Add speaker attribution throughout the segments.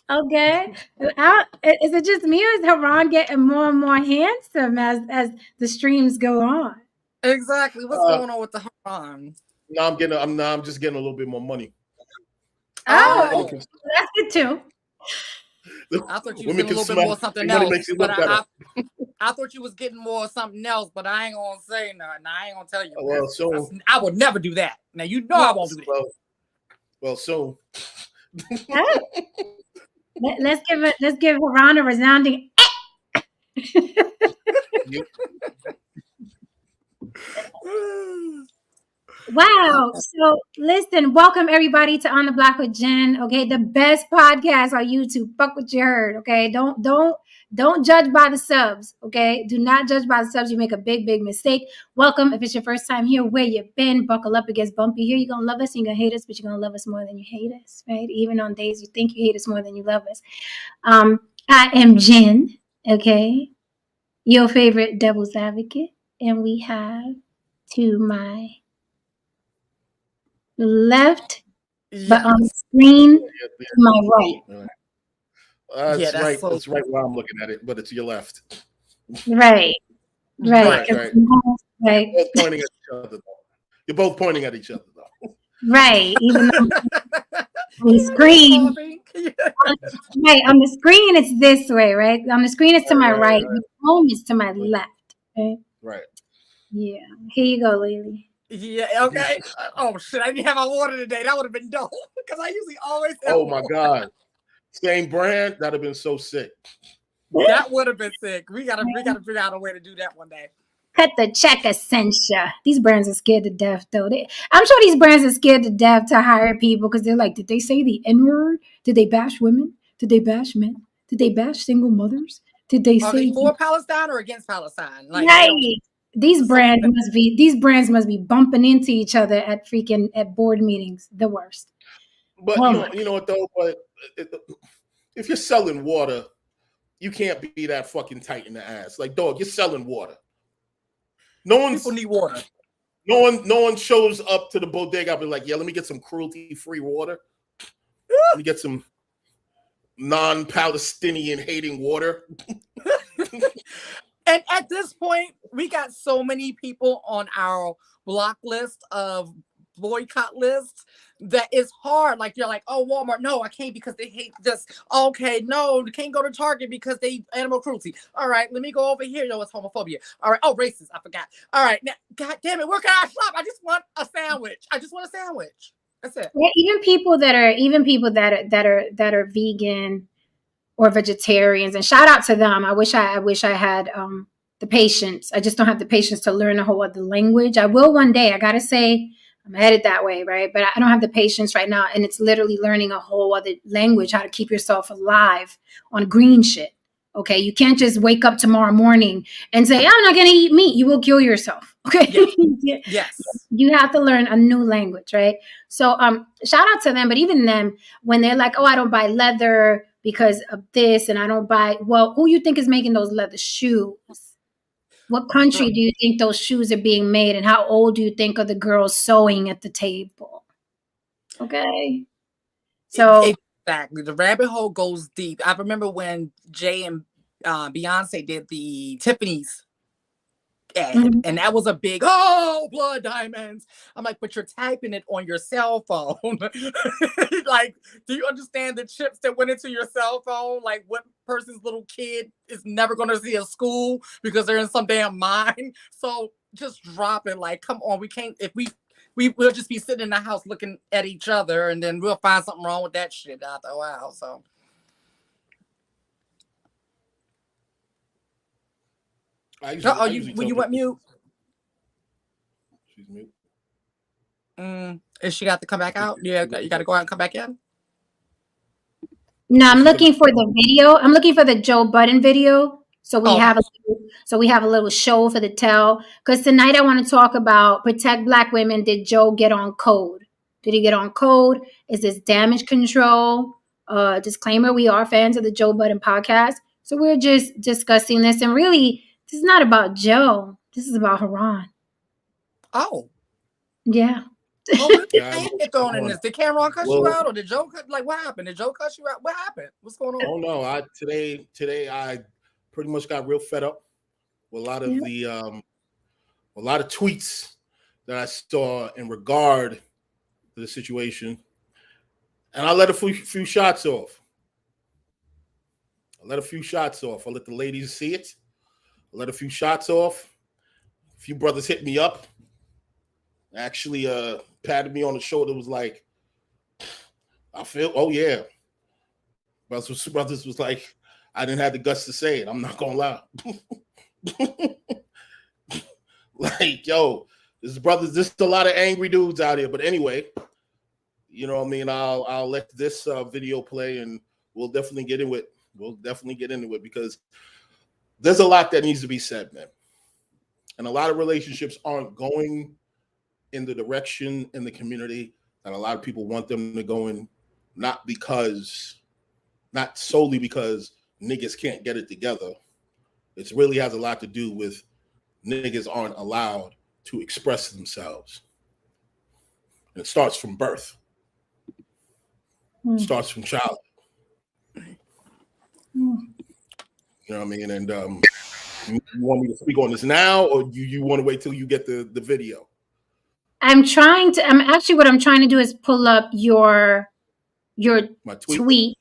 Speaker 1: Okay. Is it just me, or is Haron getting more and more handsome as the streams go on?
Speaker 2: Exactly. What's going on with the Haron?
Speaker 3: No, I'm just getting a little bit more money.
Speaker 1: Oh, that's good too.
Speaker 2: I thought you was getting a little bit more something else, but I thought you was getting more something else, but I ain't gonna say nothing. I ain't gonna tell you.
Speaker 3: Well, so
Speaker 2: I would never do that. Now you know I won't do that.
Speaker 3: Well, so
Speaker 1: let's give Haron a resounding. Wow. So listen, welcome everybody to On the Block with Jen. Okay, the best podcast on YouTube. Fuck what you heard. Okay. Don't judge by the subs. Okay. Do not judge by the subs. You make a big mistake. Welcome. If it's your first time here, where you been, buckle up. It gets bumpy here. You're gonna love us and you're gonna hate us, but you're gonna love us more than you hate us, right? Even on days you think you hate us more than you love us. I am Jen, okay, your favorite devil's advocate, and we have to my left, but on the screen to my right.
Speaker 3: That's right. So that's right where I'm looking at it, but it's your left.
Speaker 1: Right.
Speaker 3: Right. Both pointing at each other, though. You're both pointing at each other, though.
Speaker 1: Right. Even on the screen. Right. On the screen, it's this way, right? On the screen, it's to my right. The home is to my left. Okay?
Speaker 3: Right.
Speaker 1: Yeah. Here you go, Lily.
Speaker 2: Yeah, okay. Oh shit, I didn't have my water today. That would have been dope. Because I usually always have
Speaker 3: my God. Same brand, that'd have been so sick.
Speaker 2: That would have been sick. We gotta figure out a way to do that one day.
Speaker 1: Cut the check, Essentia. These brands are scared to death, though. I'm sure these brands are scared to death to hire people because they're like, did they say the N-word? Did they bash women? Did they bash men? Did they bash single mothers? Did they say
Speaker 2: for Palestine or against Palestine? Like,
Speaker 1: right. These brands must be bumping into each other at board meetings. The worst.
Speaker 3: But you know what though? But if you're selling water, you can't be that fucking tight in the ass. Like, dog, you're selling water.
Speaker 2: People need water.
Speaker 3: No one shows up to the bodega. I'll be like, yeah, let me get some cruelty-free water. Let me get some non-Palestinian hating water.
Speaker 2: And at this point, we got so many people on our block list of boycott lists that it's hard. Like, you're like, oh, Walmart, no, I can't because they hate this. Okay, no, you can't go to Target because they animal cruelty. All right, let me go over here. No, it's homophobia. All right, racist, I forgot. All right, now, God damn it, where can I shop? I just want a sandwich. That's it.
Speaker 1: Yeah, even people that are vegan or vegetarians, and shout out to them. I wish I had the patience. I just don't have the patience to learn a whole other language. I will one day. I gotta say, I'm headed that way, right? But I don't have the patience right now, and it's literally learning a whole other language, how to keep yourself alive on green shit. Okay, you can't just wake up tomorrow morning and say, I'm not gonna eat meat. You will kill yourself. Okay.
Speaker 2: Yes.
Speaker 1: You have to learn a new language, right? So shout out to them. But even them, when they're like, oh, I don't buy leather because of this, and I don't buy, well, who you think is making those leather shoes? What country do you think those shoes are being made? And how old do you think are the girls sewing at the table? Okay. So
Speaker 2: exactly. The rabbit hole goes deep. I remember when Jay and Beyonce did the Tiffany's ad, and that was a big, blood diamonds. I'm like, but you're typing it on your cell phone. Like, do you understand the chips that went into your cell phone? Like, what person's little kid is never going to see a school because they're in some damn mine? So just drop it. Like, come on, we can't, if we'll just be sitting in the house looking at each other, and then we'll find something wrong with that shit after a while. So you went mute.
Speaker 3: She's mute.
Speaker 2: Is she got to come back out? Yeah, you got to go out and come back in.
Speaker 1: No, I'm looking for the video. I'm looking for the Joe Budden video. So we have a little show for the tell. Because tonight I want to talk about protect Black women. Did Joe get on code? Did he get on code? Is this damage control? Disclaimer: we are fans of the Joe Budden podcast, so we're just discussing this. And really, this is not about Joe. This is about Haron.
Speaker 2: Oh,
Speaker 1: yeah.
Speaker 2: Oh, what
Speaker 3: Yeah,
Speaker 2: get thrown in this? Did Cameron cuss you out, or did Joe what happened? Did Joe cuss you out? What happened? What's going on?
Speaker 3: Oh no, today I pretty much got real fed up with a lot of a lot of tweets that I saw in regard to the situation, and I let a few shots off. I let the ladies see it. I let a few shots off. A few brothers hit me up. Actually, patted me on the shoulder. Was like, I feel. Oh yeah. Brothers was like, I didn't have the guts to say it. I'm not gonna lie. Like, yo, there's a lot of angry dudes out here. But anyway, you know what I mean? I'll let this video play, and we'll definitely get into it. Because there's a lot that needs to be said, man. And a lot of relationships aren't going in the direction in the community that a lot of people want them to go in, not solely because niggas can't get it together. It really has a lot to do with niggas aren't allowed to express themselves. And it starts from birth. It starts from childhood. You know what I mean? And you want me to speak on this now, or you want to wait till you get the video?
Speaker 1: What I'm trying to do is pull up your
Speaker 3: My tweet.
Speaker 1: tweet.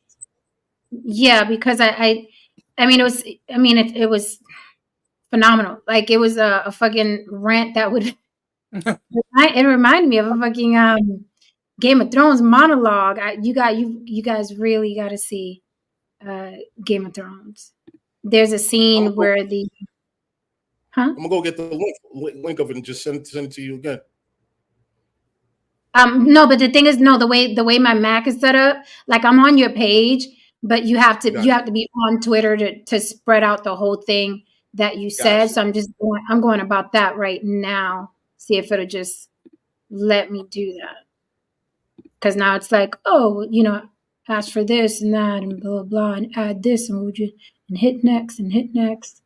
Speaker 1: Yeah, because it was phenomenal. Like, it was a fucking rant that would it reminded me of a fucking Game of Thrones monologue. You guys really got to see Game of Thrones. There's a scene where
Speaker 3: I'm gonna go get the link of it and just send it to you again.
Speaker 1: No, but the thing is, no, the way my Mac is set up, like, I'm on your page, but you have to be on Twitter to spread out the whole thing that you said. So I'm going about that right now. See if it'll just let me do that. Because now it's like, oh, ask for this and that and blah, blah, and add this and hit next and hit next.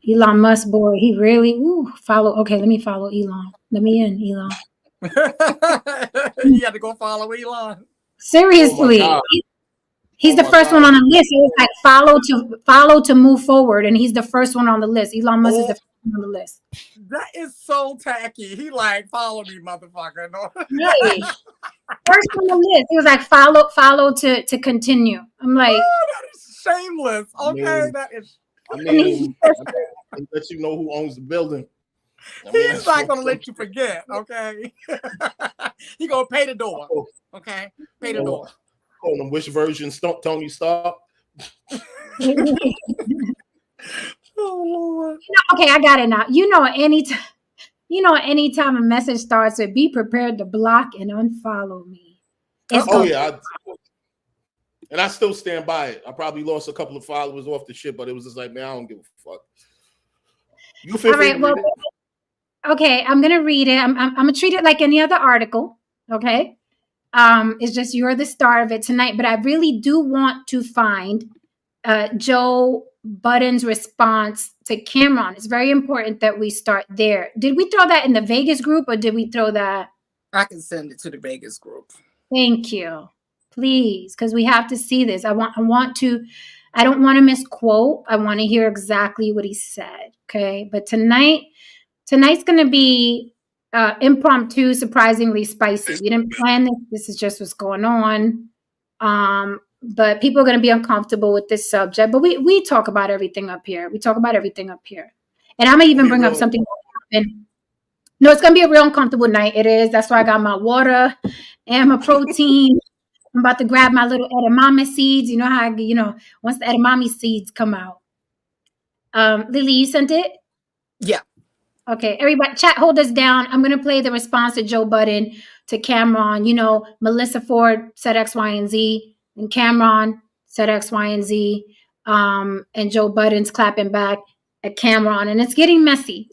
Speaker 1: Elon Musk, boy, he really, follow. Okay, let me follow Elon. Let me in, Elon.
Speaker 2: You had to go follow Elon.
Speaker 1: Seriously.
Speaker 3: Oh,
Speaker 1: he's the first one on the list. It was like follow to move forward, and he's the first one on the list. Elon Musk is the first one on the list.
Speaker 2: That is so tacky. He like, follow me, motherfucker. No.
Speaker 1: Really? First on the list. He was like, follow to continue. I'm like,
Speaker 2: that is shameless. Okay, that is.
Speaker 3: It lets you know who owns the building.
Speaker 2: He's not gonna let you forget, okay? He gonna pay the door, okay? Pay the door.
Speaker 3: Hold on, which version? Tony Stark.
Speaker 2: Oh Lord.
Speaker 1: Okay, I got it now. Anytime a message starts with "be prepared to block and unfollow me."
Speaker 3: And I still stand by it. I probably lost a couple of followers off the shit, but it was just like, man, I don't give a fuck. You feel free to read it?
Speaker 1: Okay, I'm gonna read it. I'm gonna treat it like any other article. Okay, it's just you're the star of it tonight. But I really do want to find Joe Budden's response to Cameron. It's very important that we start there. Did we throw that in the Vegas group, or did we throw that?
Speaker 2: I can send it to the Vegas group. Thank
Speaker 1: you, please, because we have to see this. I don't want to misquote. I want to hear exactly what he said. Okay, but tonight's going to be impromptu, surprisingly spicy. We didn't plan this. This is just what's going on. But people are going to be uncomfortable with this subject. But we talk about everything up here. And I'm going to even bring up something that happened. No, it's going to be a real uncomfortable night. It is. That's why I got my water and my protein. I'm about to grab my little edamame seeds. You know how, once the edamame seeds come out. Lily, you sent it?
Speaker 2: Yeah.
Speaker 1: Okay, everybody, chat, hold us down. I'm going to play the response to Joe Budden to Cameron. Melissa Ford said X, Y, and Z, and Cameron said X, Y, and Z, and Joe Budden's clapping back at Cameron, and it's getting messy.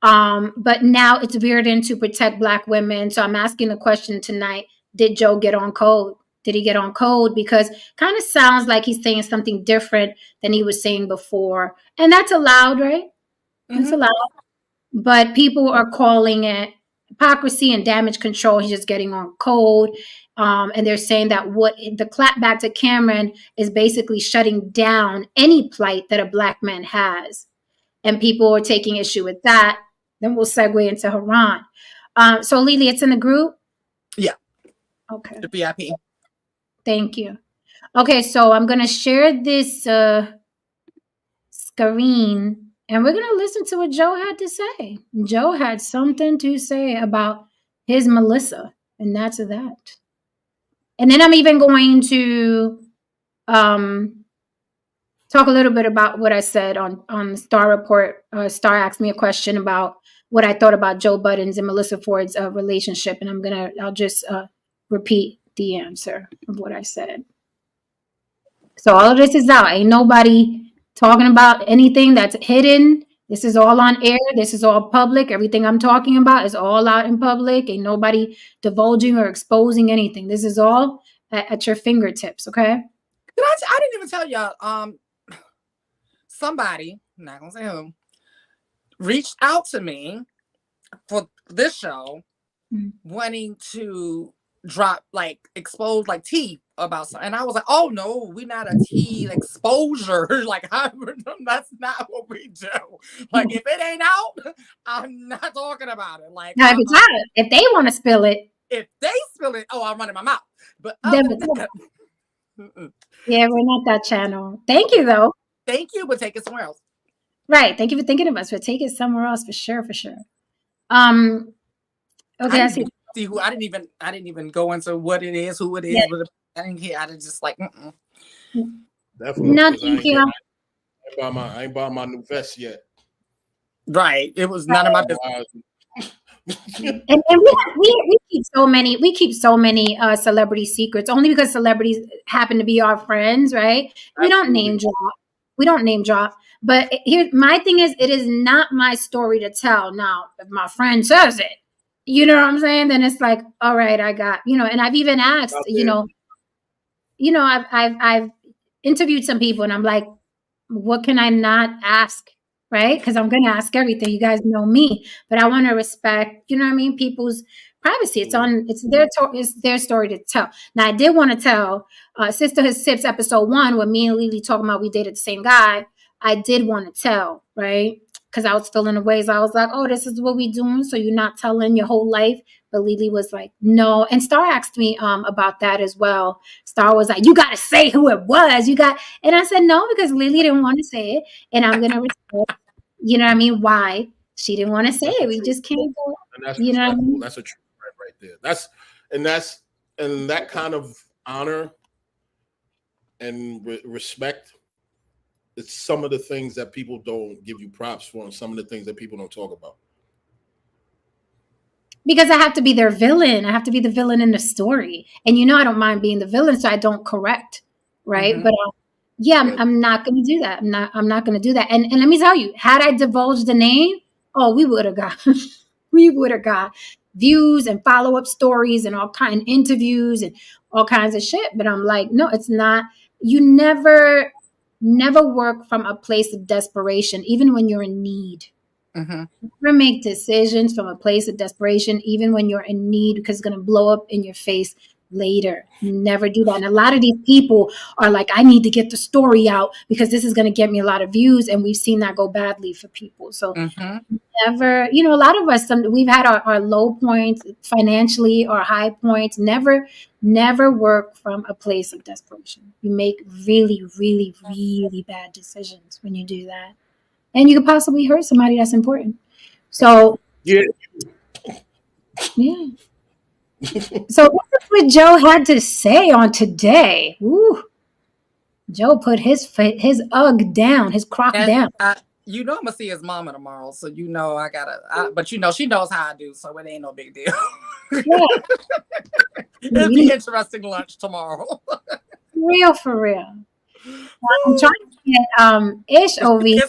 Speaker 1: But now it's veered in to protect Black women. So I'm asking the question tonight: did Joe get on code? Did he get on code? Because kind of sounds like he's saying something different than he was saying before, and that's allowed, right? It's allowed, but people are calling it hypocrisy and damage control. He's just getting on code. And they're saying that what the clap back to Cameron is basically shutting down any plight that a Black man has. And people are taking issue with that. Then we'll segue into Haron. So Lily, it's in the group?
Speaker 2: Yeah.
Speaker 1: Okay.
Speaker 2: The VIP.
Speaker 1: Thank you. Okay, so I'm going to share this screen, and we're going to listen to what Joe had to say. Joe had something to say about his Melissa, and that's that. And then I'm even going to talk a little bit about what I said on the Star Report. Star asked me a question about what I thought about Joe Budden's and Melissa Ford's relationship, and I'll just repeat the answer of what I said. So all of this is out. Ain't nobody talking about anything that's hidden. This is all on air. This is all public. Everything I'm talking about is all out in public. Ain't nobody divulging or exposing anything. This is all at your fingertips, okay?
Speaker 2: I didn't even tell y'all. Somebody, I'm not gonna say who, reached out to me for this show, wanting to expose tea about something, and I was like, "Oh no, we're not a tea exposure. That's not what we do. If it ain't out, I'm not talking about it.
Speaker 1: Now, if it's out, if they want to spill it,
Speaker 2: I'll run in my mouth. But
Speaker 1: yeah, we're not that channel. Thank you, though.
Speaker 2: Thank you, but take it somewhere else.
Speaker 1: Right. Thank you for thinking of us. We'll take it somewhere else for sure. Okay.
Speaker 2: I see who. I didn't even go into what it is, who it is. Yeah. But I didn't hear. I just
Speaker 3: Definitely.
Speaker 1: No, thank you.
Speaker 3: I ain't bought my new vest yet.
Speaker 2: Right. It was none of my business.
Speaker 1: And we keep so many celebrity secrets only because celebrities happen to be our friends, right? We don't name drop. But here, my thing is, it is not my story to tell. Now, if my friend says it, you know what I'm saying? Then it's like, all right, I got, and I've even asked, I've interviewed some people, and I'm like, what can I not ask? Right? Because I'm going to ask everything. You guys know me, but I want to respect, people's privacy. It's their story to tell. Now, I did want to tell Sisterhood Sips episode 1, where me and Lily talking about we dated the same guy. I did want to tell, right? Because I was feeling the ways. I was like, oh, this is what we doing. So you're not telling your whole life. But Lily was like, no. And Star asked me about that as well. Star was like, you got to say who it was. And I said, no, because Lily didn't want to say it. And I'm going to respect, why she didn't want to say it. We just can't go.
Speaker 3: And that's respectful. That's a true friend right there. And that kind of honor and respect, it's some of the things that people don't give you props for, and some of the things that people don't talk about.
Speaker 1: Because I have to be their villain. I have to be the villain in the story. And I don't mind being the villain, so I don't correct, right? Mm-hmm. But I'm not going to do that. I'm not going to do that. And let me tell you, had I divulged the name, we would have got views and follow-up stories and all kind of interviews and all kinds of shit. But I'm like, no, it's not. You never work from a place of desperation, even when you're in need. Mm-hmm. Never make decisions from a place of desperation, even when you're in need, because it's going to blow up in your face later. Never do that. And a lot of these people are like, I need to get the story out because this is going to get me a lot of views. And we've seen that go badly for people. So never, a lot of us, we've had our low points financially or high points. Never work from a place of desperation. You make really, really, really bad decisions when you do that. And you could possibly hurt somebody that's important. So, yeah. So this is what Joe had to say on today. Ooh. Joe put his UGG down, his croc down.
Speaker 2: I'm gonna see his mama tomorrow, so I gotta. But she knows how I do, so it ain't no big deal. Yeah. It'll be interesting lunch tomorrow.
Speaker 1: For real. I'm trying to get Ish over here.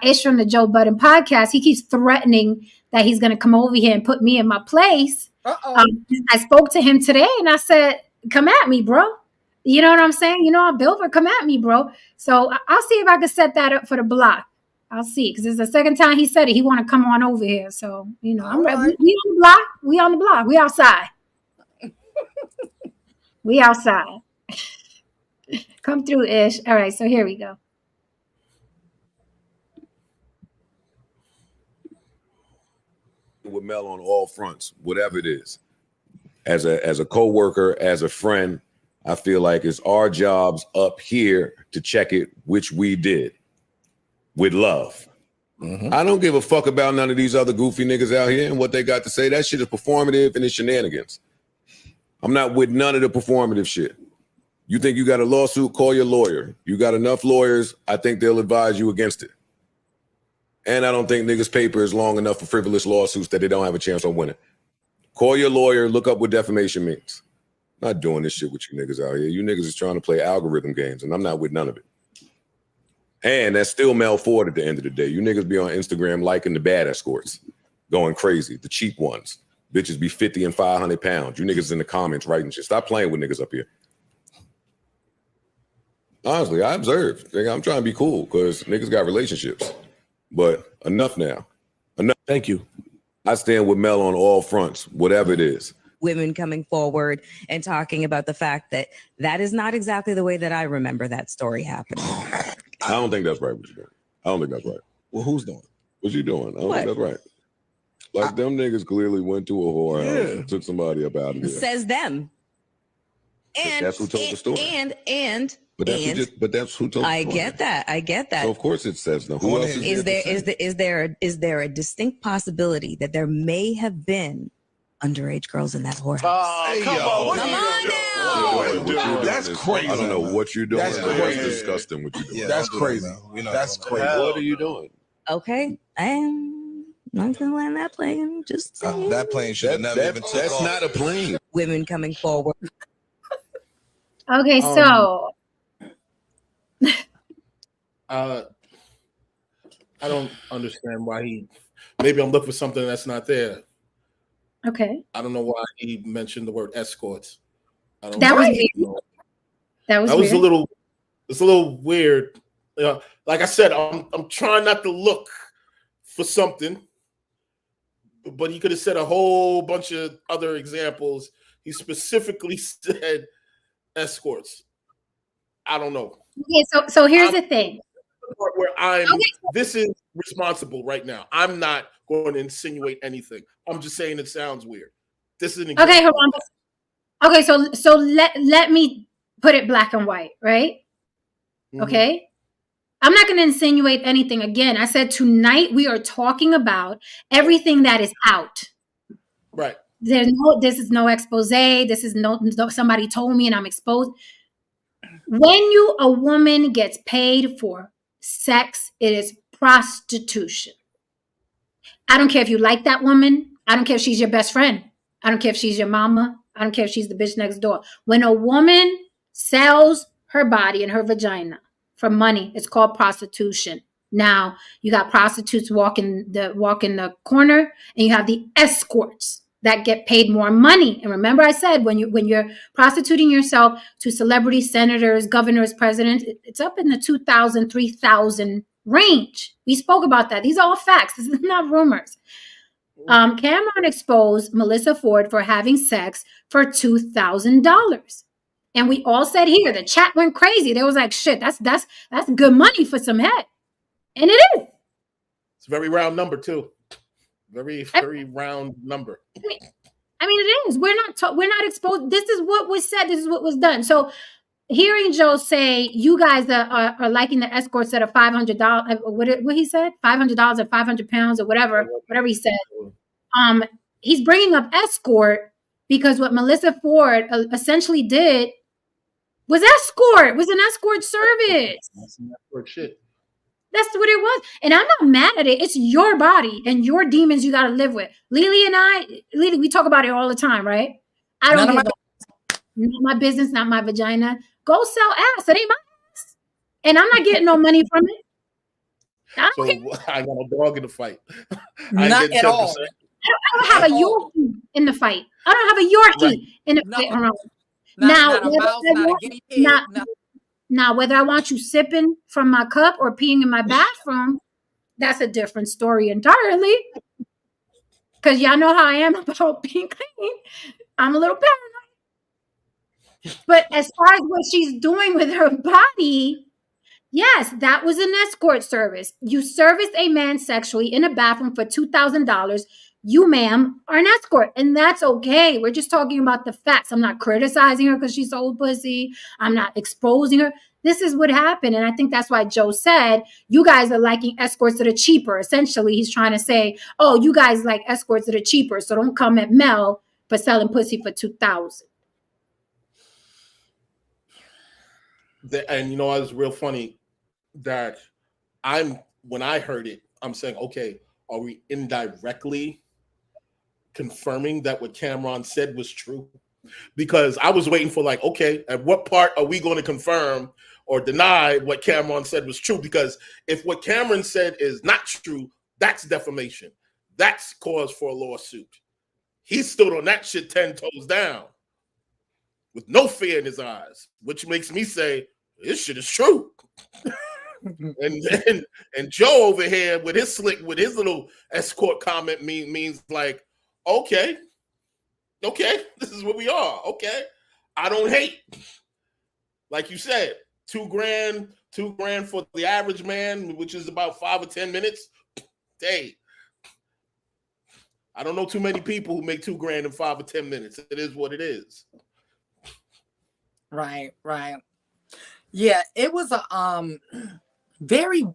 Speaker 1: Ish from the Joe Budden podcast. He keeps threatening that he's going to come over here and put me in my place. I spoke to him today and I said, come at me, bro. You know what I'm saying? I'm built for come at me, bro. So I'll see if I can set that up for the block. I'll see, because it's the second time he said it. He want to come on over here, so I'm ready.
Speaker 2: Right.
Speaker 1: We on the block. We on the block. We outside. We outside. Come through, Ish. All right, so here we go.
Speaker 4: With Mel on all fronts, whatever it is. As a co-worker, as a friend, I feel like it's our jobs up here to check it, which we did with love. Mm-hmm. I don't give a fuck about none of these other goofy niggas out here and what they got to say. That shit is performative and it's shenanigans. I'm not with none of the performative shit. You think you got a lawsuit, call your lawyer. You got enough lawyers, I think they'll advise you against it. And I don't think niggas' paper is long enough for frivolous lawsuits that they don't have a chance on winning. Call your lawyer, look up what defamation means. Not doing this shit with you niggas out here. You niggas is trying to play algorithm games, and I'm not with none of it. And that's still Mel Ford at the end of the day. You niggas be on Instagram liking the bad escorts, going crazy, the cheap ones. Bitches be 50 and 500 pounds. You niggas in the comments writing shit. Stop playing with niggas up here. Honestly, I observe. I'm trying to be cool because niggas got relationships. But enough now. Enough.
Speaker 3: Thank you.
Speaker 4: I stand with Mel on all fronts, whatever it is.
Speaker 5: Women coming forward and talking about the fact that that is not exactly the way that I remember that story happening.
Speaker 4: I don't think that's right what you're doing. I don't think that's right.
Speaker 6: Well, who's doing?
Speaker 4: What you doing? I don't think that's right. Like them niggas clearly went to a whorehouse and took somebody up out of there.
Speaker 5: Says them. And
Speaker 4: that's who told the story.
Speaker 5: But
Speaker 4: that's who told the story.
Speaker 5: I get that.
Speaker 4: So of course it says them. Who else
Speaker 5: is there a distinct possibility that there may have been underage girls in that whorehouse?
Speaker 6: Come on
Speaker 4: now.
Speaker 6: That's crazy.
Speaker 4: I don't know what you're doing.
Speaker 6: That's crazy.
Speaker 4: That's disgusting what you're doing.
Speaker 6: Yeah, that's crazy. That's crazy.
Speaker 4: What are you doing?
Speaker 5: Okay. I'm not gonna land that plane. Just saying.
Speaker 6: That plane should have never even took
Speaker 4: That's
Speaker 6: off.
Speaker 4: not a plane.
Speaker 5: Women coming forward.
Speaker 1: Okay, so
Speaker 3: I don't understand why maybe I'm looking for something that's not there.
Speaker 1: okay.
Speaker 3: I don't know why he mentioned the word escorts.
Speaker 1: That was weird. That was
Speaker 3: weird. It's a little weird. Like I said, I'm trying not to look for something, but he could have said a whole bunch of other examples. He specifically said escorts. I don't know.
Speaker 1: Okay, so here's the thing.
Speaker 3: Where this is responsible right now. I'm not going to insinuate anything. I'm just saying it sounds weird. This is an example.
Speaker 1: Okay, hold on. Okay, so let me put it black and white, right? Mm-hmm. Okay. I'm not going to insinuate anything. Again, I said tonight we are talking about everything that is out.
Speaker 3: Right.
Speaker 1: This is no expose. This is no somebody told me and I'm exposed. When a woman gets paid for sex, it is prostitution. I don't care if you like that woman. I don't care if she's your best friend. I don't care if she's your mama. I don't care if she's the bitch next door. When a woman sells her body and her vagina for money, it's called prostitution. Now you got prostitutes walking the corner, and you have the escorts that get paid more money. And remember, I said when you're prostituting yourself to celebrities, senators, governors, presidents, it's up in the 2,000, 3,000 range. We spoke about that. These are all facts. This is not rumors. Cameron exposed Melissa Ford for having sex for $2,000. And we all said here, the chat went crazy. They was like, shit, that's good money for some head. And it is.
Speaker 3: It's a very round number too. Very round number.
Speaker 1: I mean, it is. We're not exposed. This is what was said. This is what was done. So hearing Joe say you guys are liking the escorts that are $500. What he said? $500 or 500 pounds or whatever he said. He's bringing up escort because what Melissa Ford essentially did was escort. Was an escort service.
Speaker 3: That's some escort shit.
Speaker 1: That's what it was. And I'm not mad at it. It's your body and your demons you got to live with. Lily, we talk about it all the time, right? I don't give not my business, not my vagina. Go sell ass. It ain't my ass. And I'm not getting no money from it. I
Speaker 3: got no dog in the fight.
Speaker 2: Not at all.
Speaker 1: I don't have a Yorkie in the fight. I don't have a Yorkie in the fight. Now, whether I want you sipping from my cup or peeing in my bathroom, that's a different story entirely. Because y'all know how I am about being clean. I'm a little paranoid. But as far as what she's doing with her body, yes, that was an escort service. You serviced a man sexually in a bathroom for $2,000. You, ma'am, are an escort, and that's okay. We're just talking about the facts. I'm not criticizing her because she's old pussy. I'm not exposing her. This is what happened, and I think that's why Joe said, you guys are liking escorts that are cheaper. Essentially, he's trying to say, oh, you guys like escorts that are cheaper, so don't come at Mel for selling pussy for $2,000.
Speaker 3: And you know, it's real funny that when I heard it, I'm saying, okay, are we indirectly confirming that what Cameron said was true? Because I was waiting for like, okay, at what part are we going to confirm or deny what Cameron said was true? Because if what Cameron said is not true, that's defamation. That's cause for a lawsuit. He stood on that shit 10 toes down with no fear in his eyes, which makes me say, this shit is true. and Joe over here with his little escort comment means like, okay, this is what we are. Okay, I don't hate. Like you said, $2,000 for the average man, which is about 5 or 10 minutes. Hey, I don't know too many people who make $2,000 in 5 or 10 minutes. It is what it is.
Speaker 2: Right. Yeah, it was a very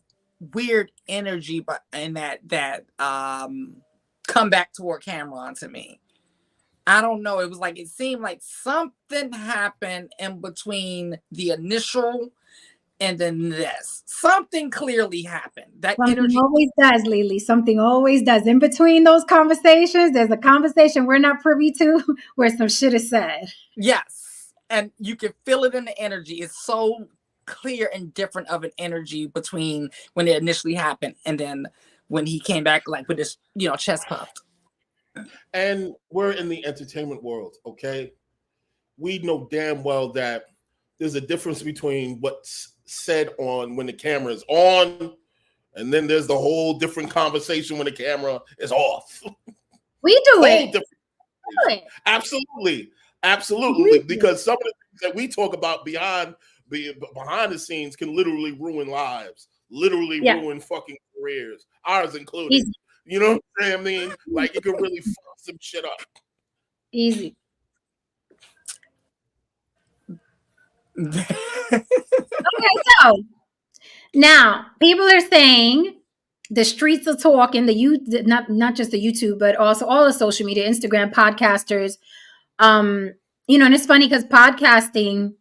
Speaker 2: weird energy, but in that come back toward Cameron to me. I don't know. It was like, it seemed like something happened in between the initial and then this. Something clearly happened. That
Speaker 1: Something
Speaker 2: energy
Speaker 1: always does, Lily. Something always does. In between those conversations, there's a conversation we're not privy to where some shit is said.
Speaker 2: Yes. And you can feel it in the energy. It's so clear and different of an energy between when it initially happened and then when he came back like with his, chest puffed.
Speaker 3: And we're in the entertainment world, okay? We know damn well that there's a difference between what's said on when the camera is on, and then there's the whole different conversation when the camera is off.
Speaker 1: We do it.
Speaker 3: Absolutely. Because some of the things that we talk about behind the scenes can literally ruin lives, ruin fucking careers, ours included.
Speaker 1: Easy.
Speaker 3: You know what I'm saying? I mean, like, it could really fuck some shit up.
Speaker 1: Easy. Okay, so now people are saying the streets are talking, not just the YouTube, but also all the social media, Instagram, podcasters. And it's funny because podcasting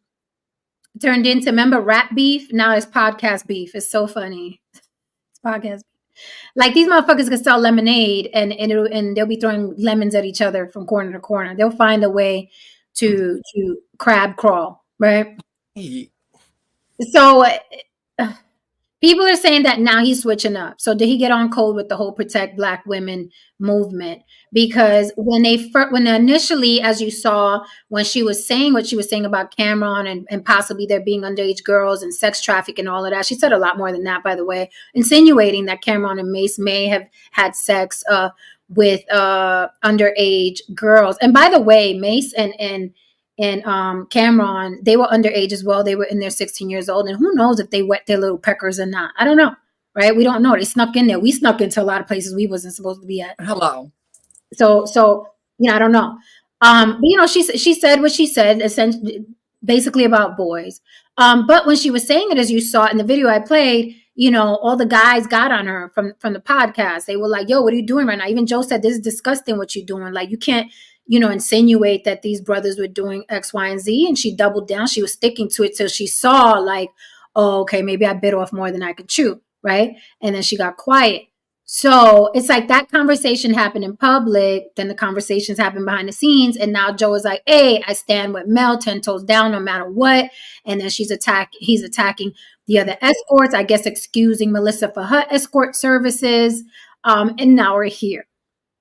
Speaker 1: turned into, remember rap beef? Now it's podcast beef. It's so funny. It's podcast beef. Like, these motherfuckers can sell lemonade and they'll be throwing lemons at each other from corner to corner. They'll find a way to crab crawl, right? So people are saying that now he's switching up. So did he get on code with the whole protect Black women movement? Because when initially, as you saw, when she was saying what she was saying about Cameron and possibly there being underage girls and sex traffic and all of that, she said a lot more than that, by the way, insinuating that Cameron and Mace may have had sex with underage girls. And by the way, Mace and Cameron, they were underage as well. They were in their 16 years old. And who knows if they wet their little peckers or not. I don't know. Right? We don't know. They snuck in there. We snuck into a lot of places we wasn't supposed to be at.
Speaker 2: Hello.
Speaker 1: So I don't know. But she said what she said, essentially, basically about boys. But when she was saying it, as you saw in the video I played, all the guys got on her from the podcast. They were like, yo, what are you doing right now? Even Joe said, this is disgusting what you're doing. Like, you can't, insinuate that these brothers were doing X, Y, and Z. And she doubled down. She was sticking to it till she saw like, oh, okay, maybe I bit off more than I could chew. Right. And then she got quiet. So it's like that conversation happened in public. Then the conversations happened behind the scenes. And now Joe is like, hey, I stand with Mel 10 toes down no matter what. And then he's attacking the other escorts, I guess, excusing Melissa for her escort services. And now we're here.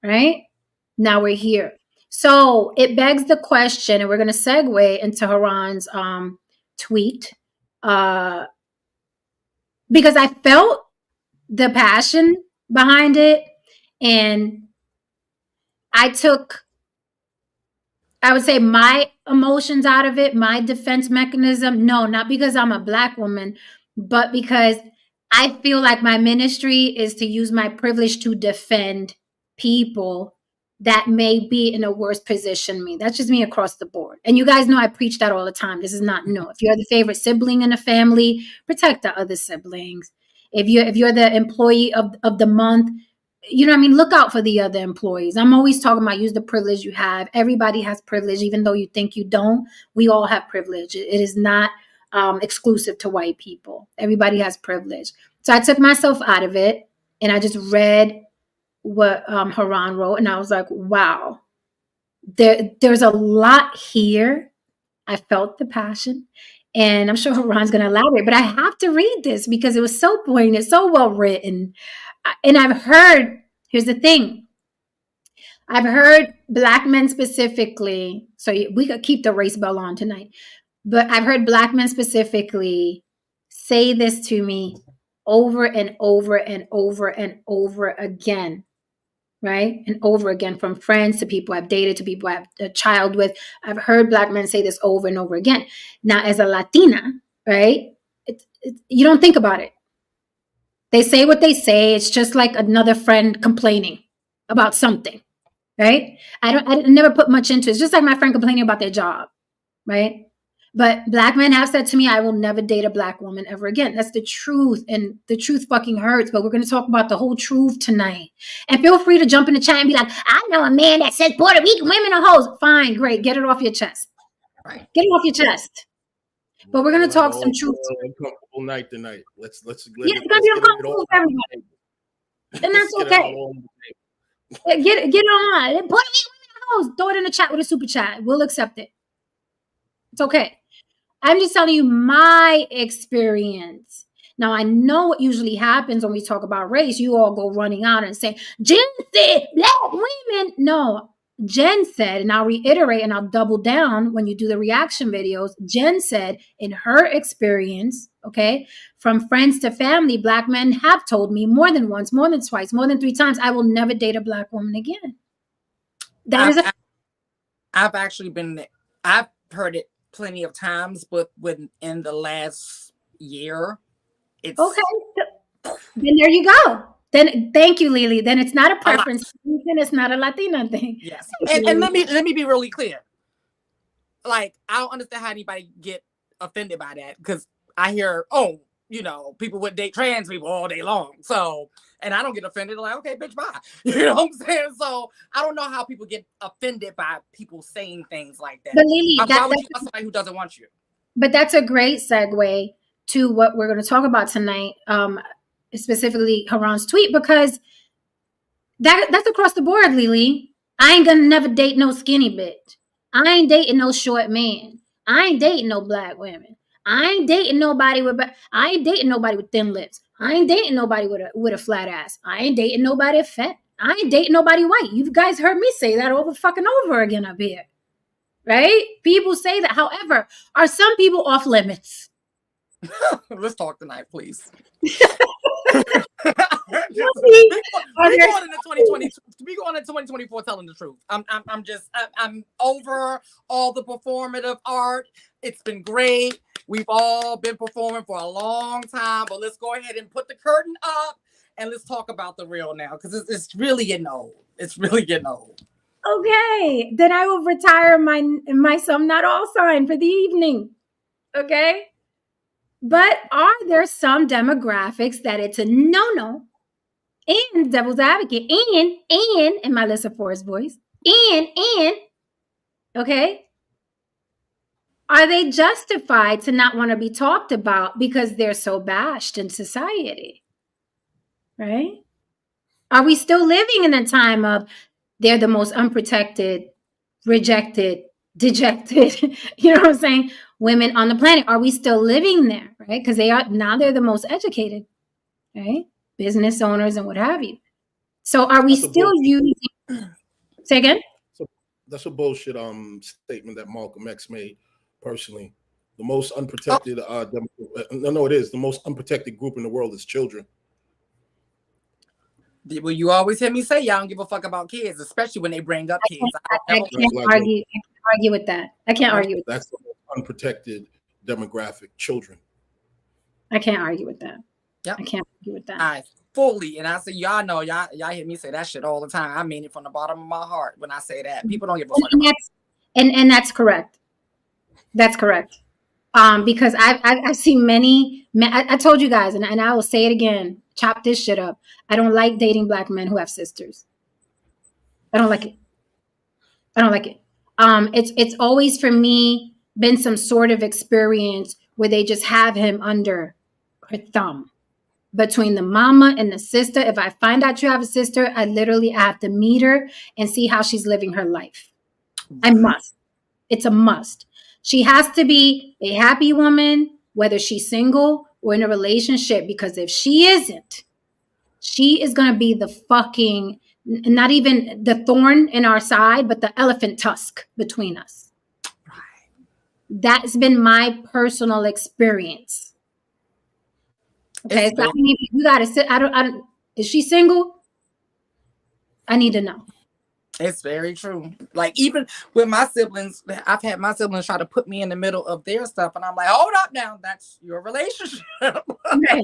Speaker 1: Right. Now we're here. So it begs the question, and we're going to segue into Haron's tweet, because I felt the passion behind it, and I took, I would say, my emotions out of it, my defense mechanism. No, not because I'm a Black woman, but because I feel like my ministry is to use my privilege to defend people that may be in a worse position than me. That's just me across the board. And you guys know I preach that all the time. This is not new. If you're the favorite sibling in a family, protect the other siblings. If you're the employee of the month, you know what I mean? Look out for the other employees. I'm always talking about use the privilege you have. Everybody has privilege, even though you think you don't. We all have privilege. It is not exclusive to white people. Everybody has privilege. So I took myself out of it, and I just read what Haron wrote, and I was like, wow, there's a lot here. I felt the passion, and I'm sure Haron's going to elaborate, but I have to read this because it was so poignant, so well written. And I've heard, here's the thing, I've heard Black men specifically, so we could keep the race bell on tonight, but I've heard Black men specifically say this to me over and over and over and over again, right? And over again, from friends to people I've dated to people I have a child with. I've heard Black men say this over and over again. Now, as a Latina, right, you don't think about it. They say what they say. It's just like another friend complaining about something, right? I never put much into it. It's just like my friend complaining about their job, right? But Black men have said to me, I will never date a Black woman ever again. That's the truth. And the truth fucking hurts. But we're going to talk about the whole truth tonight. And feel free to jump in the chat and be like, I know a man that says Puerto Rican women are hoes. Fine, great. Get it off your chest. Get it off your chest. But we're going to talk some truth.
Speaker 3: Uncomfortable night tonight. Let's
Speaker 1: yeah, it's going to be uncomfortable for everybody. And that's okay. Get it on. Puerto Rican women are hoes. Throw it in the chat with a super chat. We'll accept it. It's okay. I'm just telling you my experience. Now, I know what usually happens when we talk about race. You all go running out and say, Jen said Black women. No, Jen said, and I'll reiterate and I'll double down when you do the reaction videos. Jen said in her experience, okay, from friends to family, Black men have told me more than once, more than twice, more than 3 times, I will never date a Black woman again.
Speaker 2: I've actually been, I've heard it plenty of times, but within the last year, it's
Speaker 1: okay. Then there you go. Then thank you, Lily. Then it's not a preference thing. It's not a Latina thing.
Speaker 2: Yes, and let me be really clear. Like, I don't understand how anybody get offended by that, because I hear, oh, you know, people would date trans people all day long. So, and I don't get offended. Like, okay, bitch, bye. You know what I'm saying? So I don't know how people get offended by people saying things like that.
Speaker 1: But Lily,
Speaker 2: why would you want somebody who doesn't want you?
Speaker 1: But that's a great segue to what we're going to talk about tonight, specifically Haron's tweet, because that's across the board, Lily. I ain't gonna never date no skinny bitch. I ain't dating no short man. I ain't dating no Black women. I ain't dating nobody with thin lips. I ain't dating nobody with a flat ass. I ain't dating nobody fat. I ain't dating nobody white. You guys heard me say that over again up here, right? People say that. However, are some people off limits?
Speaker 2: Let's talk tonight, please.
Speaker 1: We
Speaker 2: going into 2024 telling the truth. I'm over all the performative art. It's been great. We've all been performing for a long time, but let's go ahead and put the curtain up and let's talk about the real now, because it's really getting old. It's really getting old.
Speaker 1: Okay, then I will retire my some not all sign for the evening. Okay. But are there some demographics that it's a no-no, and devil's advocate, and in my Lisa Forrest voice, and okay, are they justified to not want to be talked about because they're so bashed in society, right? Are we still living in a time of they're the most unprotected, rejected, dejected, you know what I'm saying, women on the planet? Are we still living there, right? Because they're the most educated, right? Business owners and what have you. So are we still using, say again?
Speaker 3: So that's a bullshit statement that Malcolm X made personally. The most unprotected, it is. The most unprotected group in the world is children.
Speaker 2: Well, you always hear me say y'all don't give a fuck about kids, especially when they bring up kids.
Speaker 1: I can't argue with that. I can't argue with
Speaker 3: that's unprotected demographic, children.
Speaker 1: I can't argue with that.
Speaker 2: Yep.
Speaker 1: I can't argue with that.
Speaker 2: I fully, and I say y'all know, y'all hear me say that shit all the time. I mean it from the bottom of my heart when I say that. People don't give a fuck about
Speaker 1: and that's correct. That's correct. Because I've seen many men, I told you guys, and I will say it again, chop this shit up. I don't like dating black men who have sisters. I don't like it. I don't like it. It's always for me been some sort of experience where they just have him under her thumb. Between the mama and the sister, if I find out you have a sister, I literally have to meet her and see how she's living her life. I must. It's a must. She has to be a happy woman, whether she's single or in a relationship, because if she isn't, she is going to be the fucking, not even the thorn in our side, but the elephant tusk between us. That's been my personal experience. Okay, so you gotta sit. I don't. Is she single? I need to know.
Speaker 2: It's very true. Like even with my siblings, I've had my siblings try to put me in the middle of their stuff, and I'm like, hold up now, that's your relationship.
Speaker 1: Right.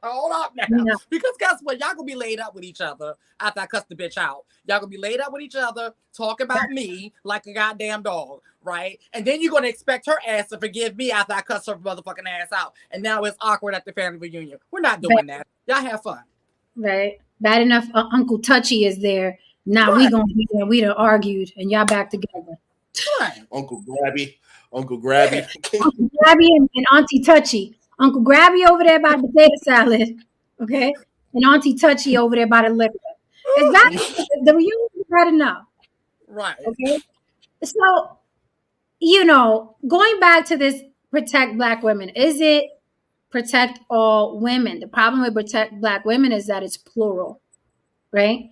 Speaker 2: Hold up now, because guess what? Y'all gonna be laid up with each other after I cuss the bitch out. Y'all gonna be laid up with each other, talk about me like a goddamn dog, right? And then you're gonna expect her ass to forgive me after I cuss her motherfucking ass out. And now it's awkward at the family reunion. We're not doing that. Y'all have fun.
Speaker 1: Right. Bad enough Uncle Touchy is there. Now we gonna be there. We done argued and y'all back together.
Speaker 3: Uncle Grabby. Uncle Grabby
Speaker 1: and Auntie Touchy. Uncle Grabby over there by the potato salad. Okay. And Auntie Touchy over there by the liquor. Exactly. The reunion you gotta know.
Speaker 2: Right.
Speaker 1: Okay. So, going back to this protect black women, is it protect all women? The problem with protect black women is that it's plural, right?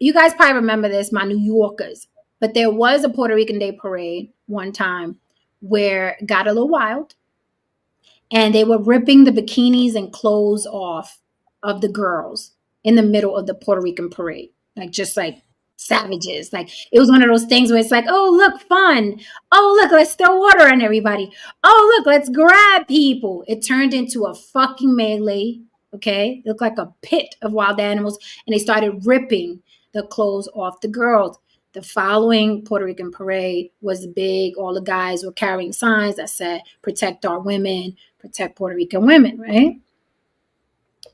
Speaker 1: You guys probably remember this, my New Yorkers, but there was a Puerto Rican Day parade one time where it got a little wild and they were ripping the bikinis and clothes off of the girls in the middle of the Puerto Rican parade, just like savages. Like it was one of those things where it's like, oh, look, fun. Oh, look, let's throw water on everybody. Oh, look, let's grab people. It turned into a fucking melee. Okay. It looked like a pit of wild animals. And they started ripping the clothes off the girls. The following Puerto Rican parade was big. All the guys were carrying signs that said, protect our women, protect Puerto Rican women, right?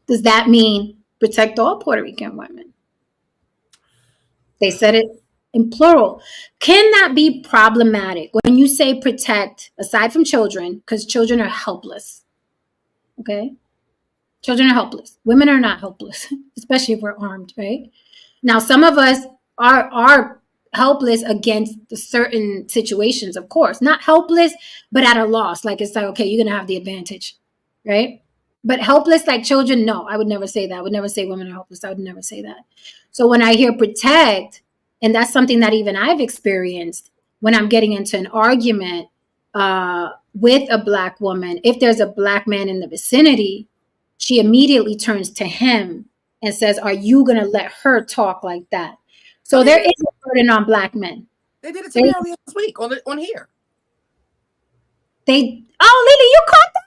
Speaker 1: Does that mean protect all Puerto Rican women? They said it in plural. Can that be problematic when you say protect, aside from children, because children are helpless? Okay? Children are helpless. Women are not helpless, especially if we're armed, right? Now, some of us are helpless against the certain situations, of course. Not helpless, but at a loss. Like it's like, okay, you're going to have the advantage, right? But helpless like children, no, I would never say that. I would never say women are helpless. I would never say that. So when I hear protect, and that's something that even I've experienced when I'm getting into an argument with a black woman, if there's a black man in the vicinity, she immediately turns to him and says, are you going to let her talk like that? So there is a burden on black men.
Speaker 2: They did it to me earlier this week on here.
Speaker 1: Oh, Lily, you caught that?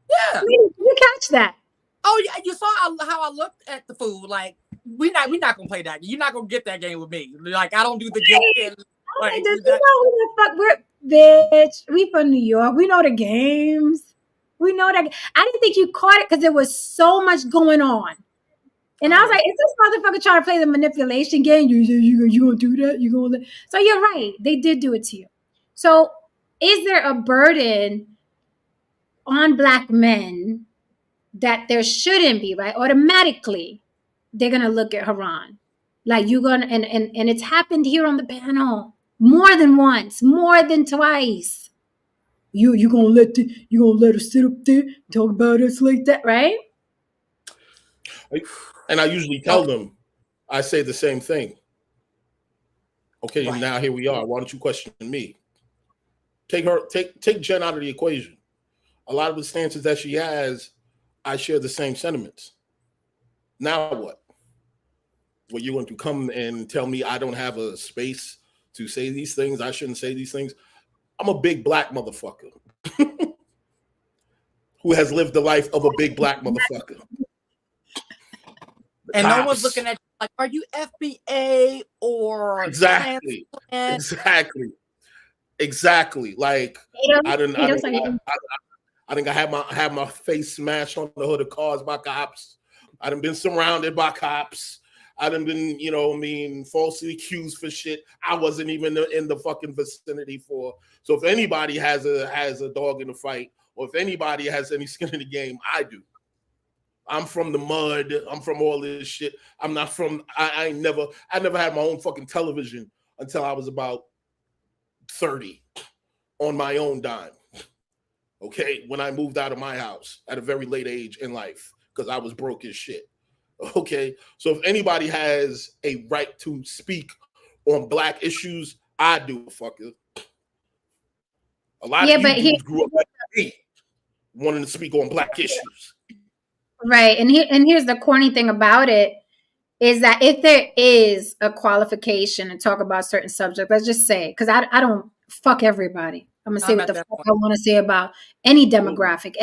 Speaker 2: Yeah.
Speaker 1: Lily, you catch that?
Speaker 2: Oh, yeah. You saw how I looked at the food. Like, we're not going to play that. You're not going to get that game with me. Like, I don't do the game. Like,
Speaker 1: you know who the fuck we're, bitch. We from New York. We know the games. We know that. I didn't think you caught it because there was so much going on. And I was like, is this motherfucker trying to play the manipulation game? You gonna do that? You gonna? So you're right. They did do it to you. So is there a burden on black men that there shouldn't be, right? Automatically, they're gonna look at Haron. Like you're gonna, and it's happened here on the panel more than once, more than twice. You gonna let her sit up there and talk about us like that, right?
Speaker 3: And I usually tell them, I say the same thing. Okay, now here we are. Why don't you question me? Take Jen out of the equation. A lot of the stances that she has, I share the same sentiments. Now what? What you're going to come and tell me I don't have a space to say these things? I shouldn't say these things. I'm a big black motherfucker who has lived the life of a big black motherfucker.
Speaker 2: And no one's looking at you like, are you FBA or
Speaker 3: exactly, exactly. Like I didn't have my face smashed on the hood of cars by cops. I done been surrounded by cops. I done been, you know, falsely accused for shit I wasn't even in the fucking vicinity for. So if anybody has a dog in the fight, or if anybody has any skin in the game, I do. I'm from the mud. I'm from all this shit. I'm not from. I never had my own fucking television until I was about 30, on my own dime. Okay, when I moved out of my house at a very late age in life because I was broke as shit. Okay, so if anybody has a right to speak on black issues, I do, fucker. A lot of you dudes grew up like me, wanting to speak on black issues.
Speaker 1: Right. And here's the corny thing about it is that if there is a qualification to talk about certain subjects, let's just say, because I don't fuck everybody. I'm going to say what the fuck I want to say about any demographic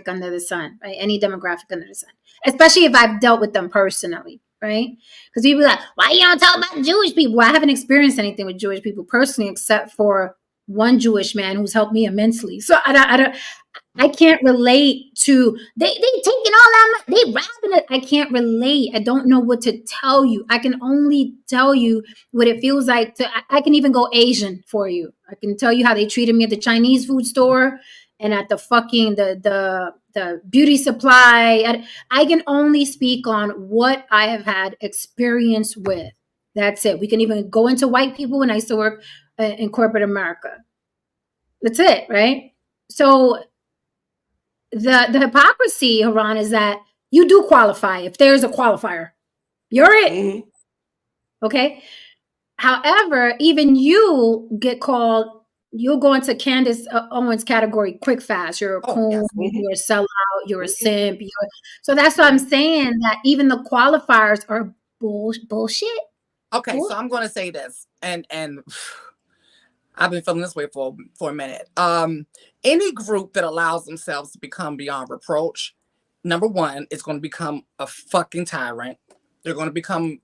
Speaker 1: under the sun, right? Any demographic under the sun, especially if I've dealt with them personally, right? Because people are like, why you don't talk about Jewish people? Well, I haven't experienced anything with Jewish people personally, except for one Jewish man who's helped me immensely. So I can't relate to they taking all that money, they robbing it. I can't relate. I don't know what to tell you. I can only tell you what it feels like I can even go Asian for you. I can tell you how they treated me at the Chinese food store and at the fucking the beauty supply. I can only speak on what I have had experience with. That's it. We can even go into white people when I used to work in corporate America. That's it, right? So the hypocrisy, Haron, is that you do qualify if there's a qualifier. You're it. Mm-hmm. Okay. However, even you get called, you'll go into Candace Owens' category quick, fast. You're a coon, you're a sellout, you're a simp. So that's what I'm saying, that even the qualifiers are bullshit.
Speaker 2: Okay, so I'm going to say this, and I've been feeling this way for a minute. Any group that allows themselves to become beyond reproach, number one, is going to become a fucking tyrant. They're going to become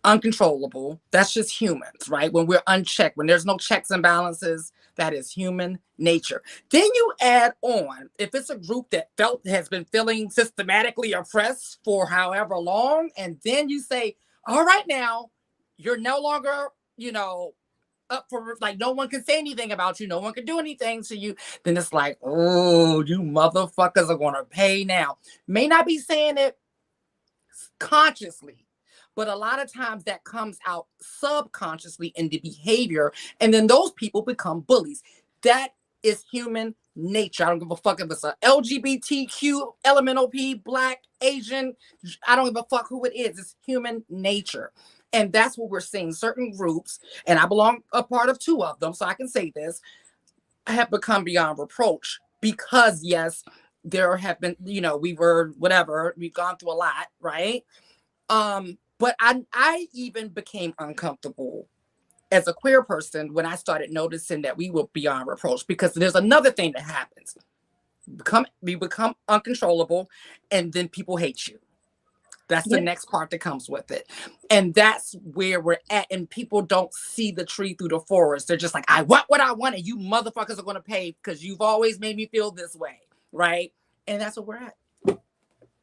Speaker 2: uncontrollable. That's just humans, right? When we're unchecked, when there's no checks and balances, that is human nature. Then you add on, if it's a group that has been feeling systematically oppressed for however long, and then you say, all right, now, you're no longer, up for, like, no one can say anything about you. No one can do anything to you. Then it's like, oh, you motherfuckers are going to pay now. May not be saying it consciously, but a lot of times that comes out subconsciously in the behavior. And then those people become bullies. That is human nature. I don't give a fuck if it's a LGBTQ, LMNOP, Black, Asian. I don't give a fuck who it is. It's human nature. And that's what we're seeing. Certain groups, and I belong a part of 2 of them, so I can say this, have become beyond reproach because, yes, there have been, we've gone through a lot, right? But I even became uncomfortable as a queer person when I started noticing that we were beyond reproach, because there's another thing that happens. We become uncontrollable, and then people hate you. That's the next part that comes with it. And that's where we're at. And people don't see the tree through the forest. They're just like, I want what I want, and you motherfuckers are going to pay because you've always made me feel this way. Right? And that's where we're at.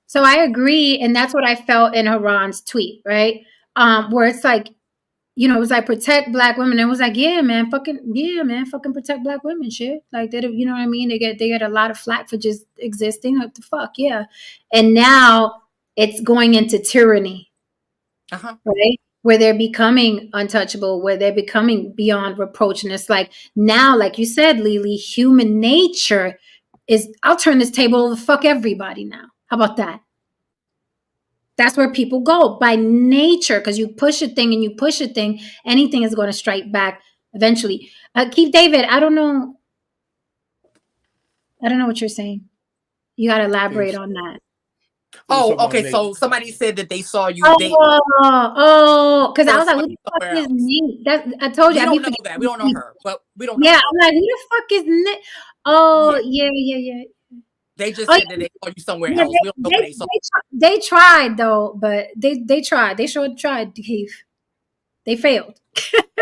Speaker 1: So I agree. And that's what I felt in Haron's tweet, right? Where it's like, it was like, protect Black women. And it was like, fucking protect Black women, shit. Like, they, you know what I mean? They get a lot of flack for just existing. What the fuck? Yeah. And now it's going into tyranny, right? Where they're becoming untouchable, where they're becoming beyond reproach. And it's like, now, like you said, Lily, human nature is, I'll turn this table over, fuck everybody now. How about that? That's where people go by nature, because you push a thing and you push a thing, anything is going to strike back eventually. Keith David, I don't know what you're saying. You got to elaborate on that.
Speaker 2: Oh,
Speaker 3: my
Speaker 2: okay.
Speaker 3: name.
Speaker 2: So somebody said that they saw you date
Speaker 1: Because I was like, who the fuck
Speaker 2: somewhere
Speaker 1: is
Speaker 2: else.
Speaker 1: Nate? I told you.
Speaker 2: We
Speaker 1: I be
Speaker 2: don't know
Speaker 1: forgetting
Speaker 2: that. We don't know
Speaker 1: names.
Speaker 2: her, but we don't know
Speaker 1: Yeah,
Speaker 2: her.
Speaker 1: I'm like, who the fuck is Nate? Oh,
Speaker 2: Yeah.
Speaker 1: yeah.
Speaker 2: They just
Speaker 1: Oh,
Speaker 2: said that they saw you somewhere
Speaker 1: yeah,
Speaker 2: else. We don't know where they saw.
Speaker 1: they tried though, but they tried. They sure tried, Keith. They failed.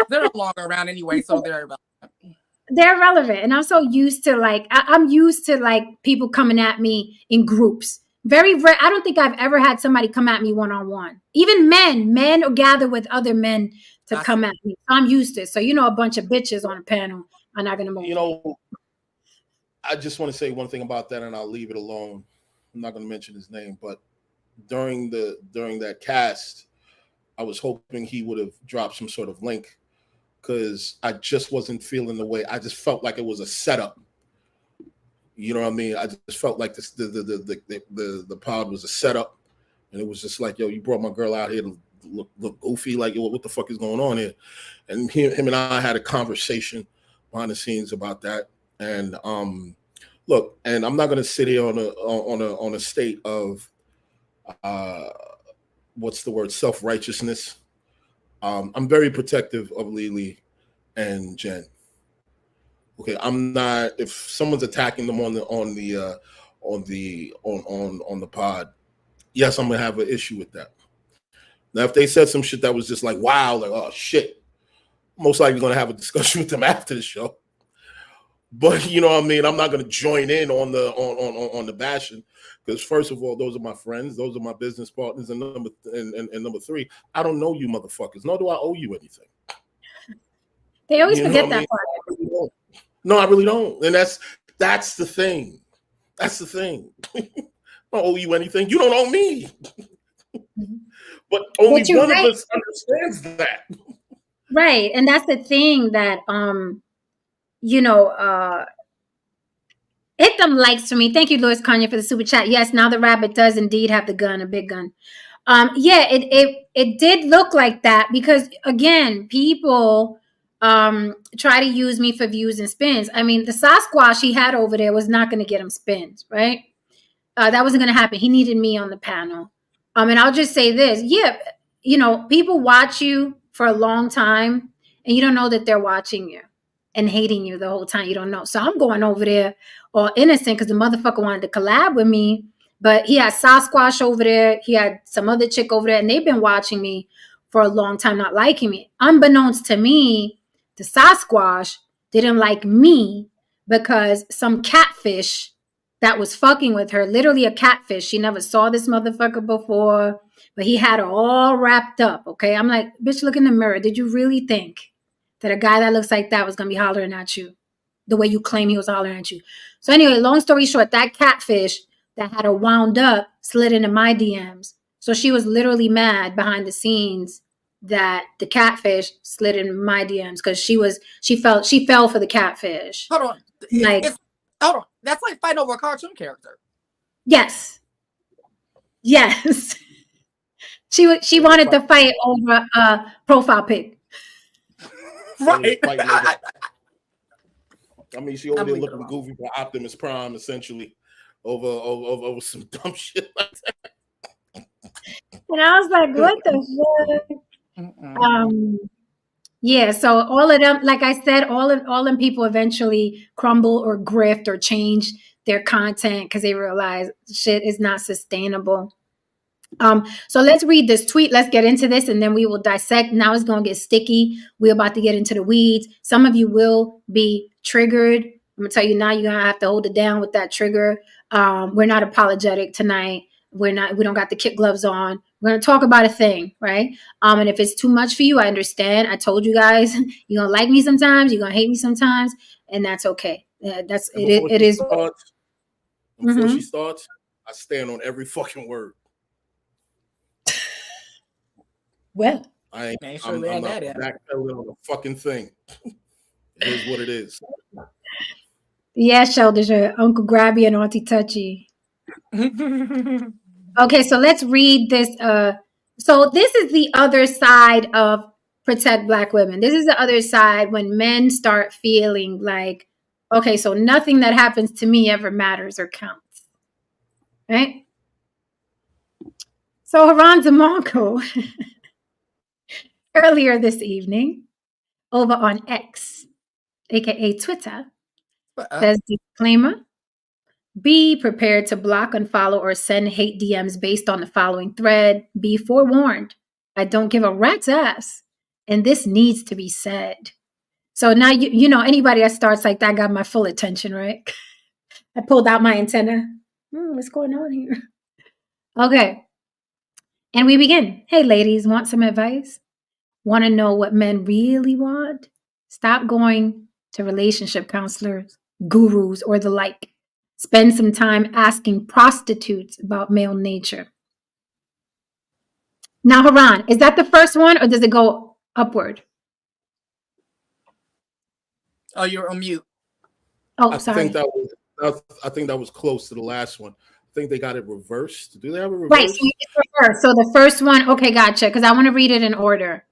Speaker 2: They're no longer around anyway, so they're irrelevant.
Speaker 1: They're relevant, and I'm so used to like I'm used to like people coming at me in groups. Very rare. I don't think I've ever had somebody come at me one-on-one. Even men or gather with other men to come at me. I'm used to it. So a bunch of bitches on a panel are not gonna move.
Speaker 3: I just want to say one thing about that, and I'll leave it alone. I'm not going to mention his name, but during that cast, I was hoping he would have dropped some sort of link, because I just wasn't feeling the way. I just felt like it was a setup. You know what I mean? I just felt like the pod was a setup, and it was just like, yo, you brought my girl out here to look goofy. Like, yo, what the fuck is going on here? And him and I had a conversation behind the scenes about that. And look, and I'm not going to sit here on a state of what's the word, self-righteousness. I'm very protective of Lily and Jen. Okay, I'm not. If someone's attacking them on the pod, yes, I'm gonna have an issue with that. Now, if they said some shit that was just like, wow, like, oh shit, most likely gonna have a discussion with them after the show. But you know what I mean? I'm not gonna join in on the bashing, because first of all, those are my friends, those are my business partners, and number three, I don't know you motherfuckers, nor do I owe you anything.
Speaker 1: They always forget that part.
Speaker 3: No, I really don't. And that's the thing. That's the thing. I don't owe you anything. You don't owe me. But only one of us understands that.
Speaker 1: Right. And that's the thing that Itham likes for me. Thank you, Louis Kanye, for the super chat. Yes, now the rabbit does indeed have the gun, a big gun. Yeah, it did look like that, because again, people try to use me for views and spins. I mean, the Sasquatch he had over there was not going to get him spins, right? That wasn't going to happen. He needed me on the panel. And I'll just say this. Yeah, people watch you for a long time, and you don't know that they're watching you and hating you the whole time. You don't know. So I'm going over there all innocent because the motherfucker wanted to collab with me. But he had Sasquatch over there. He had some other chick over there, and they've been watching me for a long time, not liking me. Unbeknownst to me, the Sasquatch didn't like me because some catfish that was fucking with her, literally a catfish. She never saw this motherfucker before, but he had her all wrapped up, okay? I'm like, bitch, look in the mirror. Did you really think that a guy that looks like that was going to be hollering at you the way you claim he was hollering at you? So anyway, long story short, that catfish that had her wound up slid into my DMs. So she was literally mad behind the scenes that the catfish slid in my DMs because she fell for the catfish.
Speaker 2: Hold on. Hold on. That's like fighting over a cartoon character.
Speaker 1: Yes. She wanted to fight over a profile pic.
Speaker 2: Right.
Speaker 3: I mean, she over there looking goofy for Optimus Prime, essentially, over some dumb shit like that.
Speaker 1: And I was like, what the fuck? Yeah, so all of them, like I said, all them people eventually crumble or grift or change their content because they realize shit is not sustainable. So let's read this tweet. Let's get into this, and then we will dissect. Now it's going to get sticky. We're about to get into the weeds. Some of you will be triggered. I'm going to tell you now, you're going to have to hold it down with that trigger. We're not apologetic tonight. We don't got the kid gloves on. We're going to talk about a thing, right? And if it's too much for you, I understand. I told you guys, you're going to like me sometimes, you're going to hate me sometimes, and that's okay. It is.
Speaker 3: Before she starts, I stand on every fucking word.
Speaker 1: Well,
Speaker 3: I'm not backpedaling on the fucking thing. It is what it is.
Speaker 1: Yeah, shoulders are Uncle Grabby and Auntie Touchy. Okay, so let's read this. So this is the other side of protect Black women. This is the other side when men start feeling like, okay, so nothing that happens to me ever matters or counts, right? So Haron Zamanko, earlier this evening, over on X, aka Twitter, says disclaimer. Be prepared to block, unfollow, or send hate DMs based on the following thread. Be forewarned. I don't give a rat's ass. And this needs to be said. So now, you know, anybody that starts like that got my full attention, right? I pulled out my antenna. What's going on here? Okay. And we begin. Hey, ladies, want some advice? Want to know what men really want? Stop going to relationship counselors, gurus, or the like. Spend some time asking prostitutes about male nature. Now, Haron, is that the first one or does it go upward?
Speaker 2: Oh, you're on mute.
Speaker 1: Oh, sorry.
Speaker 3: I think that was close to the last one. I think they got it reversed. Do they have it reversed?
Speaker 1: Right, so it's reversed. So the first one, okay, gotcha, because I want to read it in order.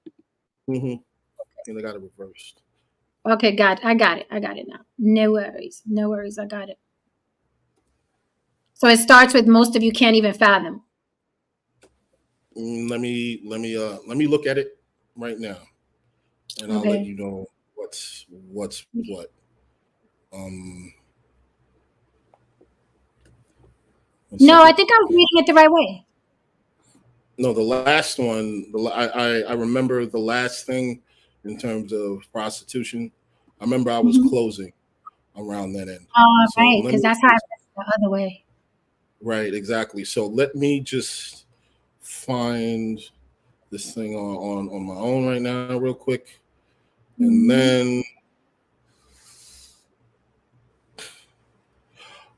Speaker 3: Mm-hmm. I think they got it reversed.
Speaker 1: Okay, I got it now. No worries, I got it. So it starts with most of you can't even fathom.
Speaker 3: Let me look at it right now, and I'll let you know what's what.
Speaker 1: No, I think I was reading it the right way.
Speaker 3: No, the last one. I remember the last thing in terms of prostitution. I remember I was closing around that end.
Speaker 1: Oh, so right, because that's how I went the other way.
Speaker 3: Right, exactly. So let me just find this thing on my own right now, real quick, and then.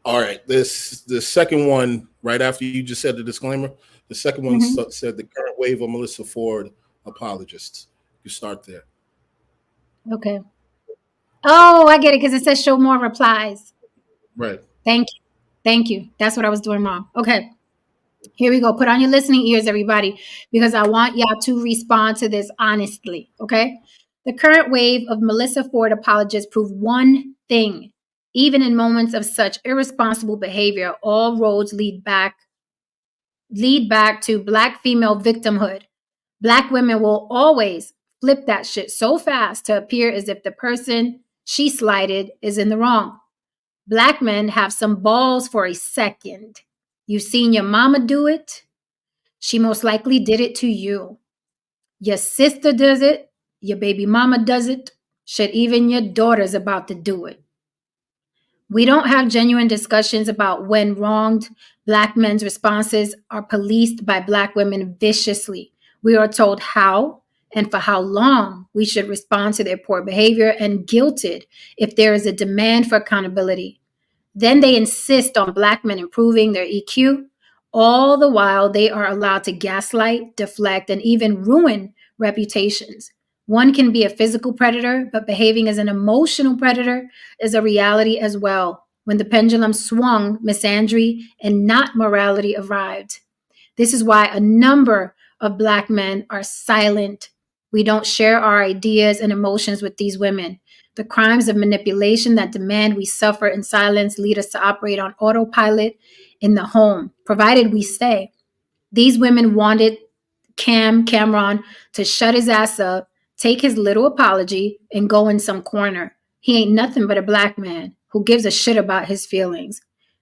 Speaker 3: All right, the second one, right after you just said the disclaimer, the second one said the current wave of Melissa Ford apologists. You start there.
Speaker 1: Okay. Oh, I get it because it says show more replies.
Speaker 3: Right.
Speaker 1: Thank you. That's what I was doing wrong. Okay. Here we go. Put on your listening ears, everybody, because I want y'all to respond to this honestly. Okay. The current wave of Melissa Ford apologists prove one thing. Even in moments of such irresponsible behavior, all roads lead back to Black female victimhood. Black women will always flip that shit so fast to appear as if the person she slighted is in the wrong. Black men have some balls for a second. You've seen your mama do it. She most likely did it to you. Your sister does it. Your baby mama does it. Shit, even your daughter's about to do it. We don't have genuine discussions about when wronged. Black men's responses are policed by Black women viciously. We are told how and for how long we should respond to their poor behavior and guilted if there is a demand for accountability. Then they insist on Black men improving their EQ. All the while, they are allowed to gaslight, deflect, and even ruin reputations. One can be a physical predator, but behaving as an emotional predator is a reality as well. When the pendulum swung, misandry and not morality arrived. This is why a number of Black men are silent. We don't share our ideas and emotions with these women. The crimes of manipulation that demand we suffer in silence lead us to operate on autopilot in the home, provided we stay. These women wanted Cameron to shut his ass up, take his little apology, and go in some corner. He ain't nothing but a Black man who gives a shit about his feelings.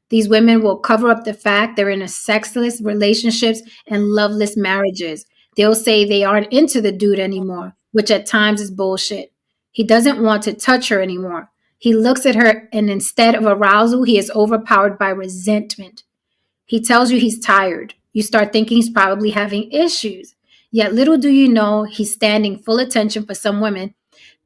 Speaker 1: These women will cover up the fact they're in a sexless relationships and loveless marriages. They'll say they aren't into the dude anymore, which at times is bullshit. He doesn't want to touch her anymore. He looks at her and instead of arousal, he is overpowered by resentment. He tells you he's tired. You start thinking he's probably having issues. Yet little do you know he's standing full attention for some women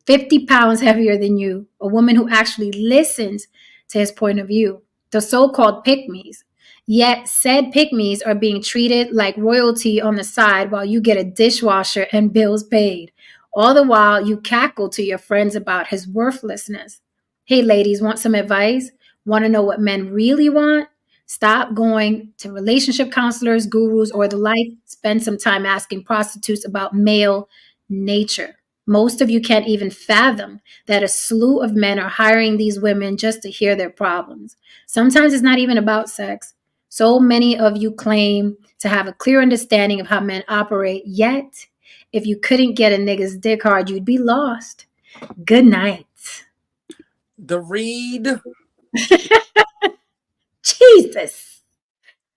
Speaker 1: 50 pounds heavier than you, a woman who actually listens to his point of view. The so-called pick-me's. Yet said pick-me's are being treated like royalty on the side while you get a dishwasher and bills paid. All the while you cackle to your friends about his worthlessness. Hey ladies, want some advice? Want to know what men really want? Stop going to relationship counselors, gurus, or the like. Spend some time asking prostitutes about male nature. Most of you can't even fathom that a slew of men are hiring these women just to hear their problems. Sometimes it's not even about sex. So many of you claim to have a clear understanding of how men operate, yet if you couldn't get a nigga's dick hard, you'd be lost. Good night.
Speaker 2: The read.
Speaker 1: Jesus.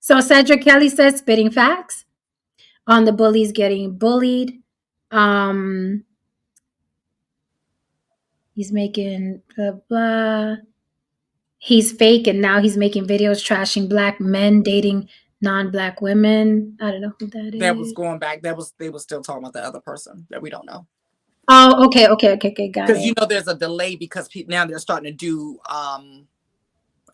Speaker 1: So Cedric Kelly says spitting facts on the bullies getting bullied. He's making blah blah. He's fake and now he's making videos trashing black men dating non-black women. I don't know who that is.
Speaker 2: That was going back. They were still talking about the other person that we don't know.
Speaker 1: Oh, okay, got it.
Speaker 2: Because you know there's a delay because now they're starting to do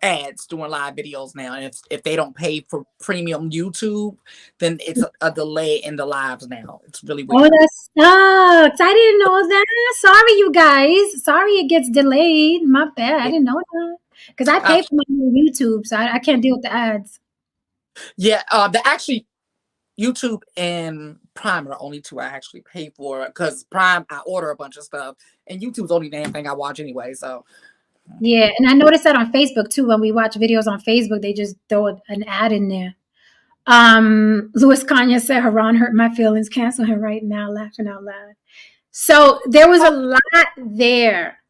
Speaker 2: ads, doing live videos now. And if they don't pay for premium YouTube, then it's a delay in the lives now. It's really weird.
Speaker 1: Oh, that sucks. I didn't know that. Sorry, you guys. Sorry it gets delayed. My bad. I didn't know that. Because I pay for my YouTube, so I can't deal with the ads.
Speaker 2: Yeah, actually YouTube and Prime are the only two I actually pay for, because Prime I order a bunch of stuff and YouTube's the only damn thing I watch anyway. So
Speaker 1: yeah, and I noticed that on Facebook too. When we watch videos on Facebook, they just throw an ad in there. Louis Kanye said Haron hurt my feelings. Cancel him right now, laughing out loud. So there was a lot there.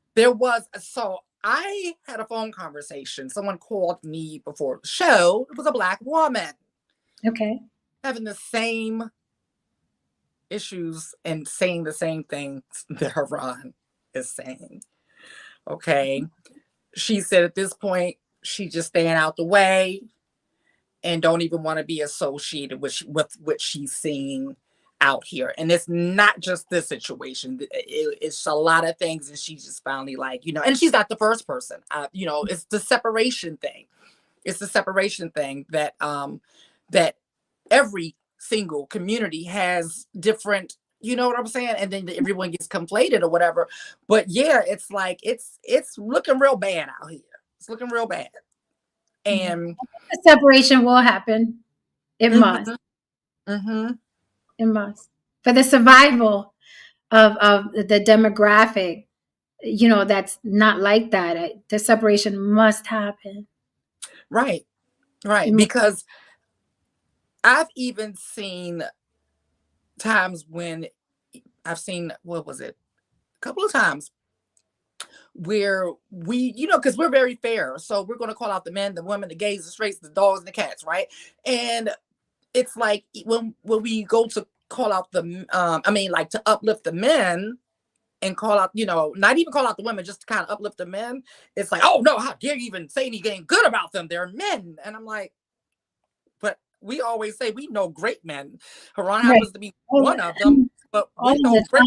Speaker 2: So I had a phone conversation. Someone called me before the show. It was a black woman.
Speaker 1: Okay.
Speaker 2: Having the same issues and saying the same things that Haron is saying. Okay. She said at this point, she's just staying out the way and don't even want to be associated with what she's seeing out here. And it's not just this situation. It's a lot of things. And she's just finally like, and she's not the first person. It's the separation thing. It's the separation thing that that every single community has different, you know what I'm saying? And then everyone gets conflated or whatever. But yeah, it's like, it's looking real bad out here. It's looking real bad. And
Speaker 1: the separation will happen. It must.
Speaker 2: Mm-hmm.
Speaker 1: It must. For the survival of the demographic, that's not like that. The separation must happen.
Speaker 2: Right. Because I've even seen times when what was it? A couple of times where we, because we're very fair. So we're going to call out the men, the women, the gays, the straights, the dogs, and the cats, right? And it's like when we go to call out to uplift the men and call out, not even call out the women, just to kind of uplift the men. It's like, oh no, how dare you even say anything good about them? They're men. And I'm like, but we always say we know great men. Haron happens to be one of them, but we know great.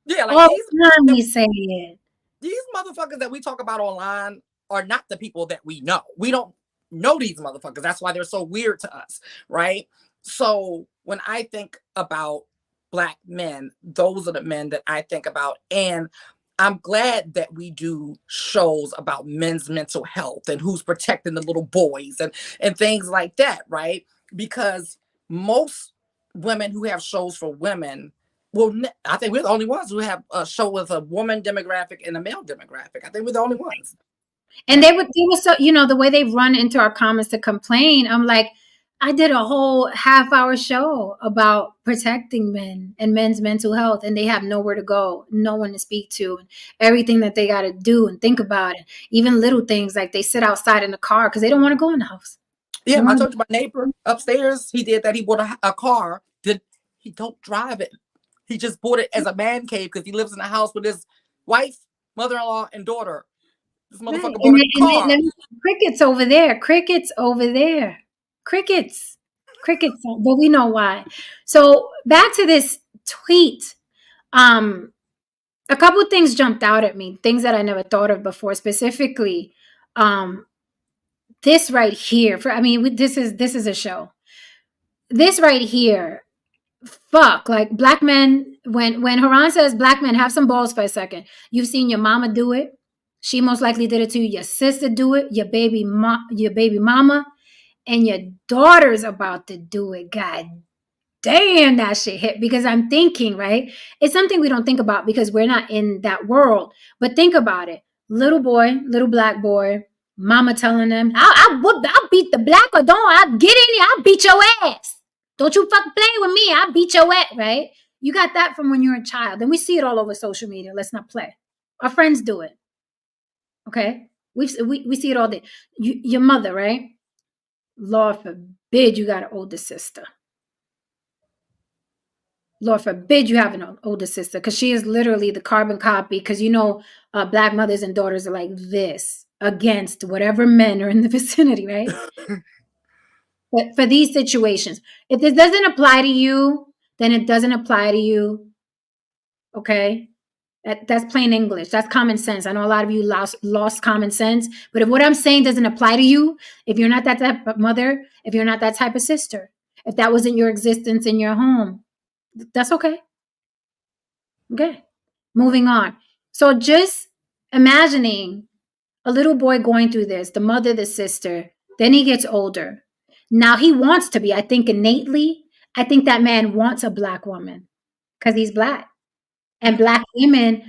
Speaker 2: Yeah, like
Speaker 1: all the time we say it.
Speaker 2: These motherfuckers that we talk about online are not the people that we know. We don't know these motherfuckers. That's why they're so weird to us, right? So when I think about black men, those are the men that I think about. And I'm glad that we do shows about men's mental health and who's protecting the little boys and things like that, right? Because most women who have shows for women, well, I think we're the only ones who have a show with a woman demographic and a male demographic. I think we're the only ones.
Speaker 1: And they were so, the way they run into our comments to complain, I'm like, I did a whole half-hour show about protecting men and men's mental health, and they have nowhere to go, no one to speak to, and everything that they got to do and think about it. Even little things like they sit outside in the car because they don't want to go in the house.
Speaker 2: Yeah, I told you my neighbor upstairs, he did that. He bought a car. He don't drive it. He just bought it as a man cave because he lives in a house with his wife, mother-in-law, and daughter. This motherfucker bought a car.
Speaker 1: Crickets over there. Crickets, but we know why. So back to this tweet. A couple of things jumped out at me, things that I never thought of before, specifically this right here. This is a show. This right here, fuck, like black men, when Haron says black men, have some balls for a second. You've seen your mama do it. She most likely did it to you. Your sister do it. Your baby mama. And your daughter's about to do it. God damn, that shit hit. Because I'm thinking, right? It's something we don't think about because we're not in that world. But think about it. Little boy, little black boy, Mama telling them, I'll beat the black or don't. I'll get in here. I'll beat your ass. Don't you fucking play with me. I'll beat your ass, right? You got that from when you're a child. And we see it all over social media. Let's not play. Our friends do it. Okay? We see it all day. Your mother, right? Lord forbid you got an older sister. Lord forbid you have an older sister, because she is literally the carbon copy. Because black mothers and daughters are like this against whatever men are in the vicinity, right? But for these situations, if this doesn't apply to you, then it doesn't apply to you. Okay? That's plain English. That's common sense. I know a lot of you lost common sense, but if what I'm saying doesn't apply to you, if you're not that type of mother, if you're not that type of sister, if that wasn't your existence in your home, that's okay. Okay. Moving on. So just imagining a little boy going through this, the mother, the sister, then he gets older. Now he wants to be, I think innately, I think that man wants a black woman because he's black. And black women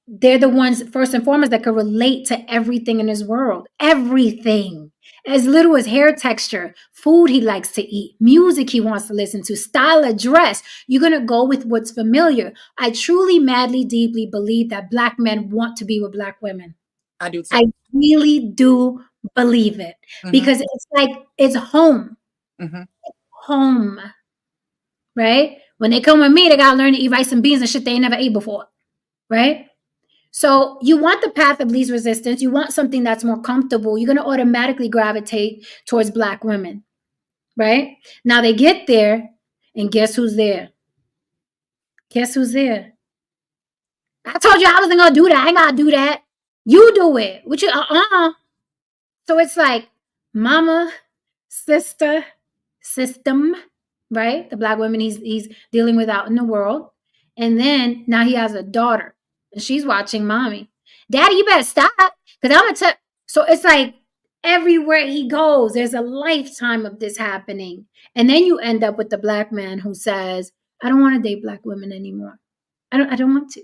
Speaker 1: they're the ones, first and foremost, that can relate to everything in his world. Everything. As little as hair texture, food he likes to eat, music he wants to listen to, style of dress. You're going to go with what's familiar. I truly, madly, deeply believe that black men want to be with black women.
Speaker 2: I do too.
Speaker 1: I really do believe it. Because it's like, it's home. Home. Right? When they come with me, they got to learn to eat rice and beans and shit they ain't never ate before. Right? So you want the path of least resistance. You want something that's more comfortable. You're going to automatically gravitate towards black women. Right? Now they get there, and guess who's there? Guess who's there? I told you I wasn't going to do that. I ain't got to do that. You do it. Which So it's like mama, sister, system, right? The black women he's dealing with out in the world. And then now he has a daughter, and she's watching mommy. Daddy, you better stop, because I'm going to tell. So it's like everywhere he goes, there's a lifetime of this happening. And then you end up with the black man who says, I don't want to date black women anymore. I don't want to.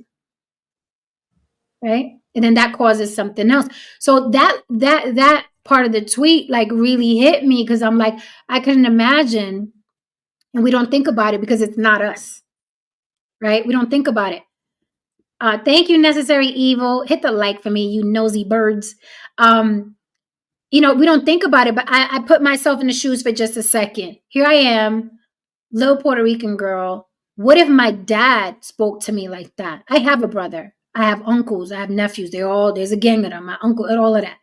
Speaker 1: Right? And then that causes something else. So that part of the tweet like really hit me, because I'm like, I couldn't imagine. And we don't think about it because it's not us. Right? We don't think about it. Thank you, Necessary Evil. Hit the like for me, you nosy birds. We don't think about it, but I put myself in the shoes for just a second. Here I am, little Puerto Rican girl. What if my dad spoke to me like that? I have a brother. I have uncles. I have nephews. There's a gang of them. My uncle and all of that.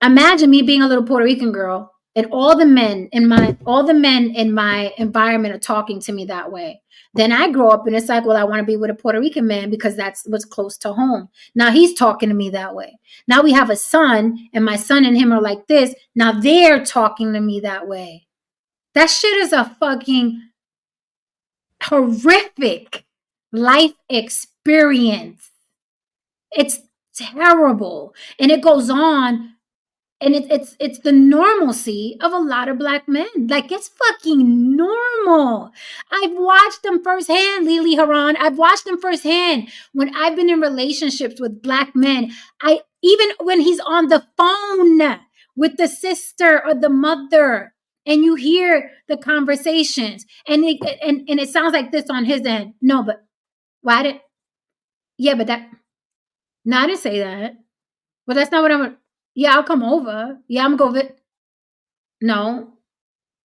Speaker 1: Imagine me being a little Puerto Rican girl, and all the men in my environment are talking to me that way. Then I grow up and it's like, well, I want to be with a Puerto Rican man because that's what's close to home. Now he's talking to me that way. Now we have a son, and my son and him are like this. Now they're talking to me that way. That shit is a fucking horrific life experience. It's terrible. And it goes on. And it's the normalcy of a lot of black men. Like, it's fucking normal. I've watched them firsthand, Lily Haron. I've watched them firsthand when I've been in relationships with black men. Even when he's on the phone with the sister or the mother, and you hear the conversations, and it sounds like this on his end. No, but why did? Yeah, but that. No, I didn't say that. But that's not what I'm. Yeah, I'll come over. Yeah, I'm going to go. No,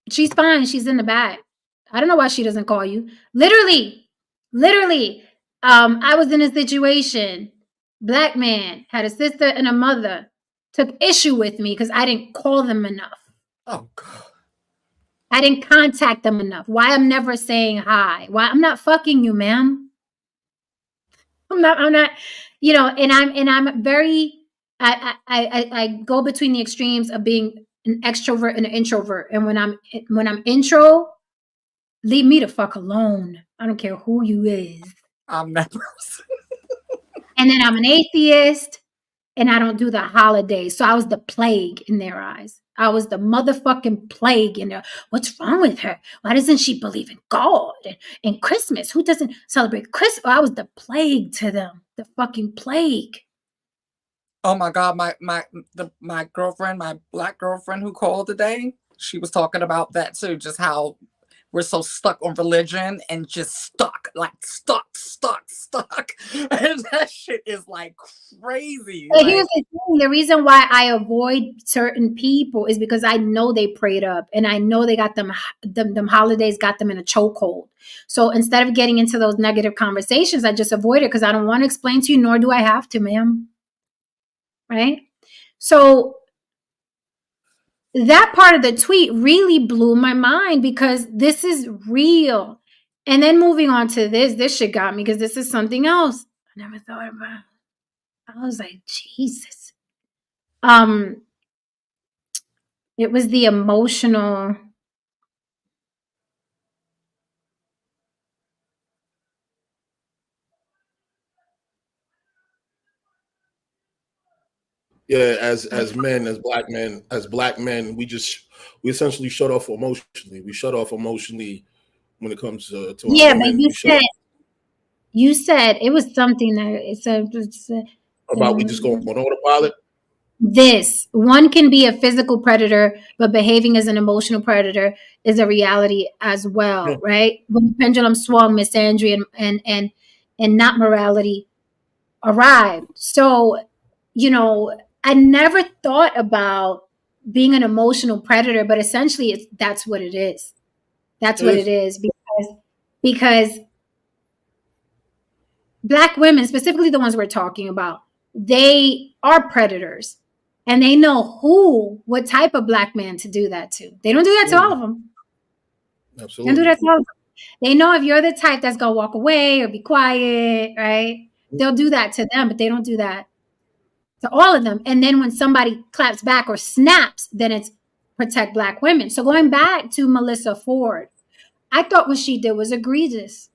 Speaker 1: she's fine. She's in the back. I don't know why she doesn't call you. Literally. I was in a situation. Black man had a sister and a mother, took issue with me because I didn't call them enough.
Speaker 2: Oh, God.
Speaker 1: I didn't contact them enough. Why I'm never saying hi? Why I'm not fucking you, ma'am. I'm not, and I'm very, I go between the extremes of being an extrovert and an introvert. And when I'm intro, leave me the fuck alone. I don't care who you is.
Speaker 2: I'm that person.
Speaker 1: And then I'm an atheist, and I don't do the holidays. So I was the plague in their eyes. I was the motherfucking plague in there. What's wrong with her? Why doesn't she believe in God and Christmas? Who doesn't celebrate Christmas? I was the plague to them. The fucking plague.
Speaker 2: Oh my God, my girlfriend, my Black girlfriend who called today, she was talking about that too, just how we're so stuck on religion and just stuck. And that shit is like crazy.
Speaker 1: But here's the thing: the reason why I avoid certain people is because I know they prayed up, and I know they got them holidays got them in a chokehold. So instead of getting into those negative conversations, I just avoid it because I don't want to explain to you, nor do I have to, ma'am. Right? So that part of the tweet really blew my mind because this is real. And then moving on to this shit got me because this is something else I never thought about. I was like, Jesus. It was the emotional.
Speaker 3: Yeah, as men, as black men, we essentially shut off emotionally. We shut off emotionally when it comes to our
Speaker 1: Yeah, but
Speaker 3: women.
Speaker 1: you said it was something that it's
Speaker 3: About we just go on autopilot.
Speaker 1: this one can be a physical predator, but behaving as an emotional predator is a reality as well,
Speaker 3: Yeah.
Speaker 1: right? When the pendulum swung, misandry and not morality arrived. So, I never thought about being an emotional predator, but essentially that's what it is. That's what it is because Black women, specifically the ones we're talking about, they are predators. And they know what type of Black man to do that to. They don't do that to all of them.
Speaker 3: Absolutely.
Speaker 1: They don't do that to all of them. They know if you're the type that's going to walk away or be quiet, right? They'll do that to them, but they don't do that to all of them. And then when somebody claps back or snaps, then it's protect Black women. So going back to Melissa Ford, I thought what she did was egregious.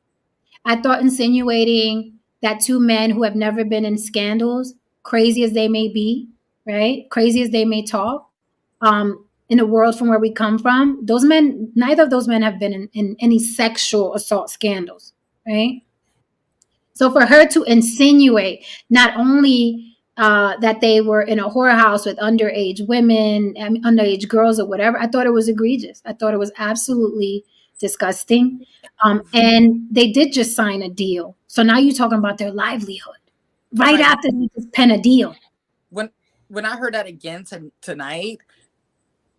Speaker 1: I thought insinuating that two men who have never been in scandals, crazy as they may be, right? Crazy as they may talk, in the world from where we come from, neither of those men have been in any sexual assault scandals, right? So for her to insinuate not only that they were in a whorehouse with underage women, underage girls or whatever, I thought it was egregious. I thought it was absolutely disgusting. And they did just sign a deal. So now you're talking about their livelihood right after they just pen a deal.
Speaker 2: When I heard that again tonight,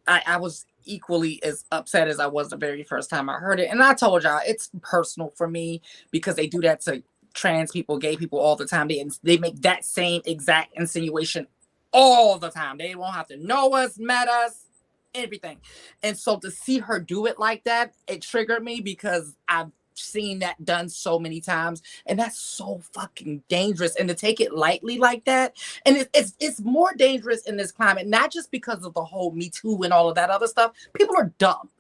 Speaker 2: I was equally as upset as I was the very first time I heard it. And I told y'all it's personal for me because they do that to trans people, gay people all the time. They make that same exact insinuation all the time. They won't have to know us, met us, everything. And so to see her do it like that, it triggered me because I've seen that done so many times, and that's so fucking dangerous. And to take it lightly like that, and it's more dangerous in this climate, not just because of the whole Me Too and all of that other stuff. People are dumb.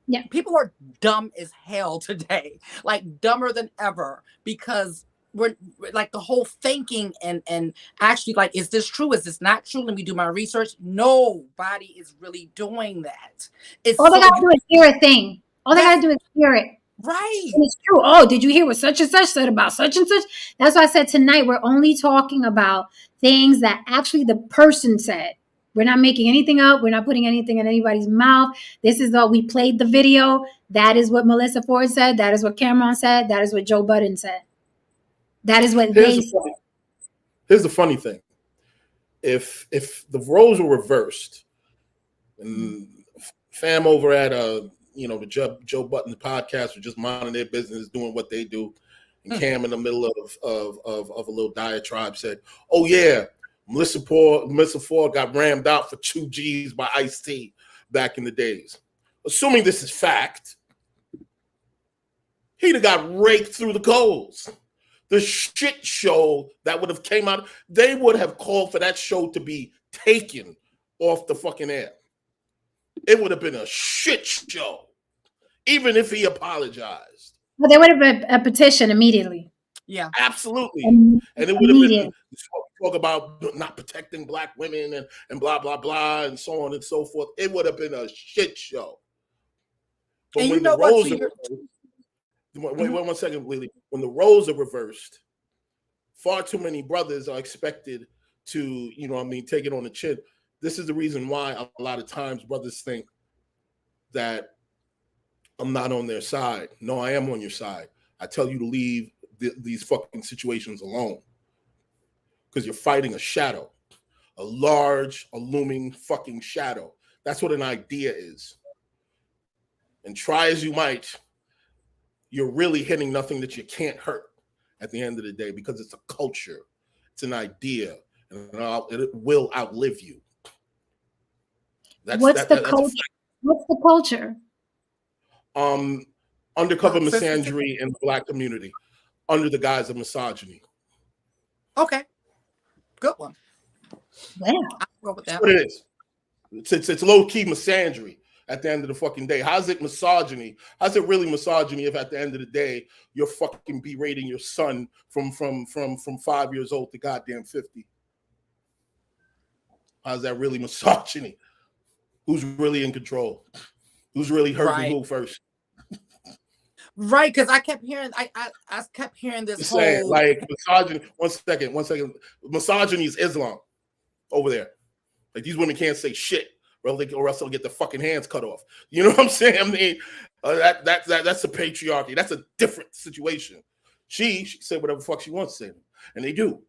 Speaker 1: Yeah,
Speaker 2: people are dumb as hell today, like dumber than ever, because we're like the whole thinking and actually like, is this true? Is this not true? Let me do my research. Nobody is really doing that.
Speaker 1: All they gotta do is hear a thing. All they gotta do is hear it.
Speaker 2: Right.
Speaker 1: And it's true. Oh, did you hear what such and such said about such and such? That's why I said tonight we're only talking about things that actually the person said. We're not making anything up. We're not putting anything in anybody's mouth. This is all, we played the video. That is what Melissa Ford said. That is what Cameron said. That is what Joe Budden said. That is what they said.
Speaker 3: Here's the funny thing. If the roles were reversed and fam over at the Joe Budden podcast were just minding their business, doing what they do, and Cam in the middle of a little diatribe said, "Oh yeah, Melissa Ford got rammed out for 2 G's by Ice-T back in the days." Assuming this is fact, he'd have got raked through the coals. The shit show that would have came out, they would have called for that show to be taken off the fucking air. It would have been a shit show, even if he apologized.
Speaker 1: Well, there would have been a petition immediately.
Speaker 2: Yeah,
Speaker 3: absolutely. And it would have been talk about not protecting Black women and blah, blah, blah, and so on and so forth. It would have been a shit show. But
Speaker 2: and
Speaker 3: when the roles are wait 1 second, Lily. When the roles are reversed, far too many brothers are expected to, you know what I mean, take it on the chin. This is the reason why a lot of times brothers think that I'm not on their side. No, I am on your side. I tell you to leave these fucking situations alone, because you're fighting a shadow, a large, a looming fucking shadow. That's what an idea is. And try as you might, you're really hitting nothing that you can't hurt at the end of the day, because it's a culture, it's an idea, and it will outlive you.
Speaker 1: What's the culture?
Speaker 3: Undercover misandry in the Black community, under the guise of misogyny.
Speaker 2: Okay, good one.
Speaker 1: Yeah,
Speaker 2: I'll go with that.
Speaker 3: That's what it is. It's low key misandry. At the end of the fucking day, how's it misogyny? How's it really misogyny if at the end of the day you're fucking berating your son from 5 years old to goddamn 50? How's that really misogyny? Who's really in control? Who's really hurting who first?
Speaker 2: Right, because I kept hearing, I kept hearing this whole
Speaker 3: like misogyny. One second. Misogyny is Islam over there. Like, these women can't say shit, or else they'll get their fucking hands cut off. You know what I'm saying? I mean, that's a patriarchy. That's a different situation. She said whatever the fuck she wants to say, and they do.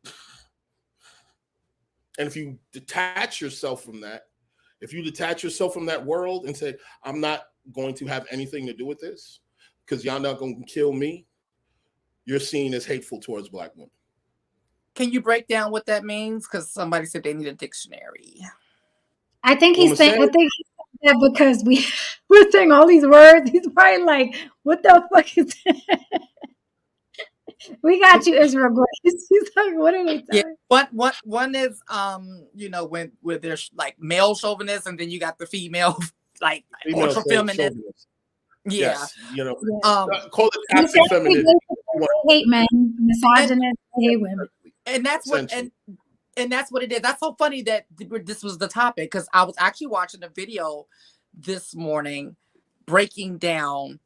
Speaker 3: And if you detach yourself from that, world and say, I'm not going to have anything to do with this because y'all not going to kill me, you're seen as hateful towards Black women.
Speaker 2: Can you break down what that means? Because somebody said they need a dictionary.
Speaker 1: I think he's saying that because we're saying all these words. He's probably like, what the fuck is that? We got you, Israel Grace. He's like, what are they saying?
Speaker 2: Yeah, one is when there's like male chauvinists, and then you got the female like ultra feminist. Yeah.
Speaker 3: Yes, call it toxic feminist.
Speaker 1: Hate men, misogynist, hate women.
Speaker 2: And that's what and that's what it is. That's so funny that this was the topic, because I was actually watching a video this morning breaking down,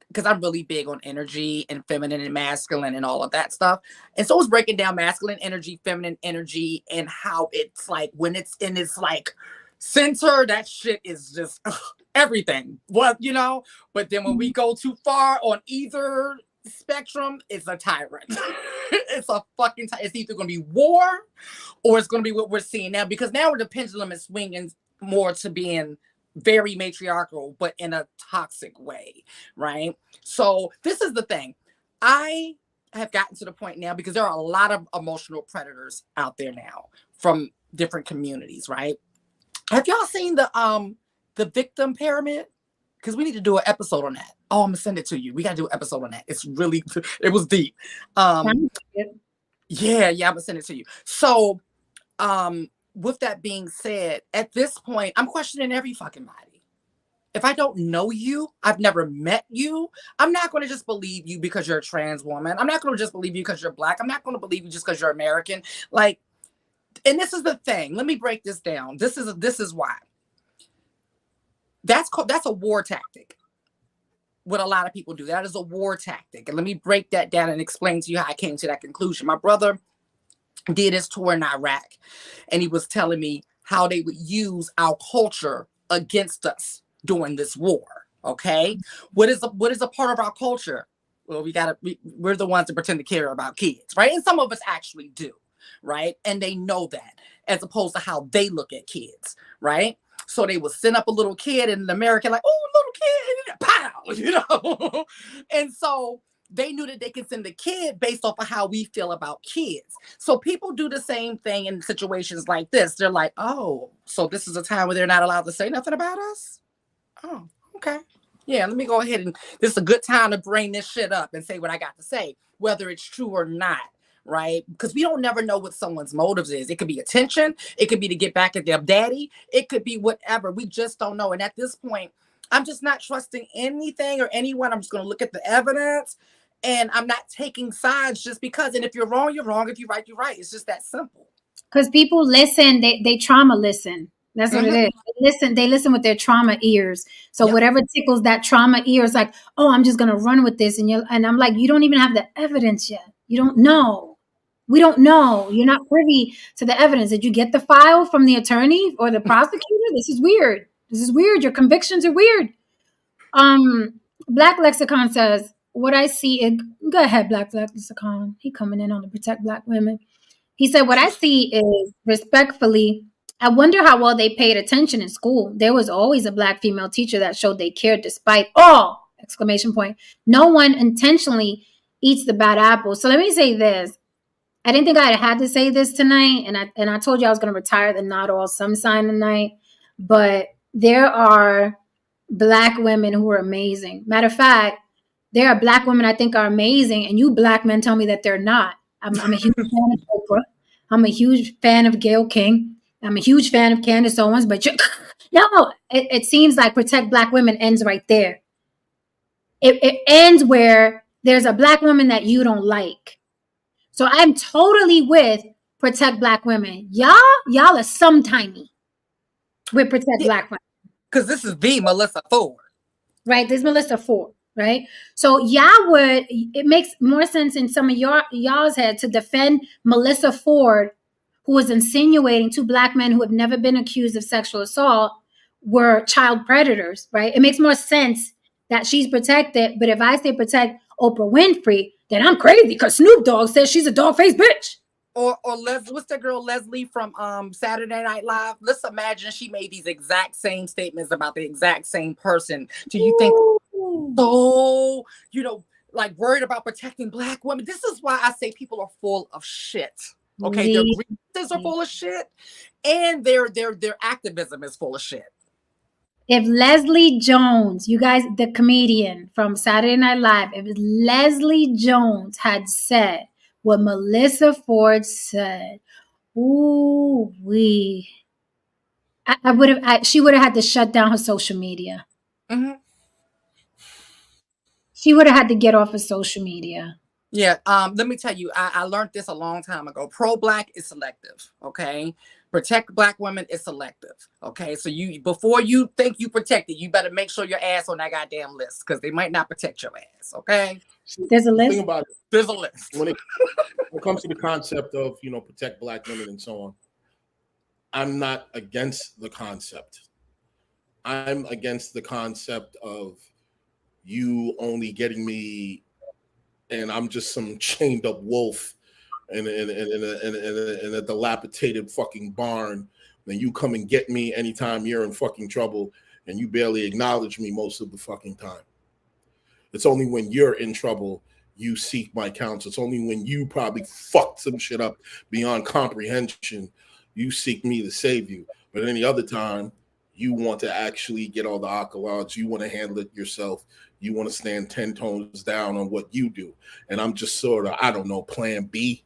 Speaker 2: because I'm really big on energy and feminine and masculine and all of that stuff. And so I was breaking down masculine energy, feminine energy, and how it's like when it's in its like center, that shit is just everything. But then when we go too far on either spectrum, it's a tyrant. It's a fucking it's either going to be war or it's going to be what we're seeing now, because now the pendulum is swinging more to being very matriarchal, but in a toxic way, right? So this is the thing. I have gotten to the point now, because there are a lot of emotional predators out there now from different communities, right? Have y'all seen the victim pyramid? Because we need to do an episode on that. Oh, I'm gonna send it to you. We gotta do an episode on that. It was deep. Yeah, I'm gonna send it to you. So with that being said, at this point, I'm questioning every fucking body. If I don't know you, I've never met you, I'm not going to just believe you because you're a trans woman. I'm not going to just believe you because you're Black. I'm not going to believe you just because you're American. Like, and this is the thing. Let me break this down. This is why. That's a war tactic. What a lot of people do. That is a war tactic. And let me break that down and explain to you how I came to that conclusion. My brother did his tour in Iraq, and he was telling me how they would use our culture against us during this war. Okay, what is a part of our culture? Well, we're the ones that pretend to care about kids, right? And some of us actually do, right? And they know that, as opposed to how they look at kids, right? So they would send up a little kid in America, like, oh, little kid, pow, and so they knew that they could send the kid based off of how we feel about kids. So people do the same thing in situations like this. They're like, oh, so this is a time where they're not allowed to say nothing about us? Oh, okay. Yeah, let me go ahead, and this is a good time to bring this shit up and say what I got to say, whether it's true or not, right? Because we don't never know what someone's motives is. It could be attention. It could be to get back at their daddy. It could be whatever. We just don't know. And at this point, I'm just not trusting anything or anyone. I'm just going to look at the evidence. And I'm not taking sides just because. And if you're wrong, you're wrong. If you're right, you're right. It's just that simple.
Speaker 1: Because people listen, they trauma listen. That's what it is. They listen with their trauma ears. So whatever tickles that trauma ear is like, oh, I'm just gonna run with this. And I'm like, you don't even have the evidence yet. You don't know. We don't know. You're not privy to the evidence. Did you get the file from the attorney or the prosecutor? This is weird. This is weird. Your convictions are weird. Black Lexicon says, what I see, go ahead, Black Lexicon. He coming in on to protect Black women. He said, what I see is, respectfully, I wonder how well they paid attention in school. There was always a Black female teacher that showed they cared despite all, ! No one intentionally eats the bad apple. So let me say this. I didn't think I had to say this tonight, and I told you I was going to retire the not all some sign tonight, but there are Black women who are amazing. Matter of fact, there are Black women I think are amazing, and you Black men tell me that they're not. I'm a huge fan of Oprah. I'm a huge fan of Gayle King. I'm a huge fan of Candace Owens, but no, it seems like protect Black women ends right there. It ends where there's a Black woman that you don't like. So I'm totally with protect Black women. Y'all are sometimey with protect Black women.
Speaker 2: Because this is the Melissa Ford.
Speaker 1: Right? This is Melissa Ford, right? So it makes more sense in some of y'all's head to defend Melissa Ford, who was insinuating 2 Black men who have never been accused of sexual assault were child predators, right? It makes more sense that she's protected. But if I say protect Oprah Winfrey, then I'm crazy because Snoop Dogg says she's a dog-faced bitch.
Speaker 2: Or what's that girl Leslie from Saturday Night Live? Let's imagine she made these exact same statements about the exact same person. Do you think so? Like worried about protecting Black women? This is why I say people are full of shit. Okay, their grievances are full of shit, and their activism is full of shit.
Speaker 1: If Leslie Jones, you guys, the comedian from Saturday Night Live, if Leslie Jones had said what Melissa Ford said, she would have had to shut down her social media.
Speaker 2: Mm-hmm.
Speaker 1: She would have had to get off of social media.
Speaker 2: Yeah. Let me tell you, I learned this a long time ago. Pro-Black is selective. Okay. Protect Black women is selective. Okay. So before you think you protected, you better make sure your ass on that goddamn list, because they might not protect your ass. Okay.
Speaker 1: There's a list.
Speaker 3: Think about it.
Speaker 2: There's a list.
Speaker 3: When it comes to the concept of, protect Black women and so on, I'm not against the concept. I'm against the concept of you only getting me and I'm just some chained up wolf in a dilapidated fucking barn, and you come and get me anytime you're in fucking trouble, and you barely acknowledge me most of the fucking time. It's only when you're in trouble you seek my counsel. It's only when you probably fucked some shit up beyond comprehension you seek me to save you. But any other time, you want to actually get all the accolades. You want to handle it yourself. You want to stand 10 toes down on what you do. And I'm just sort of, I don't know, plan B,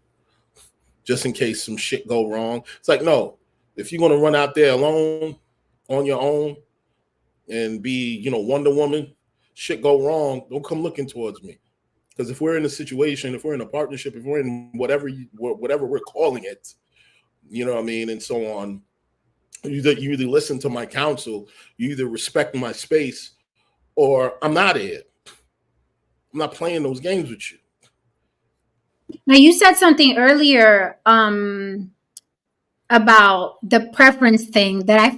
Speaker 3: just in case some shit go wrong. It's like, no, if you're going to run out there alone on your own and be, Wonder Woman, shit go wrong, don't come looking towards me. Because if we're in a situation, if we're in a partnership, if we're in whatever we're calling it, you know what I mean, and so on, you either listen to my counsel, you either respect my space, or I'm out of here. I'm not playing those games with you.
Speaker 1: Now, you said something earlier about the preference thing that I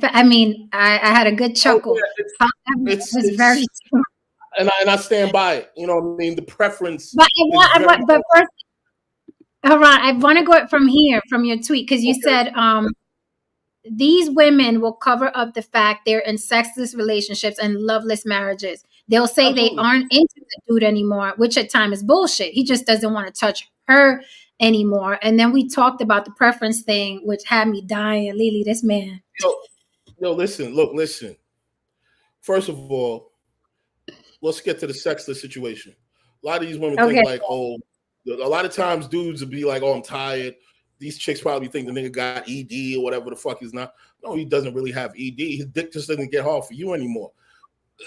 Speaker 1: had a good chuckle.
Speaker 3: Oh, yeah, it's very true. And I stand by it. You know what I mean? The preference.
Speaker 1: But first, Haron, I want to go from here, from your tweet, because you said these women will cover up the fact they're in sexless relationships and loveless marriages. They'll say Absolutely. They aren't into the dude anymore, which at times is bullshit. He just doesn't want to touch her anymore. And then we talked about the preference thing, which had me dying. Lily, this man.
Speaker 3: No, listen. First of all, let's get to the sexless situation. A lot of these women think like, a lot of times dudes would be like, I'm tired. These chicks probably think the nigga got ED or whatever the fuck he's not. No, he doesn't really have ED. His dick just doesn't get hard for you anymore.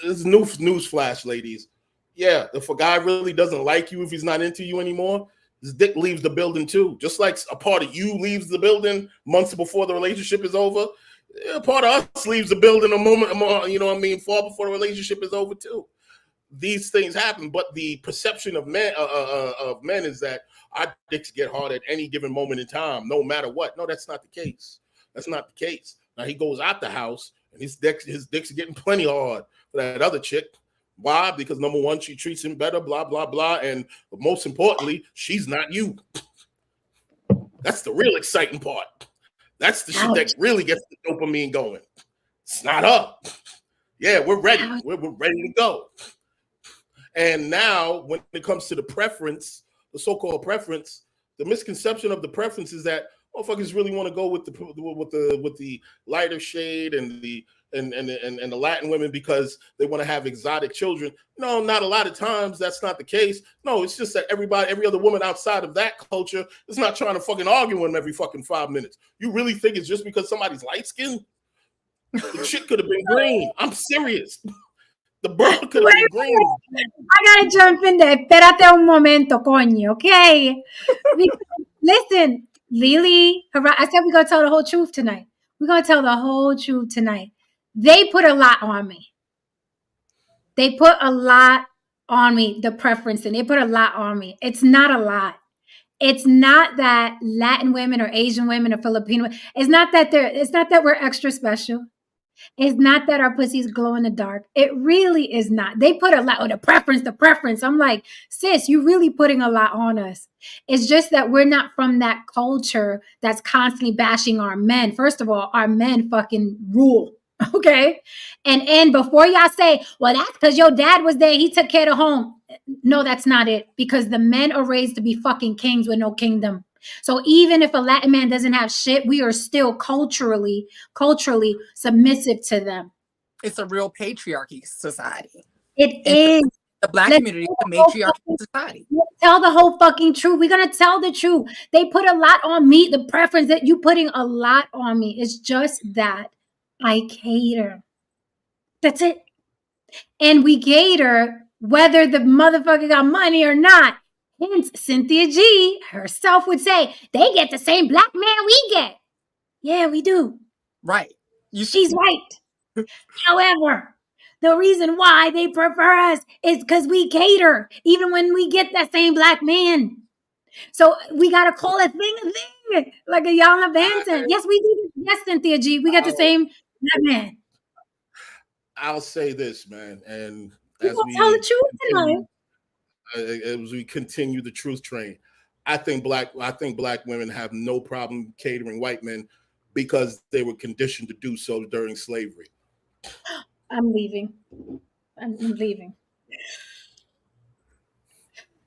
Speaker 3: It's news flash, ladies. Yeah, if a guy really doesn't like you, if he's not into you anymore, his dick leaves the building too. Just like a part of you leaves the building months before the relationship is over, a part of us leaves the building a moment more, far before the relationship is over too. These things happen, but the perception of men is that, our dicks get hard at any given moment in time, no matter what. No, that's not the case. That's not the case. Now he goes out the house and his dick's getting plenty hard for that other chick. Why? Because number one, she treats him better, blah, blah, blah. And most importantly, she's not you. That's the real exciting part. That's the shit that really gets the dopamine going. It's not her. Yeah, we're ready. We're ready to go. And now when it comes to the preference, the so-called preference, the misconception of the preference is that motherfuckers really want to go with the lighter shade and the Latin women because they want to have exotic children. No, not a lot of times. That's not the case. No, it's just that every other woman outside of that culture is not trying to fucking argue with them every fucking 5 minutes. You really think it's just because somebody's light skinned? The shit could have been green. I'm serious. The bird could have been green.
Speaker 1: I gotta jump in there. Espérate un momento, coño, okay? Listen, Lily, I said we're gonna tell the whole truth tonight. We're gonna tell the whole truth tonight. They put a lot on me. They put a lot on me, the preference, and they put a lot on me. It's not a lot. It's not that Latin women or Asian women or Filipino women, it's not that we're extra special. It's not that our pussies glow in the dark. It really is not. They put a lot on the preference. I'm like, sis, you're really putting a lot on us. It's just that we're not from that culture that's constantly bashing our men. First of all, our men fucking rule. Okay. And before y'all say, well, that's because your dad was there. He took care of home. No, that's not it. Because the men are raised to be fucking kings with no kingdom. So even if a Latin man doesn't have shit, we are still culturally submissive to them.
Speaker 2: It's a real patriarchy society.
Speaker 1: It is.
Speaker 2: The Black community is a matriarchy society.
Speaker 1: Tell the whole fucking truth. We're going to tell the truth. They put a lot on me. The preference that you putting a lot on me is just that I cater. That's it. And we cater whether the motherfucker got money or not. Hence, Cynthia G herself would say, they get the same black man we get. Yeah, we do.
Speaker 2: Right.
Speaker 1: She's right. However, the reason why they prefer us is because we cater, even when we get that same black man. So we got to call a thing, like a Yana Banton. Yes, we do. Yes, Cynthia G, we got the same black man.
Speaker 3: I'll say this, man, and
Speaker 1: as we tell the truth tonight.
Speaker 3: As we continue the truth train, I think black women have no problem catering white men because they were conditioned to do so during slavery.
Speaker 1: I'm leaving. I'm leaving.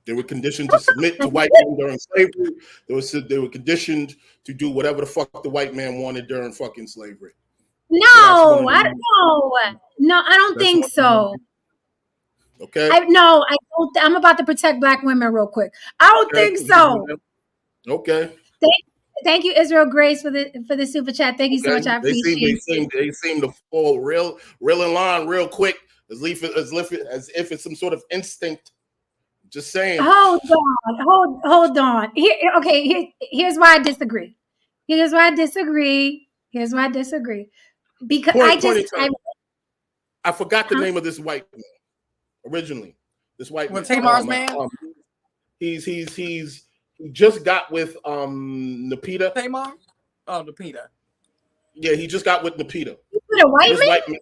Speaker 3: They were conditioned to submit to white men during slavery. They were conditioned to do whatever the fuck the white man wanted during fucking slavery.
Speaker 1: No, I don't know. No, I don't think so.
Speaker 3: Okay.
Speaker 1: I don't. I'm about to protect black women real quick. I don't think so.
Speaker 3: Okay.
Speaker 1: Thank you, Israel Grace, for the super chat. Thank you so much. I appreciate it.
Speaker 3: They seem to fall real in line real quick, as if it's some sort of instinct. Just saying.
Speaker 1: Hold on. Here's why I disagree. Because
Speaker 3: I forgot the name of this white man. Originally, this white man.
Speaker 2: Tamar's man.
Speaker 3: He just got with Napita.
Speaker 2: Tamar? Oh, Napita.
Speaker 3: Yeah, he just got with Napita.
Speaker 1: With a white man?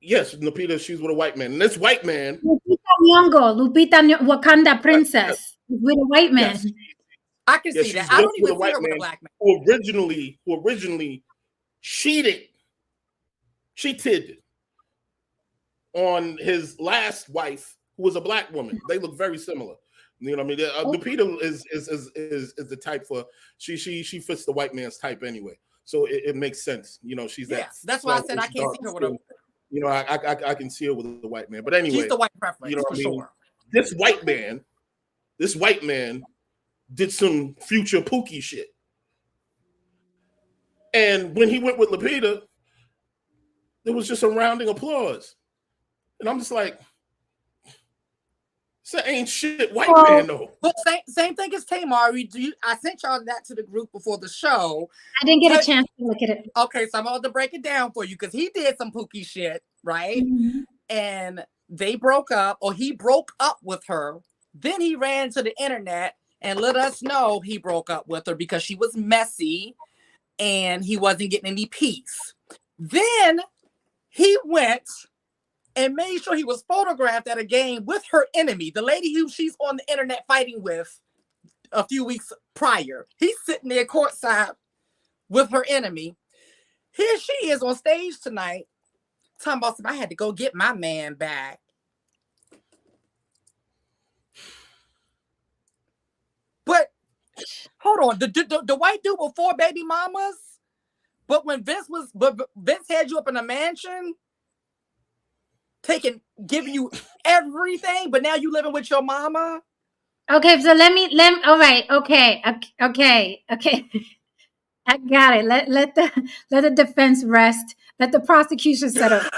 Speaker 3: Yes, Napita. She's with a white man, and this white man,
Speaker 1: Lupita Wakanda princess, with a white man.
Speaker 2: Yes. I can see that. I don't even see her with a black man.
Speaker 3: Who originally cheated on his last wife, who was a black woman. They look very similar. You know what I mean? Lupita is the type for she fits the white man's type anyway. So it makes sense. You know, she's that.
Speaker 2: That's why I said I can't see her with a.
Speaker 3: You know, I can see her with the white man. But anyway,
Speaker 2: she's the white preference.
Speaker 3: You know
Speaker 2: for sure.
Speaker 3: This white man did some future Pookie shit. And when he went with Lupita, there was just a rounding applause. And I'm just like, that ain't shit white man though.
Speaker 2: But same thing as Tamar. I sent y'all that to the group before the show.
Speaker 1: I didn't get a chance to look at it.
Speaker 2: Okay, so I'm about to break it down for you because he did some Pookie shit, right? Mm-hmm. And they broke up, or he broke up with her. Then he ran to the internet and let us know he broke up with her because she was messy and he wasn't getting any peace. Then he went and made sure he was photographed at a game with her enemy, the lady who she's on the internet fighting with a few weeks prior. He's sitting there courtside with her enemy. Here she is on stage tonight talking about, I had to go get my man back. But hold on, the white dude with 4 baby mamas, but when Vince had you up in a mansion, giving you everything, but now you living with your mama.
Speaker 1: Okay, so let me. All right. Okay. I got it. Let the defense rest. Let the prosecution set up.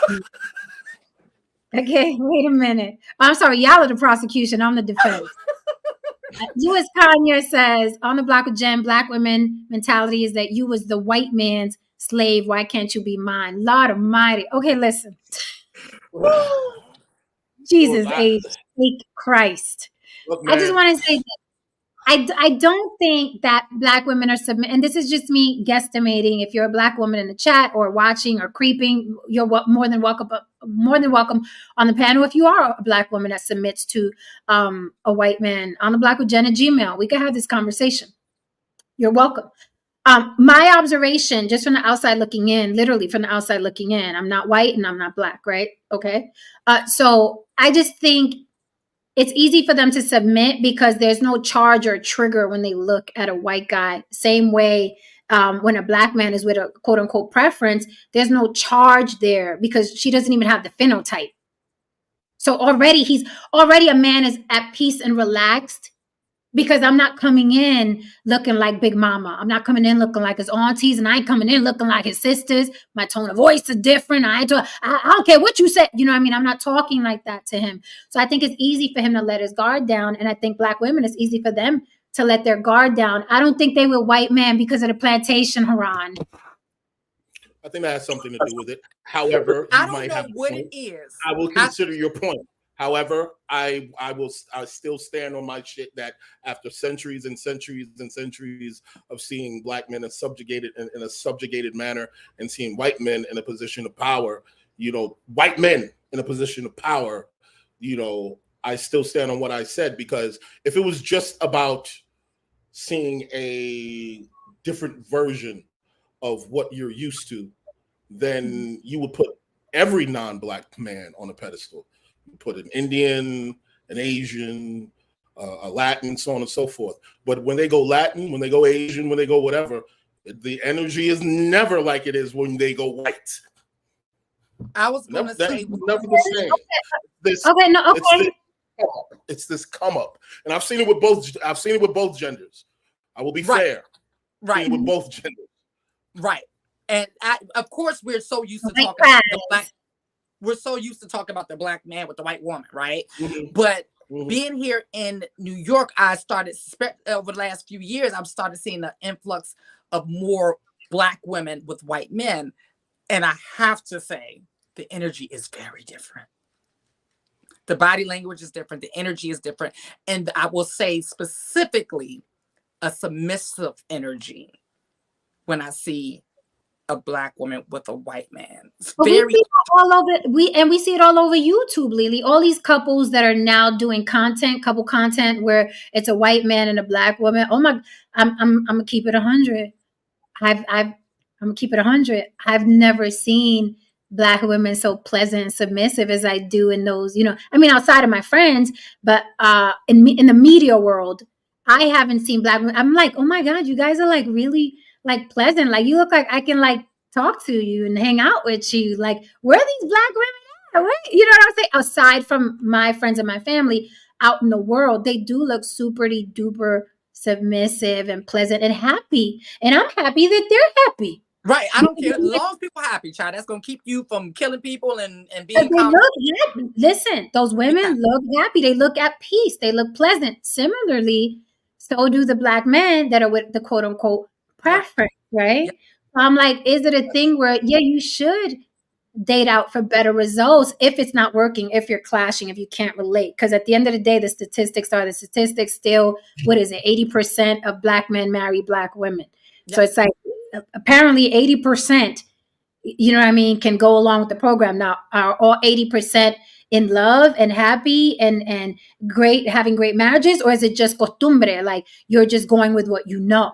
Speaker 1: Okay, wait a minute. I'm sorry, y'all are the prosecution. I'm the defense. U.S. Kanye says on the block with Jen, Black women mentality is that you was the white man's slave. Why can't you be mine? Lord Almighty. Okay, listen. Jesus H. Christ.
Speaker 3: Look,
Speaker 1: I just want to say that I don't think that Black women are and this is just me guesstimating. If you're a Black woman in the chat or watching or creeping, you're more than welcome on the panel. If you are a Black woman that submits to a white man, on the Black with Jen at Gmail, we can have this conversation. You're welcome. My observation, just from the outside looking in, literally from the outside looking in, I'm not white and I'm not Black, right? Okay. So I just think it's easy for them to submit because there's no charge or trigger when they look at a white guy. Same way when a Black man is with a quote unquote preference, there's no charge there because she doesn't even have the phenotype. So already a man is at peace and relaxed because I'm not coming in looking like Big Mama. I'm not coming in looking like his aunties, and I ain't coming in looking like his sisters. My tone of voice is different. I don't care what you say. You know what I mean? I'm not talking like that to him. So I think it's easy for him to let his guard down. And I think Black women, it's easy for them to let their guard down. I don't think they were white men because of the plantation, Haron.
Speaker 3: I think that has something to do with it. However,
Speaker 2: I don't know what it is.
Speaker 3: I will consider your point. However, I still stand on my shit that after centuries and centuries and centuries of seeing Black men subjugated in a subjugated manner and seeing white men in a position of power, white men in a position of power, I still stand on what I said, because if it was just about seeing a different version of what you're used to, then you would put every non-Black man on a pedestal. Put an Indian, an Asian, a Latin, so on and so forth. But when they go Latin, when they go Asian, when they go whatever, the energy is never like it is when they go white.
Speaker 2: I was going to say,
Speaker 3: never the same. It's this come up, and I've seen it with both. I've seen it with both genders. I will be fair.
Speaker 2: Right.
Speaker 3: Seen it with both genders.
Speaker 2: Right. And of course, we're so used to talking about the Black. We're so used to talking about the Black man with the white woman, right? Mm-hmm. But being here in New York, I started over the last few years, I've started seeing the influx of more Black women with white men. And I have to say, the energy is very different. The body language is different. The energy is different. And I will say specifically a submissive energy when I see a Black woman with a white man. It's very
Speaker 1: we see it all over. We see it all over YouTube, Lily. All these couples that are now doing couple content where it's a white man and a Black woman. Oh my! I'm gonna keep it 100. I'm gonna keep it 100. I've never seen Black women so pleasant and submissive as I do in those. Outside of my friends, but in the media world, I haven't seen Black women. I'm like, oh my God, you guys are like really like pleasant. Like you look like I can like talk to you and hang out with you. Like, where are these Black women at? Where? You know what I'm saying? Aside from my friends and my family out in the world, they do look super duper submissive and pleasant and happy. And I'm happy that they're happy.
Speaker 2: Right. I don't care. As long as people are happy, child, that's going to keep you from killing people and being
Speaker 1: Listen, those women look happy. They look at peace. They look pleasant. Similarly, so do the Black men that are with the quote unquote preference, right? Yep. I'm like, is it a thing where, you should date out for better results if it's not working, if you're clashing, if you can't relate. Because at the end of the day, the statistics are the statistics. Still, what is it? 80% of Black men marry Black women. Yep. So it's like apparently 80%, you know what I mean, can go along with the program. Now, are all 80% in love and happy and great, having great marriages, or is it just costumbre? Like you're just going with what you know?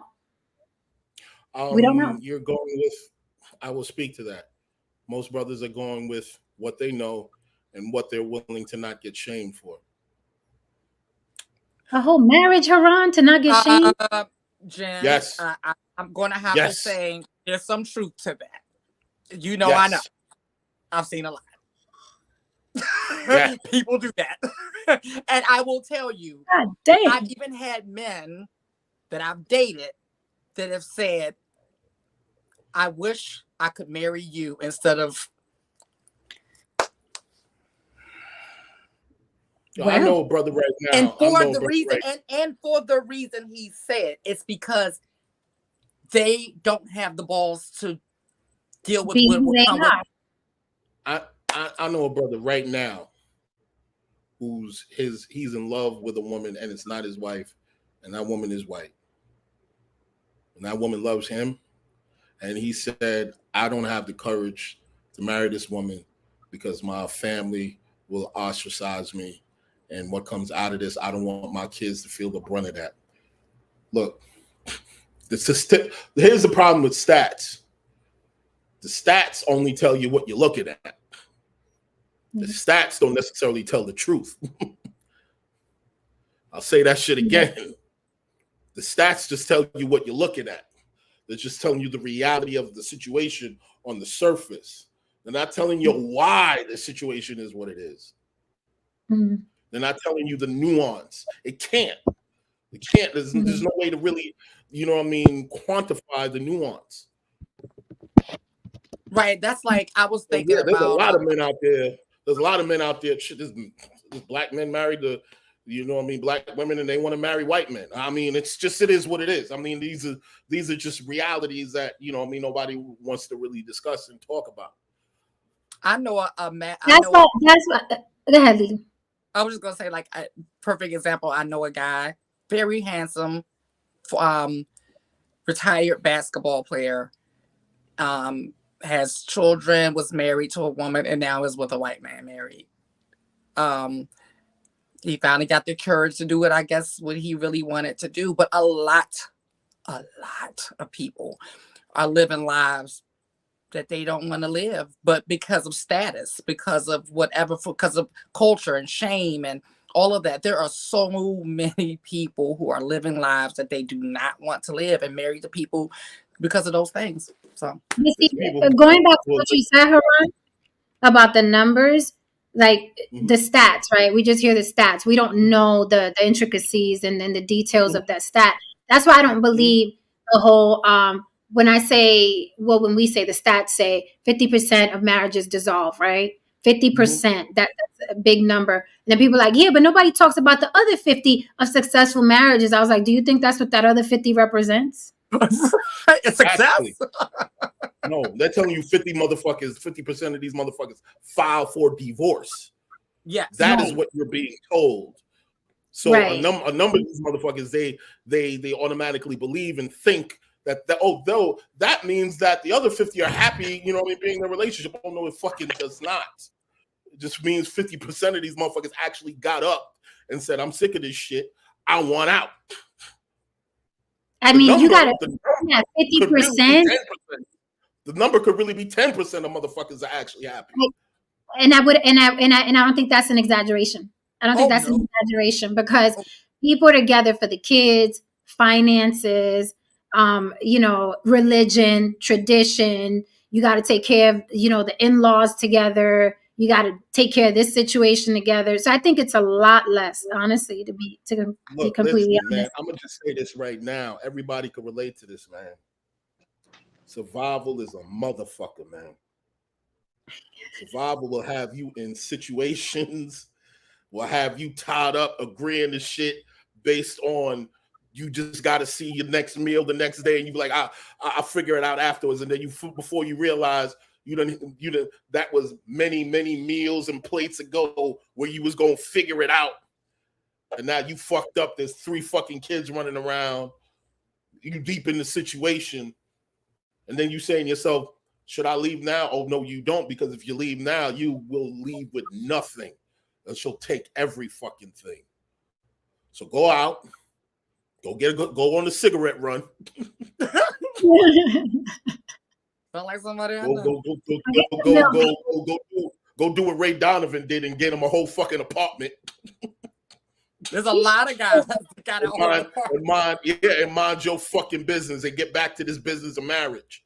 Speaker 1: We don't know.
Speaker 3: You're going with, I will speak to that. Most brothers are going with what they know and what they're willing to not get shamed for.
Speaker 1: A whole marriage, Haron, to not get shamed?
Speaker 2: Jen,
Speaker 3: yes.
Speaker 2: I'm going to have to say there's some truth to that. You know, I know. I've seen a lot. People do that. And I will tell you,
Speaker 1: God damn.
Speaker 2: I've even had men that I've dated that have said, I wish I could marry you instead of.
Speaker 3: Well, I know a brother right now.
Speaker 2: And for the reason, and for the reason he said, it's because they don't have the balls to deal with what
Speaker 3: I know a brother right now he's in love with a woman and it's not his wife, and that woman is white. And that woman loves him. And he said, I don't have the courage to marry this woman because my family will ostracize me. And what comes out of this, I don't want my kids to feel the brunt of that. Look, here's the problem with stats. The stats only tell you what you're looking at. The stats don't necessarily tell the truth. I'll say that shit again. The stats just tell you what you're looking at. They're just telling you the reality of the situation on the surface. They're not telling you why the situation is what it is. Mm-hmm. They're not telling you the nuance. It can't. It can't. There's no way to really, you know what I mean, quantify the nuance.
Speaker 2: Right. That's like I was thinking
Speaker 3: there's a lot of men out there. There's a lot of men out there. Shit, there's Black men married to, you know what I mean, Black women, and they want to marry white men. I mean, it is what it is. I mean, these are just realities that, you know what I mean, nobody wants to really discuss and talk about.
Speaker 2: I know a man.
Speaker 1: That's what. Go ahead, Lee.
Speaker 2: I was just gonna say, like, a perfect example. I know a guy, very handsome, retired basketball player, has children, was married to a woman, and now is with a white man married. He finally got the courage to do it, I guess, what he really wanted to do. But a lot of people are living lives that they don't want to live, but because of status, because of whatever, because of culture and shame and all of that. There are so many people who are living lives that they do not want to live and married to people because of those things. So,
Speaker 1: going back to what you said, Haron, about the numbers, like the stats, right? We just hear the stats. We don't know the intricacies and then the details of that stat. That's why I don't believe the whole, when we say the stats say 50% of marriages dissolve, right? 50%, that's a big number. And then people are like, yeah, but nobody talks about the other 50 of successful marriages. I was like, do you think that's what that other 50 represents?
Speaker 2: It's success.
Speaker 3: No, they're telling you 50% of these motherfuckers file for divorce.
Speaker 2: Yeah,
Speaker 3: that is what you're being told. So a number of these motherfuckers, they automatically believe and think that means that the other 50 are happy, you know what I mean, being in a relationship. Oh no, it fucking does not. It just means 50% of these motherfuckers actually got up and said, I'm sick of this shit. I want out.
Speaker 1: I mean, you got to 50%.
Speaker 3: The number could really be 10% of motherfuckers are actually happy.
Speaker 1: And I don't think that's an exaggeration. I don't think that's an exaggeration because people are together for the kids, finances, religion, tradition. You got to take care of, the in-laws together. You got to take care of this situation together. So I think it's a lot less, honestly, to be completely honest.
Speaker 3: Man, I'm gonna just say this right now. Everybody can relate to this, man. Survival is a motherfucker, man. Survival will have you in situations, will have you tied up, agreeing to shit based on you just got to see your next meal the next day, and you be like, I'll figure it out afterwards, and then before you realize That was many meals and plates ago where you was gonna figure it out, and now you fucked up. There's 3 fucking kids running around. You deep in the situation, and then you saying to yourself, should I leave now? Oh no, you don't, because if you leave now, you will leave with nothing, and she'll take every fucking thing. So go out, go on the cigarette run.
Speaker 2: Felt like somebody I
Speaker 3: Go
Speaker 2: know.
Speaker 3: do what Ray Donovan did and get him a whole fucking apartment.
Speaker 2: There's a lot of guys that got a whole apartment.
Speaker 3: And mind your fucking business and get back to this business of marriage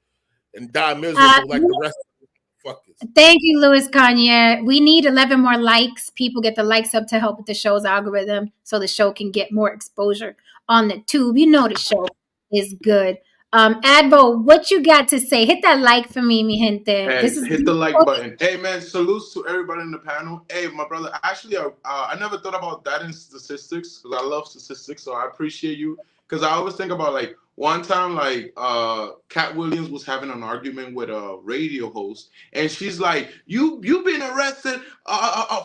Speaker 3: and die miserable like the rest of the fuckers.
Speaker 1: Thank you, Louis Kanye. We need 11 more likes. People get the likes up to help with the show's algorithm so the show can get more exposure on the tube. You know the show is good. Advo, what you got to say? Hit that like for me, mi gente.
Speaker 7: Hit the like button. Hey, man, salutes to everybody in the panel. Hey, my brother, actually, I never thought about that in statistics because I love statistics, so I appreciate you. Because I always think about, like, one time, like, Cat Williams was having an argument with a radio host, and she's like, you've been arrested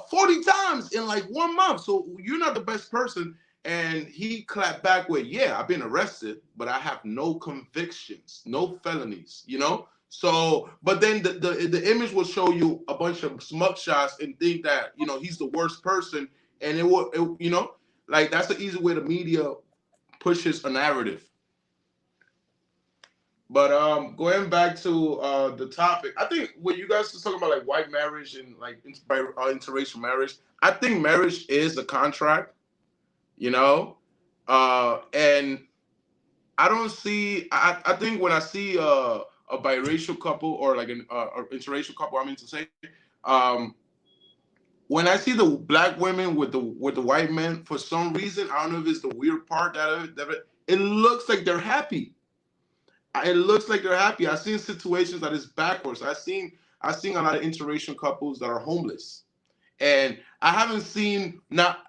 Speaker 7: 40 times in, like, 1 month, so you're not the best person. And he clapped back with, yeah, I've been arrested, but I have no convictions, no felonies, you know? So, but then the image will show you a bunch of smug shots and think that, you know, he's the worst person. And it will, you know, like that's the easy way the media pushes a narrative. But going back to the topic, I think when you guys are talking about like white marriage and like interracial marriage, I think marriage is a contract. You know, and I don't see. I think when I see a biracial couple or like an interracial couple, I mean to say, when I see the black women with the white men, for some reason, I don't know if it's the weird part that it looks like they're happy. It looks like they're happy. I've seen situations that is backwards. I've seen a lot of interracial couples that are homeless, and I haven't seen not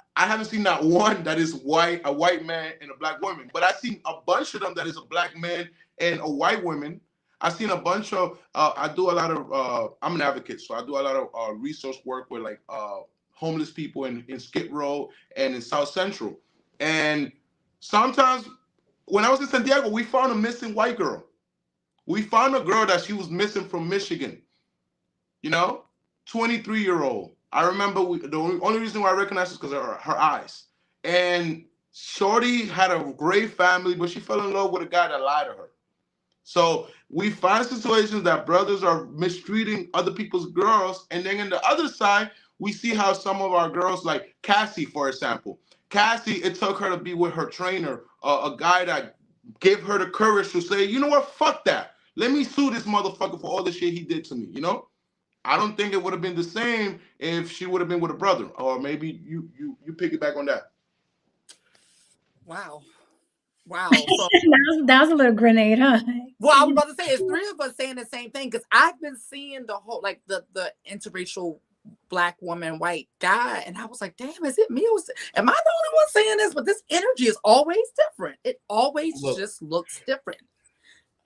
Speaker 7: one that is a white man and a black woman, but I've seen a bunch of them that is a black man and a white woman. I've seen a bunch of, I do a lot of, I'm an advocate, so I do a lot of resource work with like homeless people in Skid Row and in South Central. And sometimes when I was in San Diego, we found a missing white girl. We found a girl that she was missing from Michigan, you know, 23-year-old. I remember the only reason why I recognize is because of her eyes. And Shorty had a great family, but she fell in love with a guy that lied to her. So we find situations that brothers are mistreating other people's girls. And then on the other side, we see how some of our girls, like Cassie, for example. Cassie, it took her to be with her trainer, a guy that gave her the courage to say, you know what, fuck that. Let me sue this motherfucker for all the shit he did to me, you know? I don't think it would have been the same if she would have been with a brother, or maybe you piggyback on that.
Speaker 2: Wow. So,
Speaker 1: that was a little grenade, huh?
Speaker 2: Well, I was about to say, it's 3 of us saying the same thing because I've been seeing the whole, like the interracial black woman, white guy, and I was like, damn, is it me? Am I the only one saying this? But this energy is always different. It always just looks different.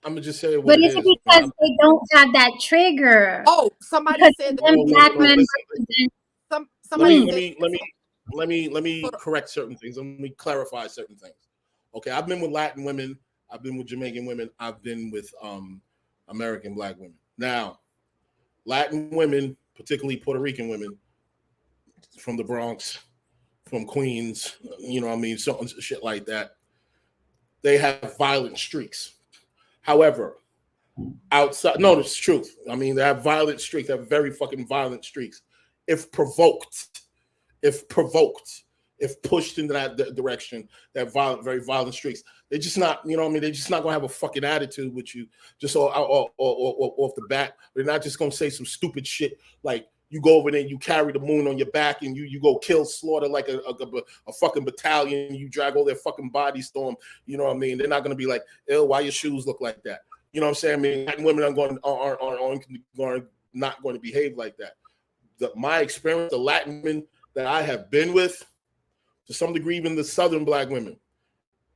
Speaker 3: I'm gonna just say what
Speaker 1: but it's because they don't have that trigger.
Speaker 2: Oh, somebody said
Speaker 1: black men
Speaker 2: somebody
Speaker 3: let me correct certain things. Let me clarify certain things. Okay, I've been with Latin women, I've been with Jamaican women, I've been with American black women. Now, Latin women, particularly Puerto Rican women from the Bronx, from Queens, you know what I mean, so shit like that, they have violent streaks. However, outside, no, it's truth. I mean, they have violent streaks. They have very fucking violent streaks. If provoked, if pushed in that direction, that violent, very violent streaks. They're just not, you know what I mean? They're just not gonna have a fucking attitude with you just off the bat. They're not just gonna say some stupid shit like you go over there, you carry the moon on your back, and you go kill, slaughter like a fucking battalion. You drag all their fucking bodies to them. You know what I mean? They're not gonna be like, ew, why your shoes look like that? You know what I'm saying? I mean, Latin women are not going to behave like that. My experience, the Latin women that I have been with, to some degree, even the Southern black women,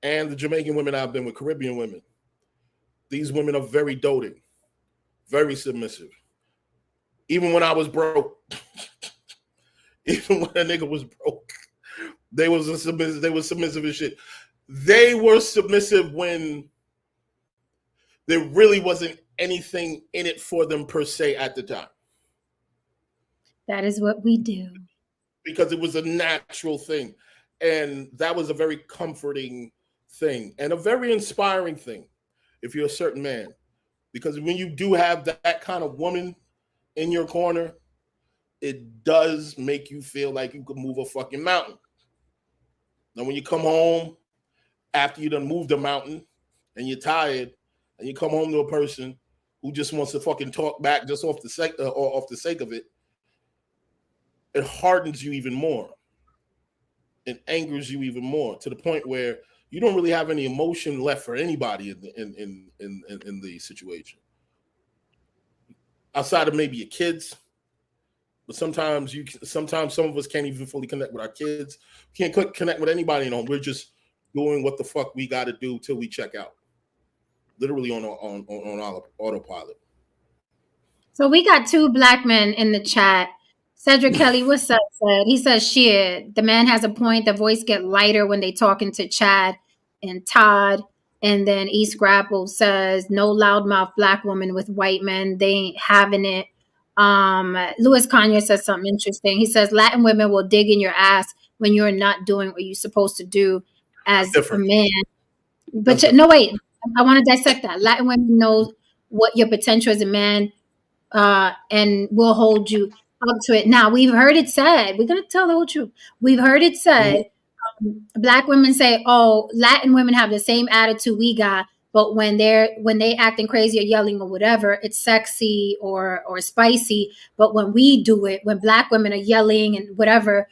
Speaker 3: and the Jamaican women I've been with, Caribbean women, these women are very doting, very submissive, Even when I was broke, even when a nigga was broke, they was submissive as shit. They were submissive when there really wasn't anything in it for them per se at the time.
Speaker 1: That is what we do.
Speaker 3: Because it was a natural thing. And that was a very comforting thing and a very inspiring thing if you're a certain man. Because when you do have that kind of woman in your corner, it does make you feel like you could move a fucking mountain. Now, when you come home after you done moved a mountain and you're tired and you come home to a person who just wants to fucking talk back just off the sake of it, it hardens you even more. It angers you even more to the point where you don't really have any emotion left for anybody in the situation. Outside of maybe your kids, but sometimes some of us can't even fully connect with our kids. We can't connect with anybody, We're just doing what the fuck we got to do till we check out. Literally on autopilot.
Speaker 1: So we got 2 black men in the chat. Cedric Kelly, what's up, said? He says, shit, the man has a point. The voice get lighter when they talking to Chad and Todd. And then East Grapple says, no loudmouth black woman with white men. They ain't having it. Louis Kanye says something interesting. He says, Latin women will dig in your ass when you're not doing what you're supposed to do as a man. But no, wait, I want to dissect that. Latin women know what your potential as a man and will hold you up to it. Now, we've heard it said, we're going to tell the whole truth. We've heard it said, black women say, oh, Latin women have the same attitude we got, but when they acting crazy or yelling or whatever, it's sexy or spicy. But when we do it, when black women are yelling and whatever,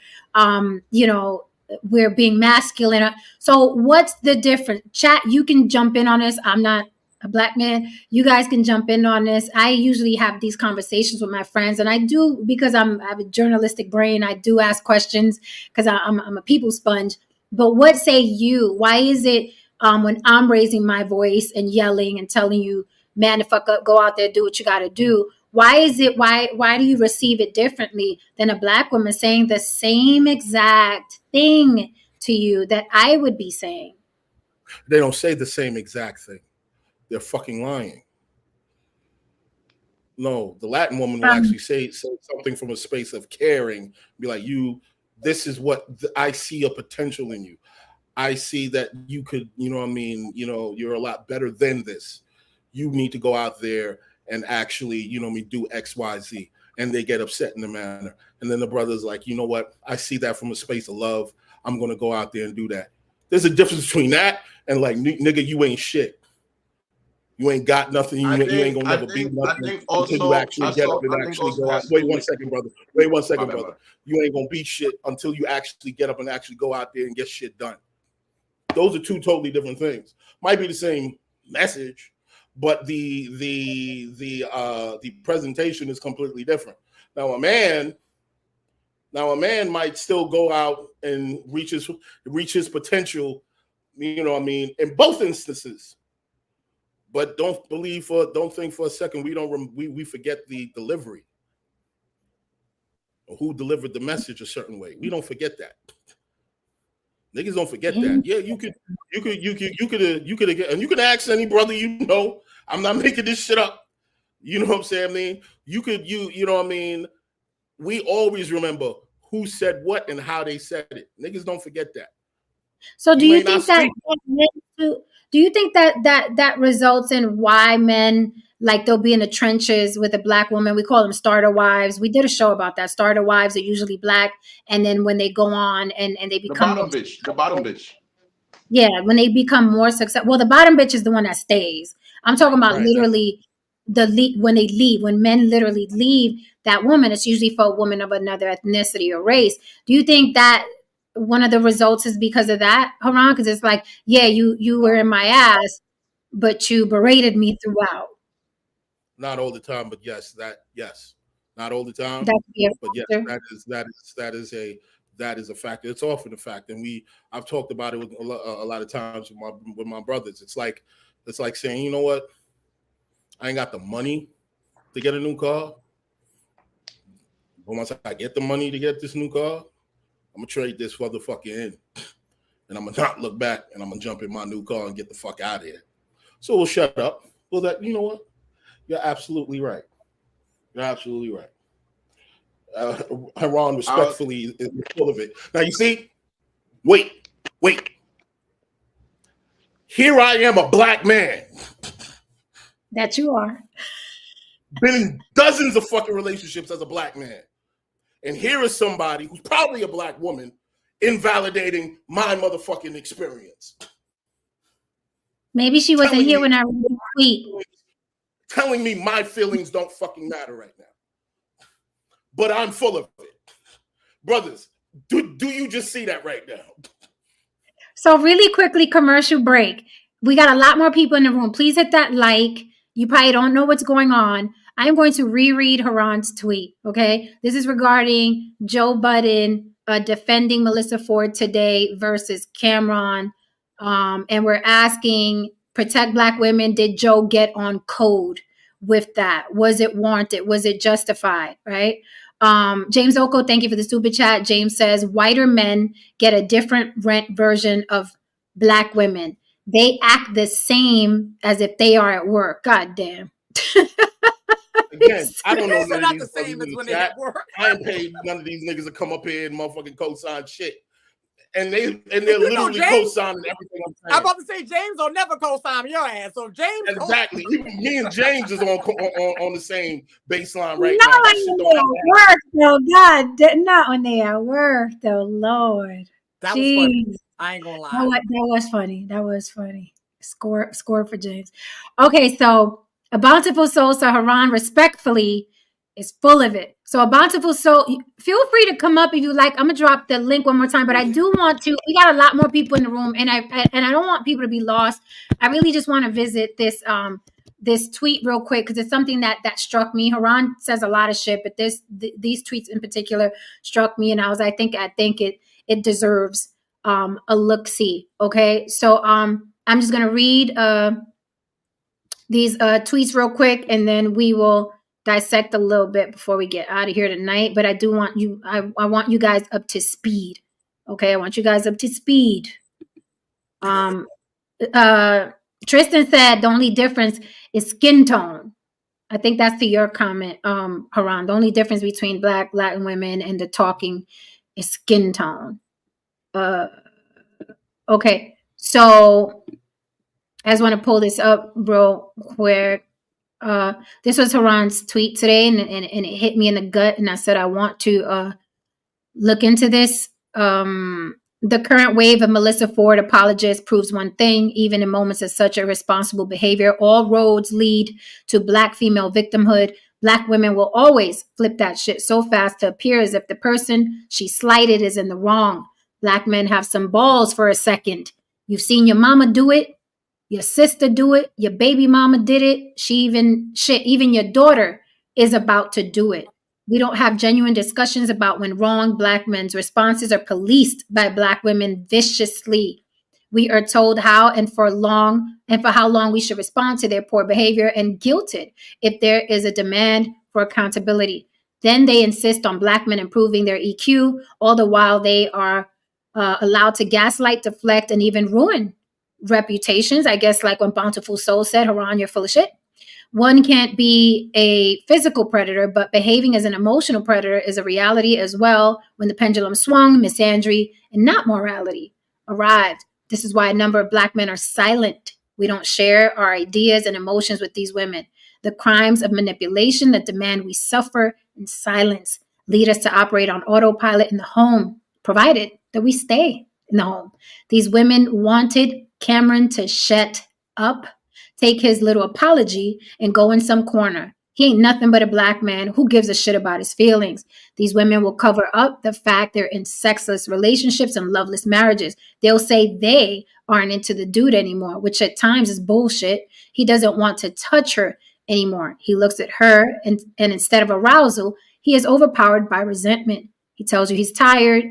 Speaker 1: we're being masculine. So what's the difference? Chat, you can jump in on this. I'm not a black man. You guys can jump in on this. I usually have these conversations with my friends, and I do, because I have a journalistic brain, I do ask questions because I'm a people sponge. But what say you? Why is it when I'm raising my voice and yelling and telling you, man, the fuck up, go out there, do what you got to do? Why do you receive it differently than a black woman saying the same exact thing to you that I would be saying?
Speaker 3: They don't say the same exact thing. They're fucking lying. No, the Latin woman will actually say something from a space of caring, be like, this is what I see a potential in you. I see that you could, you're a lot better than this. You need to go out there and actually, do X, Y, Z. And they get upset in the manner. And then the brother's like, you know what? I see that from a space of love. I'm going to go out there and do that. There's a difference between that and like, nigga, you ain't shit. You ain't got nothing. You ain't gonna never be nothing until you actually get up and actually go out. Wait 1 second, brother. Wait 1 second, brother. You ain't gonna be shit until you actually get up and actually go out there and get shit done. Those are 2 totally different things. Might be the same message, but the presentation is completely different. Now a man might still go out and reach his potential, in both instances. But don't think for a second we forget the delivery, or who delivered the message a certain way. We don't forget that. Niggas don't forget that. Yeah, you could, and you can ask any brother I'm not making this shit up. You know what I'm saying? I mean, you know what I mean? We always remember who said what and how they said it. Niggas don't forget that.
Speaker 1: So do you think that? Do you think that results in why men, like, they'll be in the trenches with a black woman? We call them starter wives. We did a show about that. Starter wives are usually black, and then when they go on and they become
Speaker 7: the bottom bitch.
Speaker 1: Yeah, when they become more successful. Well, the bottom bitch is the one that stays. I'm talking about literally when they leave. When men literally leave that woman, it's usually for a woman of another ethnicity or race. Do you think that one of the results is because of that, Haron? Because it's like, yeah, you were in my ass, but you berated me throughout.
Speaker 3: Not all the time, but yes. Not all the time, but yes, that is a factor. It's often a factor, and I've talked about it with a lot of times with my brothers. It's like saying, you know what, I ain't got the money to get a new car, But once I get the money to get this new car, I'm gonna trade this motherfucker in, and I'm gonna not look back, and I'm gonna jump in my new car and get the fuck out of here. So we'll shut up. Well, that you know what? You're absolutely right. You're absolutely right. Haron respectfully is full of it. Now you see, wait. Here I am, a black man.
Speaker 1: That you are.
Speaker 3: Been in dozens of fucking relationships as a black man. And here is somebody who's probably a black woman invalidating my motherfucking experience.
Speaker 1: Maybe she wasn't here when I read the tweet.
Speaker 3: Telling me my feelings don't fucking matter right now. But I'm full of it. Brothers, do you just see that right now?
Speaker 1: So really quickly, commercial break. We got a lot more people in the room. Please hit that like. You probably don't know what's going on. I'm going to reread Haron's tweet, okay? This is regarding Joe Budden defending Melissa Ford today versus Cameron. And we're asking, protect Black women. Did Joe get on code with that? Was it warranted? Was it justified, right? James Oko, thank you for the super chat. James says, whiter men get a different version of Black women. They act the same as if they are at work. God damn.
Speaker 3: Again, I don't know
Speaker 2: They're
Speaker 3: none of
Speaker 2: not the
Speaker 3: these
Speaker 2: same as
Speaker 3: in
Speaker 2: when
Speaker 3: the
Speaker 2: they
Speaker 3: chat.
Speaker 2: at work.
Speaker 3: I ain't paid none of these niggas to come up here and motherfucking co-sign shit. And they're literally
Speaker 2: James,
Speaker 3: co-signing everything I'm saying.
Speaker 2: I'm about to say James will never co-sign your ass. So James,
Speaker 3: exactly. Me and James is on the same baseline right
Speaker 1: not
Speaker 3: now.
Speaker 1: when they at work, though. God, not when they at work, though. Lord,
Speaker 2: that
Speaker 1: Jeez.
Speaker 2: was funny. I ain't gonna lie.
Speaker 1: That was funny. That was funny. Score for James. Okay, so A Bountiful Soul, so Haron respectfully is full of it. So A Bountiful Soul, feel free to come up if you like. I'm gonna drop the link one more time, but I do want to. We got a lot more people in the room, and I don't want people to be lost. I really just want to visit this this tweet real quick because it's something that struck me. Haron says a lot of shit, but these tweets in particular struck me, and I think it deserves a look-see. Okay, so I'm just gonna read these tweets real quick, and then we will dissect a little bit before we get out of here tonight. But I do want you, I want you guys up to speed. Okay, I want you guys up to speed. Tristan said the only difference is skin tone. I think that's to your comment, Haron. The only difference between Black Latin women and the talking is skin tone. Okay, so I just want to pull this up real quick. This was Haron's tweet today, and it hit me in the gut, and I said I want to look into this. The current wave of Melissa Ford apologists proves one thing: even in moments of such irresponsible behavior, all roads lead to Black female victimhood. Black women will always flip that shit so fast to appear as if the person she slighted is in the wrong. Black men have some balls for a second. You've seen your mama do it. Your sister do it. Your baby mama did it. Even your daughter is about to do it. We don't have genuine discussions about when wrong. Black men's responses are policed by Black women viciously. We are told how and for how long we should respond to their poor behavior and guilted if there is a demand for accountability. Then they insist on Black men improving their EQ, all the while they are allowed to gaslight, deflect, and even ruin reputations. I guess like when Bountiful Soul said, Haron, you're full of shit. One can't be a physical predator, but behaving as an emotional predator is a reality as well. When the pendulum swung, misandry and not morality arrived. This is why a number of Black men are silent. We don't share our ideas and emotions with these women. The crimes of manipulation that demand we suffer in silence lead us to operate on autopilot in the home, provided that we stay in the home. These women wanted Cameron to shut up, take his little apology, and go in some corner. He ain't nothing but a Black man who gives a shit about his feelings. These women will cover up the fact they're in sexless relationships and loveless marriages. They'll say they aren't into the dude anymore, which at times is bullshit. He doesn't want to touch her anymore. He looks at her and instead of arousal, he is overpowered by resentment. He tells you he's tired.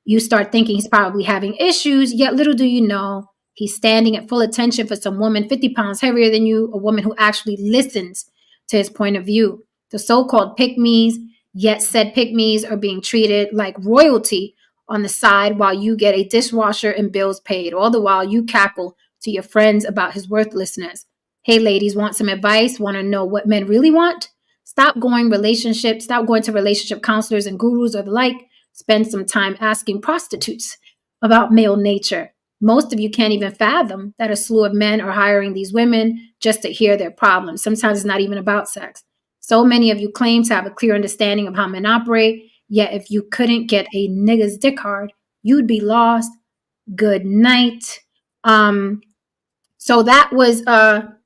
Speaker 1: You start thinking he's probably having issues, yet little do you know, he's standing at full attention for some woman 50 pounds heavier than you, a woman who actually listens to his point of view. The so-called pick-me's yet said pygmies are being treated like royalty on the side while you get a dishwasher and bills paid. All the while you cackle to your friends about his worthlessness. Hey, ladies, want some advice? Want to know what men really want? Stop going to relationship counselors and gurus or the like. Spend some time asking prostitutes about male nature. Most of you can't even fathom that a slew of men are hiring these women just to hear their problems. Sometimes it's not even about sex. So many of you claim to have a clear understanding of how men operate, yet if you couldn't get a nigga's dick hard, you'd be lost. Good night. So that was the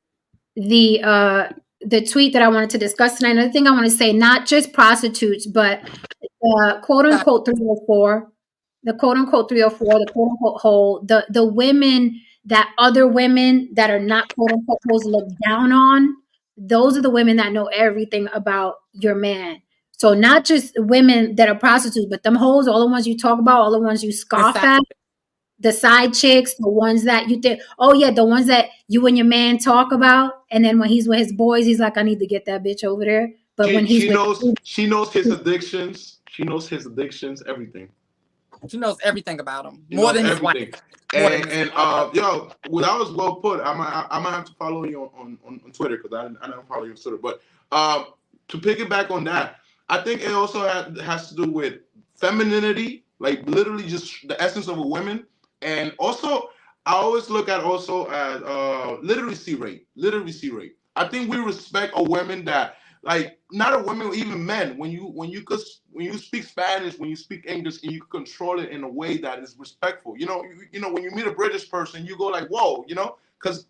Speaker 1: tweet that I wanted to discuss tonight. Another thing I want to say, not just prostitutes, but quote unquote 304, the quote unquote 304, the quote unquote whole, the women that other women that are not quote unquote supposed to look down on, those are the women that know everything about your man. So not just women that are prostitutes, but them hoes, all the ones you talk about, all the ones you scoff at, the side chicks, the ones that you think, oh yeah, the ones that you and your man talk about, and then when he's with his boys, he's like, I need to get that bitch over there. But when he's
Speaker 7: she knows his addictions. She knows his addictions, everything.
Speaker 2: She knows everything about him.
Speaker 7: More than his wife. And yo, well, that was well put. I might have to follow you on Twitter because I don't follow you on Twitter. But to piggyback on that, I think it also has to do with femininity, like literally just the essence of a woman. And also, I always look at literacy rate. I think we respect a woman that, like, not a woman, even men. When you speak Spanish, when you speak English, and you control it in a way that is respectful. You know, when you meet a British person, you go like, whoa,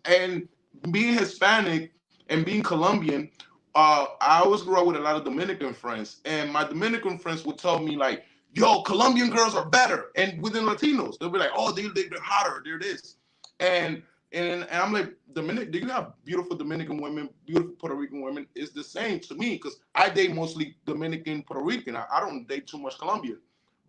Speaker 7: and being Hispanic and being Colombian, I always grew up with a lot of Dominican friends, and my Dominican friends would tell me like, yo, Colombian girls are better. And within Latinos, they'll be like, oh, they're hotter, they're this. And I'm like, do you have beautiful Dominican women, beautiful Puerto Rican women? It's the same to me because I date mostly Dominican, Puerto Rican. I don't date too much Colombian.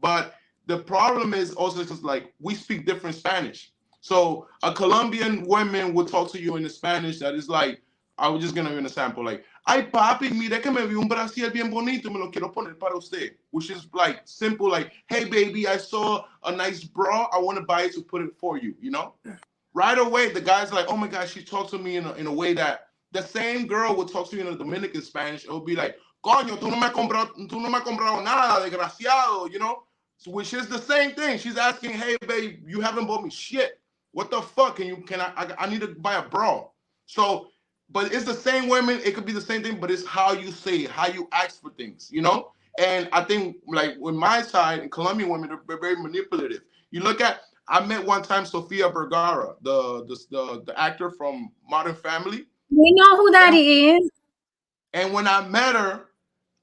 Speaker 7: But the problem is also because like we speak different Spanish. So a Colombian woman will talk to you in the Spanish that is like, I was just gonna give an example, like, ay papi, mire que me vi un brasier bien bonito, me lo quiero poner para usted. Which is like simple, like, hey baby, I saw a nice bra, I want to buy it to put it for you, you know? Right away, the guy's like, oh my God, she talked to me in a way that the same girl would talk to you in a Dominican Spanish. It would be like, coño, tú no me has comprado nada, desgraciado, you know? So, which is the same thing. She's asking, hey babe, you haven't bought me shit. What the fuck? I need to buy a bra. So, but it's the same women. It could be the same thing, but it's how you say it, how you ask for things, you know? And I think, like, with my side, and Colombian women, they're very manipulative. You look at, I met one time Sofia Vergara, the actor from Modern Family.
Speaker 1: We know who that is.
Speaker 7: And when I met her,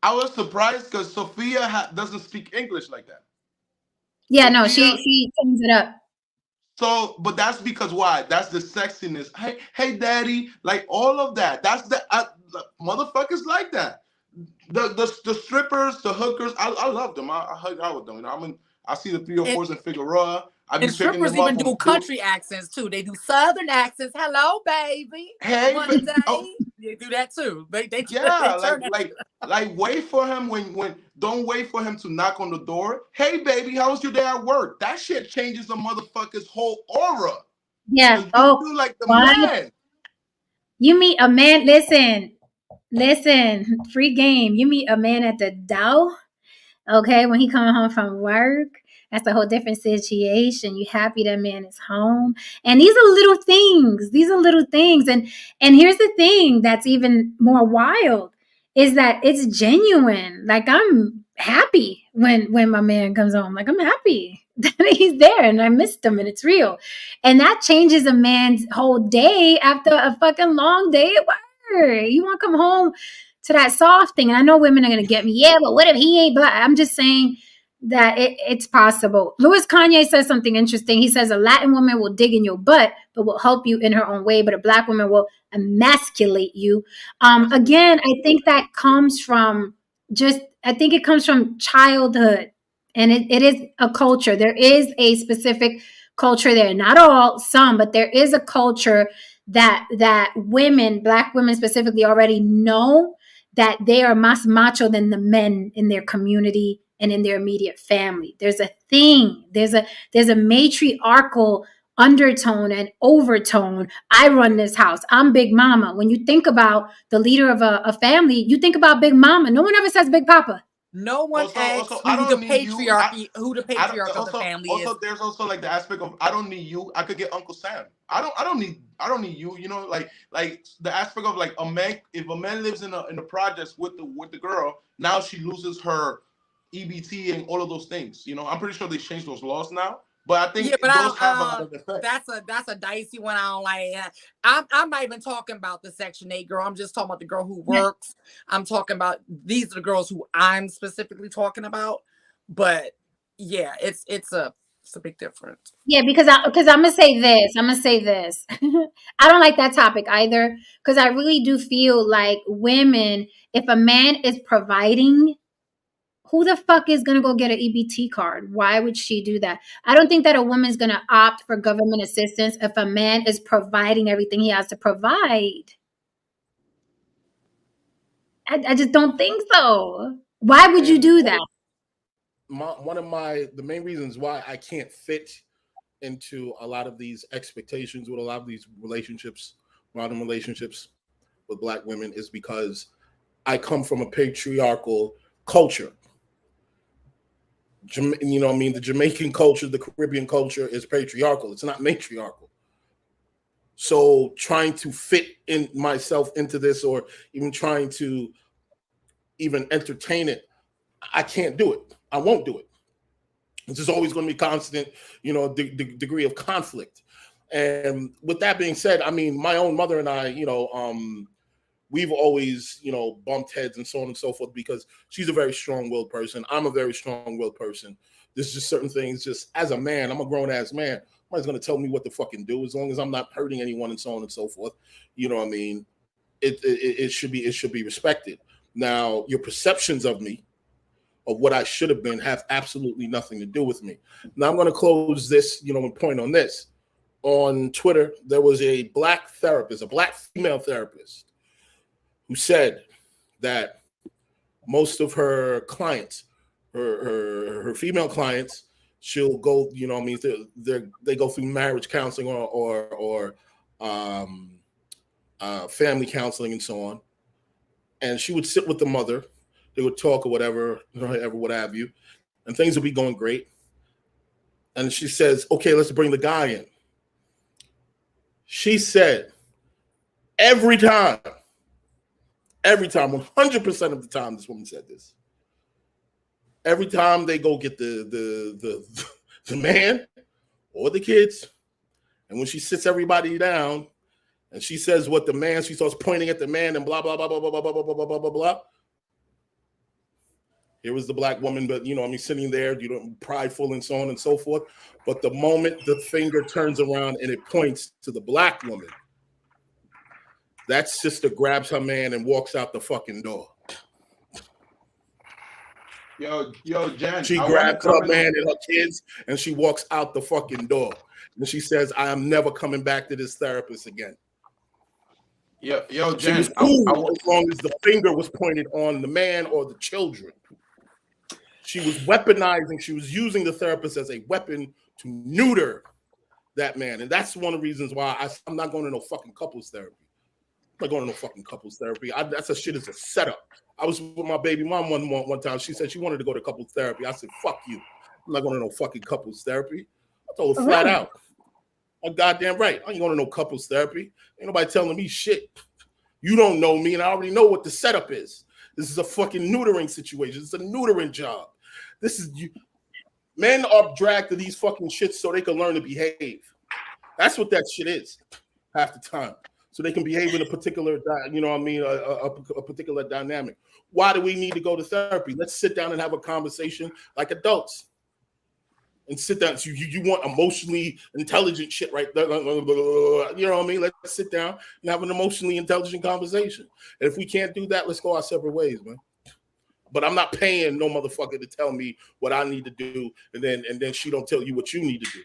Speaker 7: I was surprised because Sofia doesn't speak English like that.
Speaker 1: Yeah, Sofia, no, she turns it up.
Speaker 7: So, but that's because why? That's the sexiness. Hey, daddy, like all of that. That's the motherfuckers like that. The strippers, the hookers, I love them. I hug out with them. You know, I see the 304s in Figueroa.
Speaker 2: And strippers even do country accents too. They do southern accents. Hello, baby.
Speaker 7: Hey,
Speaker 2: one day. Oh. They do that too. They
Speaker 7: like wait for him when don't wait for him to knock on the door. Hey, baby, how was your day at work? That shit changes a motherfucker's whole aura.
Speaker 1: Yeah.
Speaker 7: You feel like the man.
Speaker 1: You meet a man. Listen. Free game. You meet a man at the Dow. Okay, when he coming home from work, that's a whole different situation. You happy that man is home. And these are little things. And here's the thing that's even more wild is that it's genuine. Like, I'm happy when my man comes home. Like, I'm happy that he's there and I missed him and it's real. And that changes a man's whole day after a fucking long day at work. You want to come home to that soft thing. And I know women are going to get me. Yeah, but what if he ain't black? I'm just saying that it's possible. Louis Kanye says something interesting. He says a Latin woman will dig in your butt, but will help you in her own way. But a black woman will emasculate you. Again, I think that comes from it comes from childhood. And it is a culture. There is a specific culture there. Not all, some, but there is a culture that women, black women specifically, already know that they are más macho than the men in their community and in their immediate family. There's a thing. There's a matriarchal undertone and overtone. I run this house. I'm Big Mama. When you think about the leader of a family, you think about Big Mama. No one ever says Big Papa.
Speaker 2: No one asks
Speaker 7: Also,
Speaker 2: who
Speaker 7: I
Speaker 2: the
Speaker 7: don't need you.
Speaker 2: who the patriarch of the family is.
Speaker 7: Also, there's also like the aspect of I don't need you. I could get Uncle Sam. I don't need you. You know, like the aspect of like a man. If a man lives in the projects with the girl, now she loses her EBT and all of those things. You know, I'm pretty sure they changed those laws now. But I think those have another effect.
Speaker 2: That's a dicey one. I don't like. I'm not even talking about the Section 8 girl. I'm just talking about the girl who works. I'm talking about these are the girls who I'm specifically talking about. But yeah, it's a big difference.
Speaker 1: Yeah, because I'm gonna say this. I don't like that topic either, because I really do feel like women, if a man is providing, who the fuck is going to go get an EBT card? Why would she do that? I don't think that a woman's going to opt for government assistance if a man is providing everything he has to provide. I just don't think so. Why would you do that?
Speaker 3: The main reasons why I can't fit into a lot of these expectations with a lot of these relationships, modern relationships with Black women, is because I come from a patriarchal culture. You know what I mean? The Jamaican culture, the Caribbean culture is patriarchal. It's not matriarchal. So trying to fit in myself into this, or even trying to even entertain it, I can't do it. I won't do it. This is always going to be constant, you know, the degree of conflict. And with that being said, I mean, my own mother and I, you know, we've always, you know, bumped heads and so on and so forth, because she's a very strong-willed person. I'm a very strong-willed person. There's just certain things, just as a man, I'm a grown-ass man. Nobody's going to tell me what to fucking do, as long as I'm not hurting anyone and so on and so forth. You know what I mean? It should be respected. Now, your perceptions of me, of what I should have been, have absolutely nothing to do with me. Now, I'm going to close this, you know, and point on this. On Twitter, there was a Black therapist, a Black female therapist, who said that most of her clients, her female clients, she'll go, you know what I mean, they go through marriage counseling or family counseling and so on. And she would sit with the mother, they would talk or whatever, what have you, and things would be going great. And she says, okay, let's bring the guy in. She said, every time, 100% of the time, this woman said this. Every time they go get the man or the kids, and when she sits everybody down and she says what the man, she starts pointing at the man and blah, blah, blah, blah, blah, blah, blah, blah, blah, blah, blah, blah. Here was the Black woman, but, you know, I mean, sitting there, you know, prideful and so on and so forth. But the moment the finger turns around and it points to the Black woman, that sister grabs her man and walks out the fucking door.
Speaker 7: Yo, Jen.
Speaker 3: She grabs her man and her kids and she walks out the fucking door. And she says, I am never coming back to this therapist again.
Speaker 7: Yo, Jen.
Speaker 3: She was cool as long as the finger was pointed on the man or the children. She was weaponizing, she was using the therapist as a weapon to neuter that man. And that's one of the reasons why I'm not going to no fucking couples therapy. I'm not going to no fucking couples therapy. That's a shit as a setup. I was with my baby mom one time. She said she wanted to go to couples therapy. I said, fuck you. I'm not going to no fucking couples therapy. I told her flat out. I'm goddamn right. I ain't going to no couples therapy. Ain't nobody telling me shit. You don't know me, and I already know what the setup is. This is a fucking neutering situation. It's a neutering job. This is you. Men are dragged to these fucking shits so they can learn to behave. That's what that shit is half the time. So they can behave in a particular, you know what I mean, a particular dynamic. Why do we need to go to therapy? Let's sit down and have a conversation like adults. And sit down. So you want emotionally intelligent shit right there. You know what I mean? Let's sit down and have an emotionally intelligent conversation. And if we can't do that, let's go our separate ways, man. But I'm not paying no motherfucker to tell me what I need to do, and then she don't tell you what you need to do.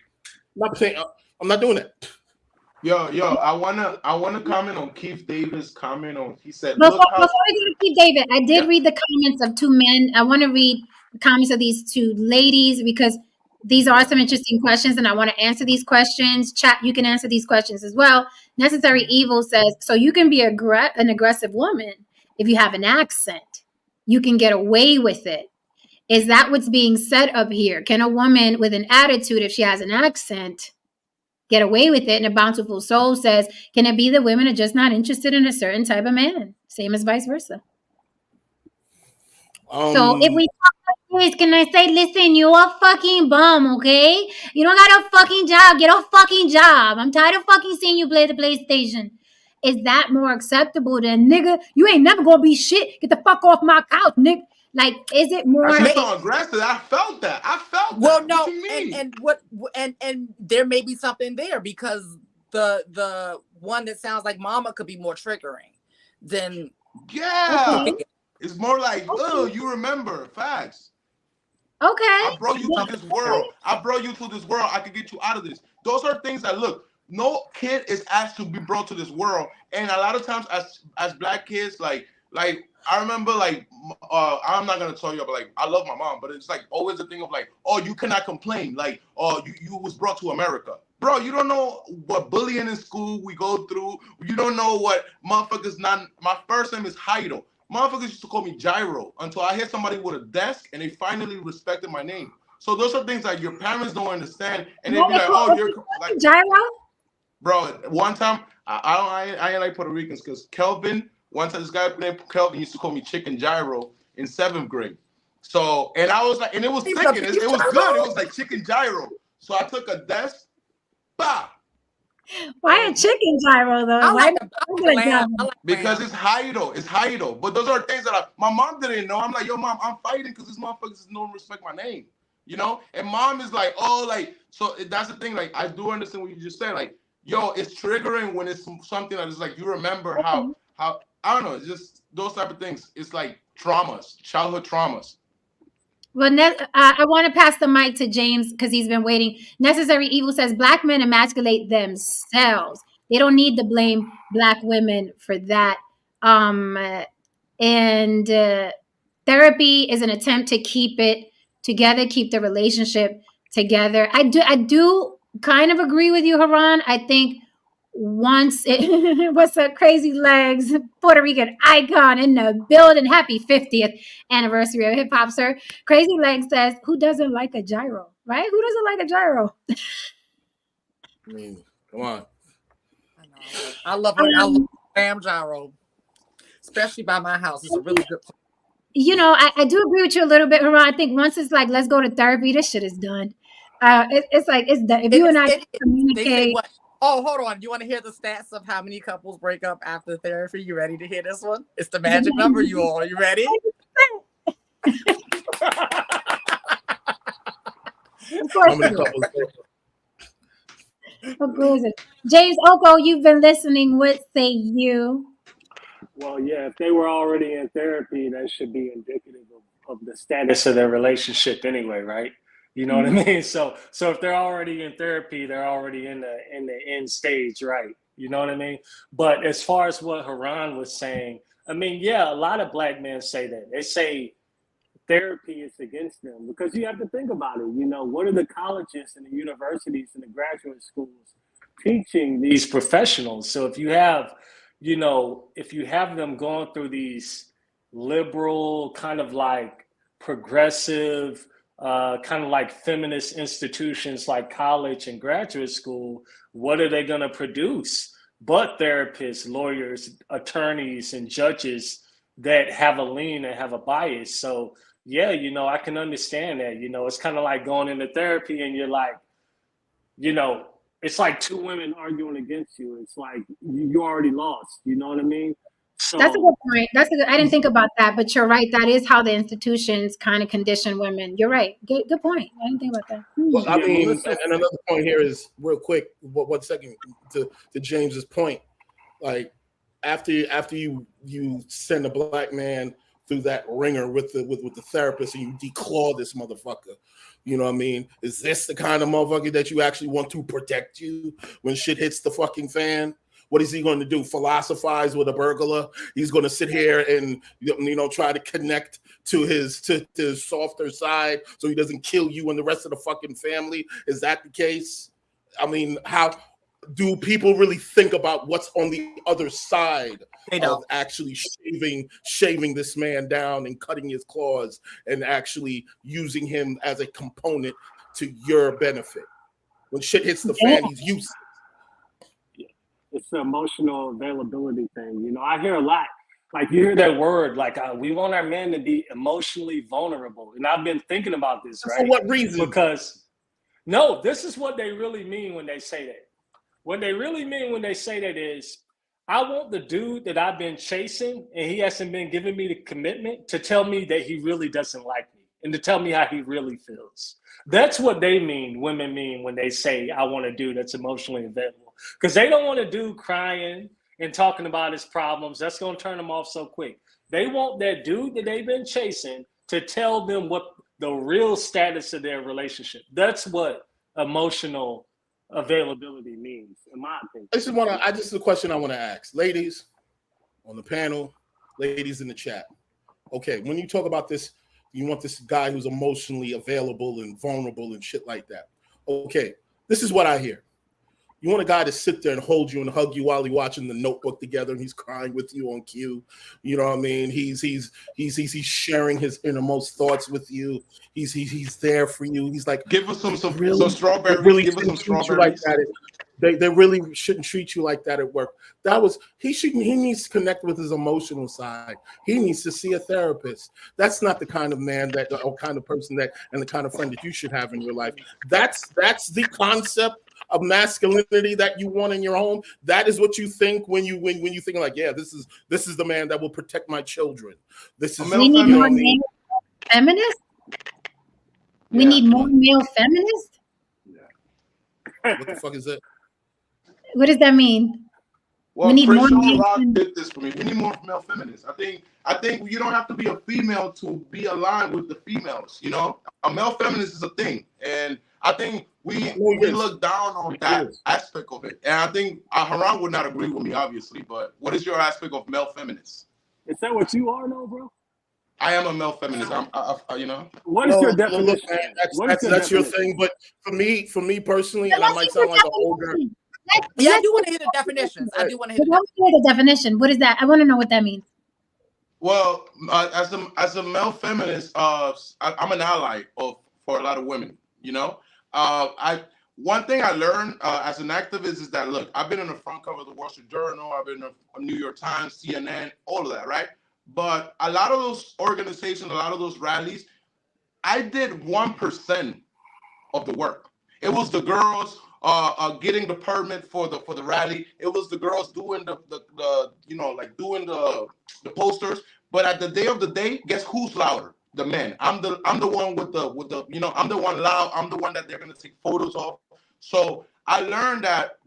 Speaker 3: I'm not doing that.
Speaker 7: Yo, I wanna comment on Keith Davis' comment on. He said,
Speaker 1: Before,
Speaker 7: "Look how."
Speaker 1: before we go to Keith David, I did
Speaker 7: Yeah.
Speaker 1: read the comments of two men. I want to read the comments of these two ladies because these are some interesting questions, and I want to answer these questions. Chat, you can answer these questions as well. Necessary Evil says, so you can be an aggressive woman if you have an accent. You can get away with it. Is that what's being said up here? Can a woman with an attitude, if she has an accent, get away with it? And a bountiful soul says, can it be that women are just not interested in a certain type of man? Same as vice versa. So if we talk like this, can I say, listen, you're a fucking bum, okay? You don't got a fucking job. Get a fucking job. I'm tired of fucking seeing you play the PlayStation. Is that more acceptable than, nigga, you ain't never gonna be shit. Get the fuck off my couch, nigga. Like, is it more?
Speaker 7: That's so aggressive. I felt that.
Speaker 2: Well, no,
Speaker 7: What you mean?
Speaker 2: and there may be something there because the one that sounds like mama could be more triggering than
Speaker 7: yeah. It's more like, oh, you remember facts.
Speaker 1: Okay.
Speaker 7: I brought you to this world. I could get you out of this. Those are things that, look, no kid is asked to be brought to this world. And a lot of times as black kids, like I remember, like, I'm not gonna tell you, but like, I love my mom, but it's like always a thing of like, oh, you cannot complain, like, oh, you was brought to America, bro. You don't know what bullying in school we go through. You don't know what motherfuckers. Not my first name is Haron. Motherfuckers used to call me Gyro until I hit somebody with a desk and they finally respected my name. So those are things that your parents don't understand, and they'd be like, oh, you're like
Speaker 1: Gyro.
Speaker 7: Bro, one time I ain't like Puerto Ricans because Kelvin. One time this guy named Kelvin used to call me Chicken Gyro in 7th grade. So, and I was like, and it was thinking, it was good. It was like Chicken Gyro. So I took a desk, bah.
Speaker 1: Why a chicken gyro though?
Speaker 7: Because it's Haido. It's Haido. But those are things that my mom didn't know. I'm like, yo, mom, I'm fighting because these motherfuckers don't respect my name. You know? And mom is like, oh, like, so that's the thing. Like, I do understand what you just said. Like, yo, it's triggering when it's something that is like, you remember how I don't know, it's just those type of things. It's like traumas, childhood traumas.
Speaker 1: Well, I want to pass the mic to James because he's been waiting. Necessary Evil says black men emasculate themselves. They don't need to blame black women for that. And therapy is an attempt to keep it together, keep the relationship together. I do kind of agree with you, Haron. I think once it what's up, Crazy Legs, Puerto Rican icon in the building. Happy 50th anniversary of hip hop, sir. Crazy Legs says, who doesn't like a gyro, right? Who doesn't like a gyro?
Speaker 3: I mean, come on.
Speaker 2: I love her. I love Bam Gyro, especially by my house. It's a really good place.
Speaker 1: You know, I do agree with you a little bit, Haron. I think once it's like, let's go to therapy, this shit is done. It's like, it's done. If you and I communicate.
Speaker 2: They say what? Oh, hold on. You want to hear the stats of how many couples break up after therapy? You ready to hear this one? It's the magic number, you all. Are you ready?
Speaker 1: Of course. James Oko, you've been listening. What say you?
Speaker 8: Well, yeah, if they were already in therapy, that should be indicative of the status of their relationship anyway, right? You know what I mean? So if they're already in therapy, they're already in the end stage, right? You know what I mean? But as far as what Haron was saying, I mean, yeah, a lot of black men say that. They say therapy is against them because you have to think about it. You know, what are the colleges and the universities and the graduate schools teaching these professionals? So if you have, you know, if you have them going through these liberal, kind of like progressive, kind of like feminist institutions like college and graduate school, what are they going to produce but therapists, lawyers, attorneys, and judges that have a lean and have a bias? So yeah, you know, I can understand that. You know, it's kind of like going into therapy and you're like, you know, it's like two women arguing against you. It's like you already lost. You know what I mean? So,
Speaker 1: that's a good point. I didn't think about that, but you're right. That is how the institutions kind of condition women. You're right. Good point. I didn't think about that.
Speaker 3: Well, I mean, and another point here is real quick. 1 second to James's point. Like after you send a black man through that ringer with the therapist and you declaw this motherfucker. You know what I mean? Is this the kind of motherfucker that you actually want to protect you when shit hits the fucking fan? What is he going to do? Philosophize with a burglar? He's going to sit here and try to connect to his softer side so he doesn't kill you and the rest of the fucking family. Is that the case? I mean, how do people really think about what's on the other side of actually shaving this man down and cutting his claws and actually using him as a component to your benefit? When shit hits the fan, he's useless.
Speaker 8: It's the emotional availability thing. You know, I hear a lot. Like, you hear that word, like, we want our men to be emotionally vulnerable. And I've been thinking about this, right?
Speaker 3: For what reason?
Speaker 8: Because, no, this is what they really mean when they say that. What they really mean when they say that is, I want the dude that I've been chasing and he hasn't been giving me the commitment to tell me that he really doesn't like me and to tell me how he really feels. That's what they mean, women mean, when they say, I want a dude that's emotionally available. Because they don't want a dude crying and talking about his problems. That's going to turn them off so quick. They want that dude that they've been chasing to tell them what the real status of their relationship. That's what emotional availability means, in my opinion.
Speaker 3: This is the question I want to ask. Ladies on the panel, ladies in the chat. Okay, when you talk about this, you want this guy who's emotionally available and vulnerable and shit like that. Okay, this is what I hear. You want a guy to sit there and hold you and hug you while you're watching The Notebook together, and he's crying with you on cue. You know what I mean? He's sharing his innermost thoughts with you. He's there for you. He's like,
Speaker 7: give us some
Speaker 3: strawberries.
Speaker 7: Really give us some strawberries.
Speaker 3: Like that. They really shouldn't treat you like that at work. He needs to connect with his emotional side. He needs to see a therapist. That's not the kind of man or kind of person and the kind of friend that you should have in your life. That's the concept of masculinity that you want in your home. That is what you think when you think like, yeah, this is the man that will protect my children. This is
Speaker 1: we need more male feminists. We need more male feminists.
Speaker 3: What the fuck is that?
Speaker 1: What does that mean?
Speaker 7: Well,
Speaker 1: we need more
Speaker 7: Rock did this for me. We need more male feminists. I think you don't have to be a female to be aligned with the females. You know, a male feminist is a thing, and I think we look down on that aspect of it. And I think Haron would not agree with me, obviously. But what is your aspect of male feminists?
Speaker 8: Is that what you are, though, bro?
Speaker 7: I am a male feminist.
Speaker 8: What is your definition?
Speaker 3: Look, that's your thing. But for me personally, and I might sound like an older.
Speaker 2: I do want to hear the definitions. I do want to hear
Speaker 1: the definition. What is that? I want to know what that means.
Speaker 7: Well, as a male feminist, I'm an ally for a lot of women. You know, one thing I learned as an activist is that, look, I've been on the front cover of the Wall Street Journal, I've been on New York Times, CNN, all of that, right? But a lot of those organizations, a lot of those rallies, I did 1% of the work. It was the girls getting the permit for the rally. It was the girls doing the posters. But at the day of the day, guess who's louder? The men. I'm the one with the I'm the one loud. I'm the one that they're gonna take photos of. So I learned that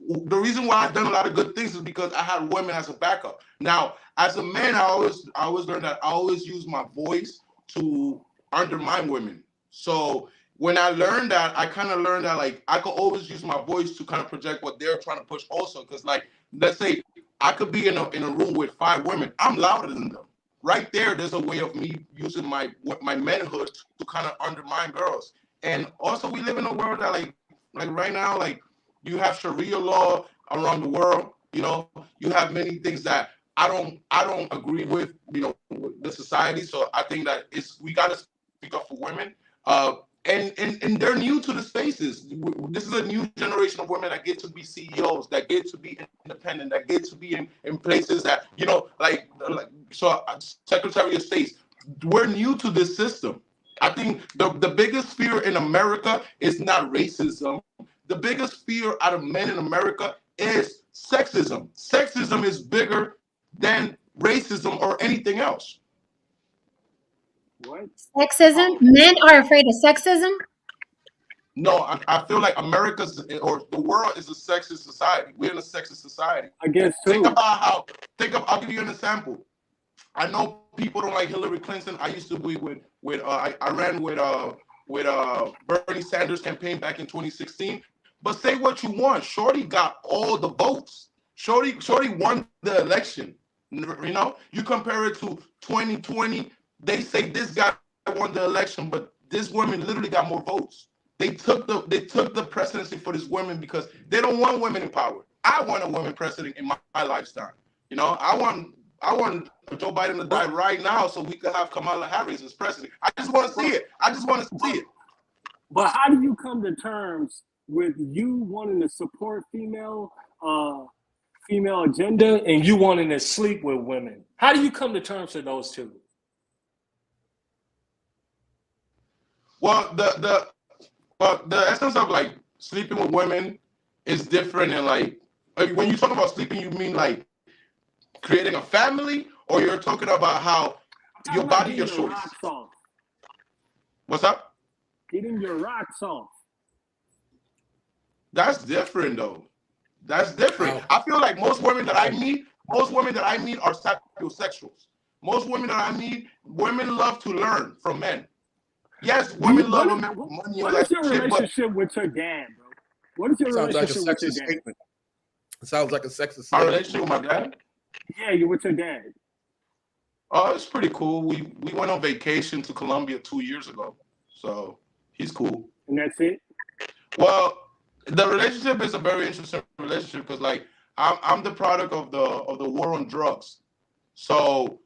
Speaker 7: the reason why I've done a lot of good things is because I had women as a backup. Now, as a man, I always learned that I always use my voice to undermine women. So when I learned that, I kind of learned that, like, I could always use my voice to kind of project what they're trying to push also. Because, like, let's say I could be in a room with 5 women. I'm louder than them. Right there's a way of me using my manhood to kind of undermine girls. And also, we live in a world that, like right now, like, you have Sharia law around the world. You know, you have many things that I don't agree with, with the society. So I think that we got to speak up for women. And they're new to the spaces. This is a new generation of women that get to be CEOs, that get to be independent, that get to be in places that, Secretary of State. We're new to this system. I think the biggest fear in America is not racism. The biggest fear out of men in America is sexism. Sexism is bigger than racism or anything else.
Speaker 8: What?
Speaker 1: Sexism? Men are afraid of sexism?
Speaker 7: No, I feel like the world is a sexist society. We're in a sexist society.
Speaker 8: I guess too.
Speaker 7: I'll give you an example. I know people don't like Hillary Clinton. I used to be I ran with Bernie Sanders campaign back in 2016. But say what you want, Shorty got all the votes. Shorty won the election. You know, you compare it to 2020. They say this guy won the election, but this woman literally got more votes. They took the presidency for this woman because they don't want women in power. I want a woman president in my lifetime. You know, I want Joe Biden to die right now so we could have Kamala Harris as president. I just want to see it. I just want to see it.
Speaker 8: But how do you come to terms with you wanting to support female agenda and you wanting to sleep with women? How do you come to terms with those two?
Speaker 7: Well, the essence of like sleeping with women is different, and like when you talk about sleeping, you mean like creating a family, or you're talking about how your body, your choice. What's up?
Speaker 8: Getting your rocks off.
Speaker 7: That's different, though. That's different. I feel like most women that I meet are sapiosexuals. Most women that I meet, women love to learn from men. Yes, women love money.
Speaker 8: What is your relationship with your dad, bro? What is your relationship with your dad?
Speaker 3: Statement. It sounds like a sexist
Speaker 7: My
Speaker 3: statement.
Speaker 7: relationship with my dad?
Speaker 8: Yeah, you're with your dad.
Speaker 7: Oh, it's pretty cool. We went on vacation to Colombia 2 years ago, so he's cool.
Speaker 8: And that's it?
Speaker 7: Well, the relationship is a very interesting relationship because, like, I'm the product of the war on drugs. So,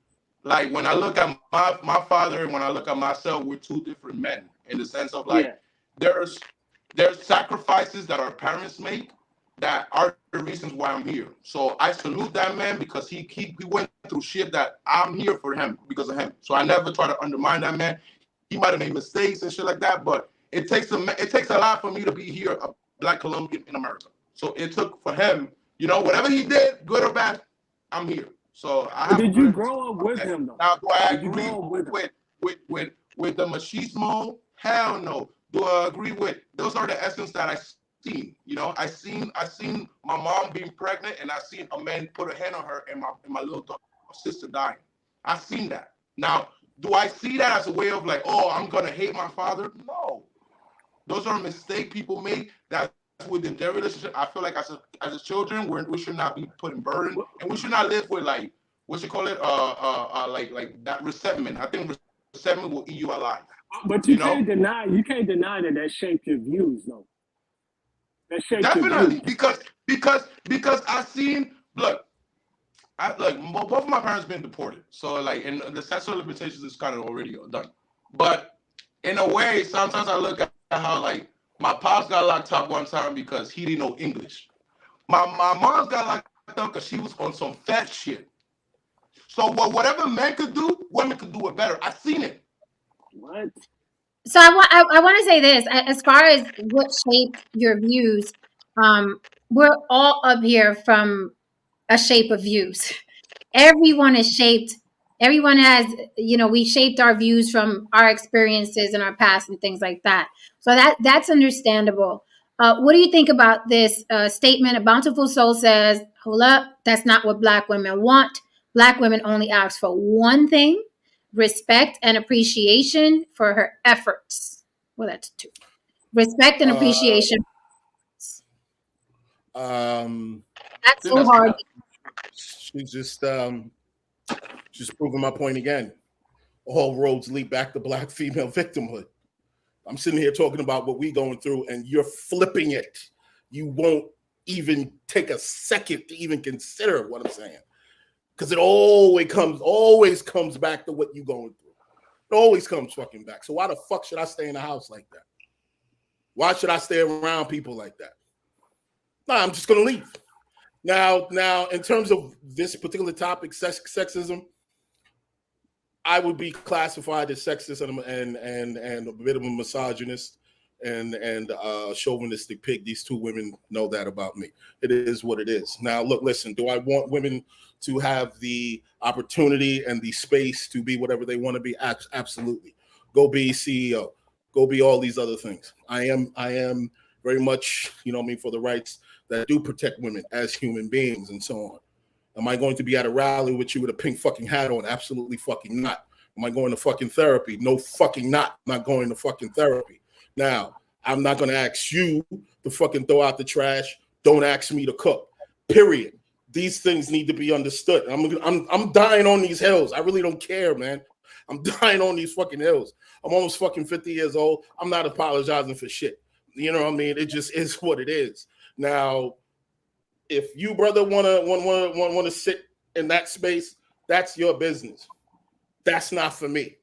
Speaker 7: like, when I look at my father and when I look at myself, we're two different men in the sense of like there's sacrifices that our parents make that are the reasons why I'm here. So I salute that man because he went through shit that I'm here for him because of him. So I never try to undermine that man. He might have made mistakes and shit like that, but it takes a lot for me to be here, a Black Colombian in America. So it took for him, you know, whatever he did, good or bad, I'm here. So I have.
Speaker 8: Did you grow up with him though?
Speaker 7: Now, do I agree with the machismo? Hell no. Do I agree with those are the essence that I seen? You know, I seen my mom being pregnant, and I seen a man put a hand on her, and my little sister dying. I seen that. Now, do I see that as a way of like, oh, I'm gonna hate my father? No. Those are mistakes people make. That's within their relationship. I feel like as a children, we should not be put in burden, and we should not live with like what you call it, like that resentment. I think resentment will eat you alive.
Speaker 8: But you can't deny that shaped your views, though. That shaped
Speaker 7: definitely
Speaker 8: your views.
Speaker 7: because I seen both of my parents been deported, so like, and the statute of limitations is kind of already done. But in a way, sometimes I look at how like my pops got locked up one time because he didn't know English. My mom's got locked up because she was on some fat shit. So whatever men could do, women could do it better. I've seen it.
Speaker 8: What?
Speaker 1: So I want to say this as far as what shaped your views. We're all up here from a shape of views. Everyone is shaped. Everyone has, we shaped our views from our experiences in our past and things like that. So that's understandable. What do you think about this statement? A bountiful soul says, hold up, that's not what Black women want. Black women only ask for one thing: respect and appreciation for her efforts. Well, that's two. Respect and appreciation. That's so hard.
Speaker 3: She's just proving my point again. All roads lead back to Black female victimhood. I'm sitting here talking about what we're going through, and you're flipping it. You won't even take a second to even consider what I'm saying, because it always comes back to what you're going through. It always comes fucking back. So why the fuck should I stay in the house like that? Why should I stay around people like that? Nah, I'm just gonna leave. Now, in terms of this particular topic, sexism, I would be classified as sexist and a bit of a misogynist and chauvinistic pig. These two women know that about me. It is what it is. Now, look, listen, do I want women to have the opportunity and the space to be whatever they want to be? Absolutely. Go be CEO. Go be all these other things. I am very much, for the rights that do protect women as human beings and so on. Am I going to be at a rally with you with a pink fucking hat on? Absolutely fucking not. Am I going to fucking therapy? No fucking not. I'm not going to fucking therapy. Now, I'm not going to ask you to fucking throw out the trash. Don't ask me to cook. Period. These things need to be understood. I'm dying on these hills. I really don't care, man. I'm dying on these fucking hills. I'm almost fucking 50 years old. I'm not apologizing for shit. You know what I mean? It just is what it is. Now, if you, brother, wanna sit in that space, that's your business. That's not for me.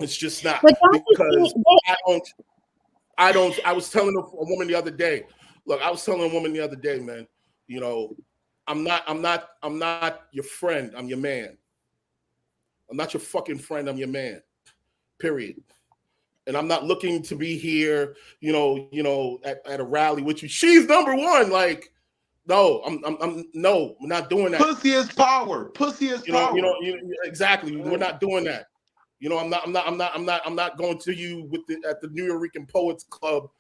Speaker 3: It's just not, because I was telling a woman the other day. Look, I was telling a woman the other day, man. You know, I'm not your friend. I'm your man. I'm not your fucking friend. I'm your man. Period. And I'm not looking to be here, you know, at a rally with you. She's number one. Like, no, I'm not doing that.
Speaker 7: Pussy is power. Pussy is power.
Speaker 3: Exactly. We're not doing that. You know, I'm not going to you at the New York Poets Club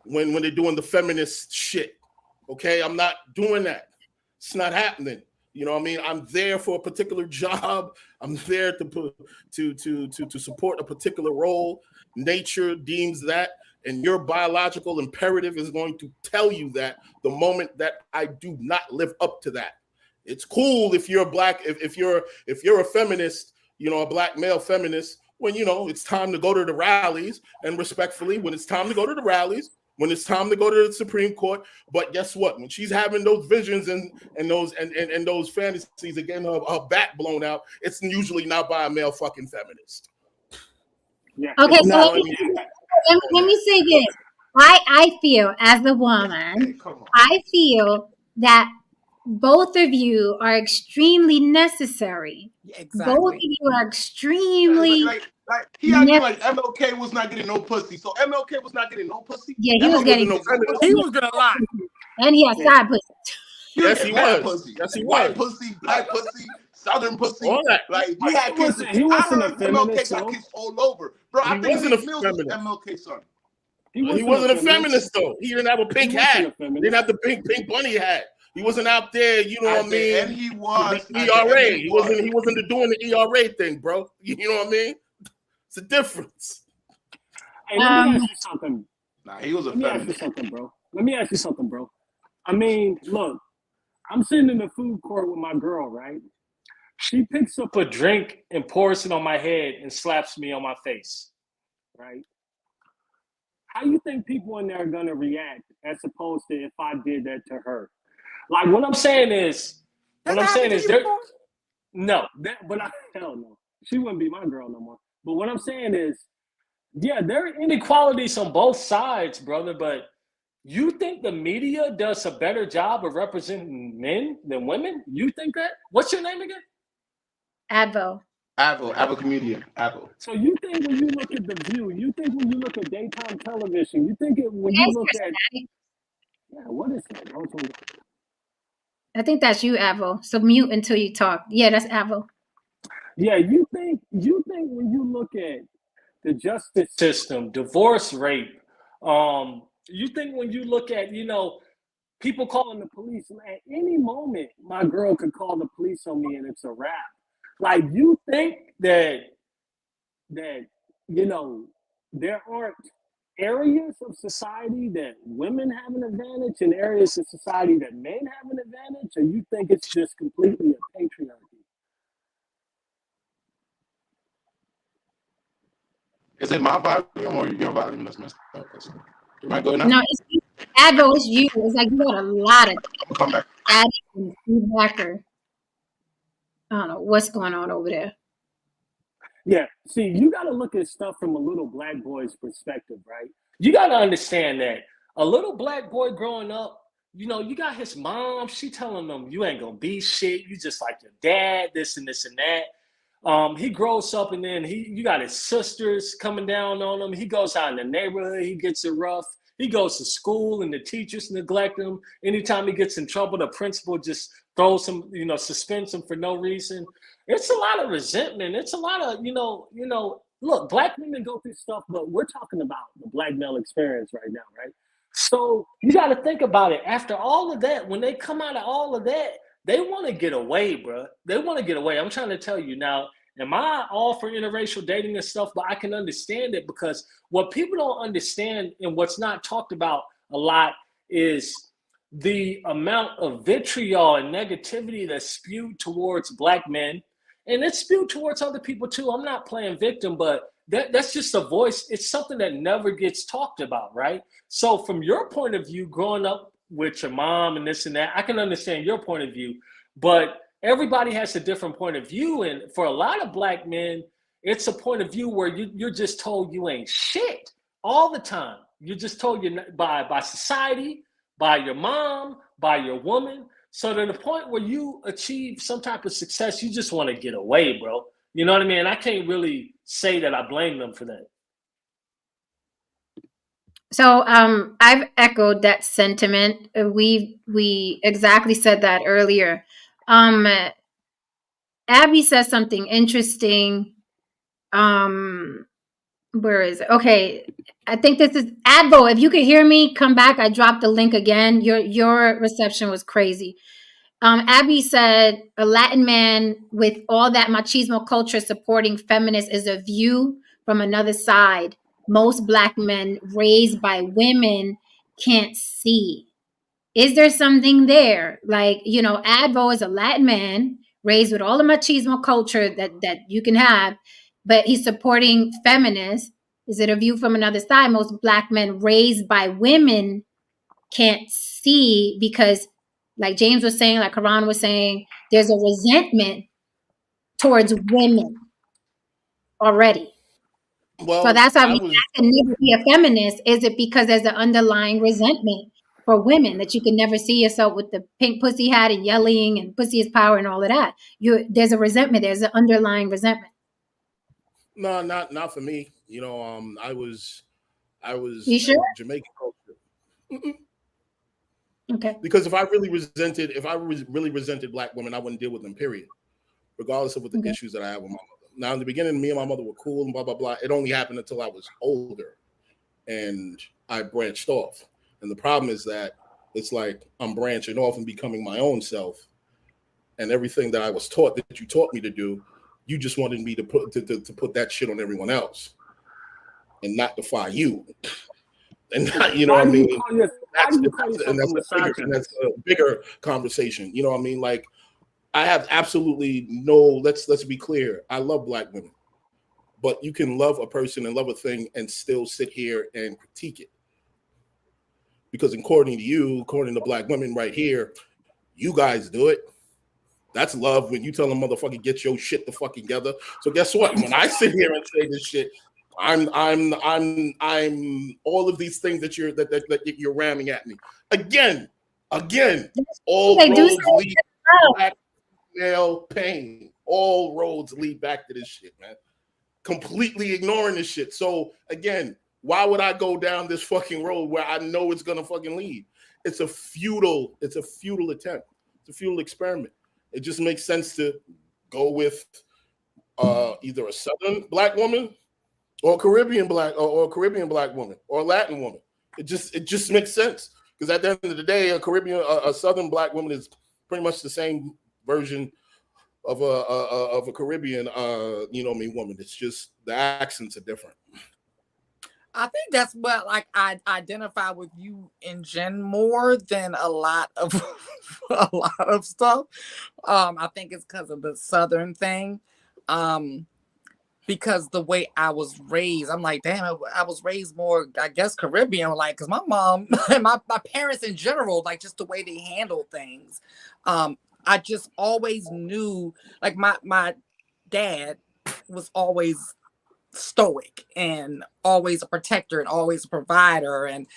Speaker 3: when they're doing the feminist shit. Okay, I'm not doing that. It's not happening. You know what I mean? I'm there for a particular job. I'm there to support a particular role. Nature deems that, and your biological imperative is going to tell you that the moment that I do not live up to that. It's cool if you're black, if you're a feminist, you know, a black male feminist, when, you know, it's time to go to the rallies, and respectfully, when it's time to go to the rallies, when it's time to go to the Supreme Court. But guess what? When she's having those visions and those fantasies of getting her back blown out, it's usually not by a male fucking feminist.
Speaker 8: Yeah.
Speaker 1: Okay, so let me say this. I feel, as a woman, I feel that both of you are extremely necessary.
Speaker 2: Exactly.
Speaker 1: Both of you are extremely
Speaker 7: like he acted like MLK was not getting no pussy. So MLK was not getting no pussy.
Speaker 1: Yeah, he was getting
Speaker 3: no feminist.
Speaker 2: He was gonna lie.
Speaker 1: And he had side pussy.
Speaker 3: Yes, he was.
Speaker 7: Pussy.
Speaker 3: Yes, he
Speaker 7: White
Speaker 3: was.
Speaker 7: pussy, black pussy, southern pussy.
Speaker 3: All that.
Speaker 7: Like he had kisses.
Speaker 8: He wasn't a
Speaker 7: MLK
Speaker 8: feminist,
Speaker 7: got kissed all over. Bro, I
Speaker 3: He
Speaker 7: think
Speaker 3: wasn't a
Speaker 7: Meek Mills was
Speaker 3: feminist.
Speaker 7: MLK's son.
Speaker 3: He wasn't a feminist though. He didn't have a pink hat. He didn't have the pink bunny hat. He wasn't out there, you know what I mean?
Speaker 7: And he was
Speaker 3: ERA. He wasn't doing the ERA thing, bro. You know what I mean? It's a difference.
Speaker 8: Hey, let me ask you something.
Speaker 7: Nah, he was a
Speaker 8: Let me ask you
Speaker 7: feminist.
Speaker 8: something, bro. I mean, look, I'm sitting in the food court with my girl, right? She picks up a drink and pours it on my head and slaps me on my face, right? How you think people in there are gonna react as opposed to if I did that to her? Like, what I'm saying is, hell no. She wouldn't be my girl no more. But what I'm saying is, yeah, there are inequalities on both sides, brother. But you think the media does a better job of representing men than women? You think that? What's your name again?
Speaker 1: Advo.
Speaker 7: Avo comedian. Avo.
Speaker 8: So you think when you look at The View, you think when you look at daytime television, you think it when you look at what is that?
Speaker 1: I think that's you, Avo. So mute until you talk. Yeah, that's Avo.
Speaker 8: Yeah, you think when you look at the justice system, divorce rate, you think when you look at, you know, people calling the police, at any moment my girl could call the police on me and it's a wrap. Like, you think that you know, there aren't areas of society that women have an advantage and areas of society that men have an advantage, or you think it's just completely a patriarchy?
Speaker 7: Is it my volume or your volume that's messed up? Am I good now?
Speaker 1: No, it's you. Advo, it's you. It's like you got a lot of
Speaker 7: Come back.
Speaker 1: adding and feedbacker. I don't know what's going on over there.
Speaker 8: Yeah, see, you got to look at stuff from a little black boy's perspective, right? You got to understand that a little black boy growing up, you know, you got his mom, she telling him, you ain't gonna be shit, you just like your dad, this and this and that. He grows up and then you got his sisters coming down on him. He goes out in the neighborhood, he gets it rough. He goes to school and the teachers neglect him. Anytime he gets in trouble, the principal just throws him, you know, suspends him for no reason. It's a lot of resentment. It's a lot of, you know, look, black women go through stuff, but we're talking about the black male experience right now, right? So you got to think about it. After all of that, when they come out of all of that, they want to get away, bro. They want to get away. I'm trying to tell you now. Am I all for interracial dating and stuff? But I can understand it, because what people don't understand and what's not talked about a lot is the amount of vitriol and negativity that's spewed towards Black men, and it's spewed towards other people too. I'm not playing victim, but that's just a voice. It's something that never gets talked about, right? So from your point of view, growing up with your mom and this and that, I can understand your point of view, but everybody has a different point of view. And for a lot of Black men, it's a point of view where you're just told you ain't shit all the time. You're just told you by society, by your mom, by your woman. So to the point where you achieve some type of success, you just want to get away, bro. You know what I mean? I can't really say that I blame them for that.
Speaker 1: So I've echoed that sentiment. We exactly said that earlier. Abby says something interesting. Where is it? Okay, I think this is Advo. If you could hear me, come back. I dropped the link again. Your reception was crazy. Abby said a Latin man with all that machismo culture supporting feminists is a view from another side. Most Black men raised by women can't see. Is there something there? Like, you know, Advo is a Latin man raised with all the machismo culture that you can have, but he's supporting feminists. Is it a view from another side? Most Black men raised by women can't see because, like James was saying, like Haron was saying, there's a resentment towards women already.
Speaker 3: Well,
Speaker 1: so that's why we can never be a feminist. Is it because there's an underlying resentment for women that you can never see yourself with the pink pussy hat and yelling and pussy is power and all of that? There's a resentment. There's an underlying resentment.
Speaker 3: No, not for me. You know, I was
Speaker 1: You sure?
Speaker 3: Jamaican culture. Mm-mm.
Speaker 1: Okay.
Speaker 3: Because if I really resented Black women, I wouldn't deal with them, period. Regardless of what the issues that I have with my mother. Now, in the beginning, me and my mother were cool and blah, blah, blah. It only happened until I was older and I branched off. And the problem is that it's like I'm branching off and becoming my own self. And everything that I was taught that you taught me to do, you just wanted me to put that shit on everyone else and not defy you. And not, you know what I mean? That's a bigger conversation. You know what I mean? Like, I have absolutely no, let's be clear. I love Black women, but you can love a person and love a thing and still sit here and critique it. Because according to Black women right here, you guys do it. That's love when you tell a motherfucker, get your shit the fucking together. So guess what? When I sit here and say this shit, I'm all of these things that you're ramming at me. Again, all roads lead back to male pain. All roads lead back to this shit, man. Completely ignoring this shit. So again, why would I go down this fucking road where I know it's gonna fucking lead? It's a futile attempt. It's a futile experiment. It just makes sense to go with either a Southern Black woman or Caribbean Black woman or a Latin woman. It just makes sense, because at the end of the day, a Southern Black woman is pretty much the same version of a Caribbean woman. It's just the accents are different.
Speaker 2: I think that's what, like, I identify with you and Jen more than a lot of stuff. I think it's because of the Southern thing. Because the way I was raised, I'm like, damn, I was raised more, I guess, Caribbean, like, because my mom and my parents in general, like, just the way they handle things. I just always knew, like, my dad was always stoic and always a protector and always a provider, and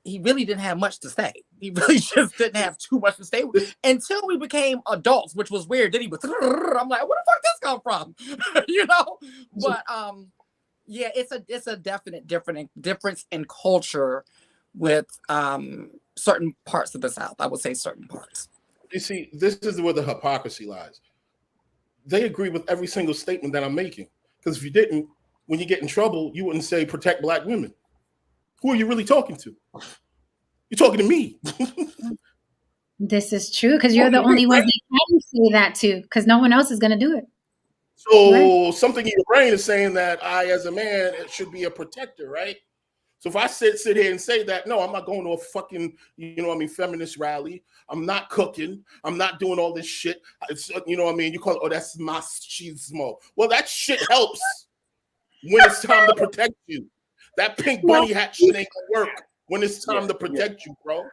Speaker 2: he really didn't have much to say. He really just didn't have too much to say until we became adults, which was weird. Then he was, I'm like, where the fuck this come from? You know? But yeah, it's a definite difference in culture with certain parts of the South. I would say certain parts.
Speaker 3: You see, this is where the hypocrisy lies. They agree with every single statement that I'm making. Because if you didn't, when you get in trouble, you wouldn't say protect Black women. who are you really talking to? You're talking to me.
Speaker 1: This is true because you're the only ones that can say that to, because no one else is going to do it.
Speaker 3: So something in your brain is saying that I, as a man, should be a protector, right? So if I sit here and say that, no, I'm not going to a fucking, feminist rally. I'm not cooking. I'm not doing all this shit. It's, you call it, oh, that's machismo. Well, that shit helps when it's time to protect you. That pink bunny hat shit ain't gonna work when it's time to protect you, bro.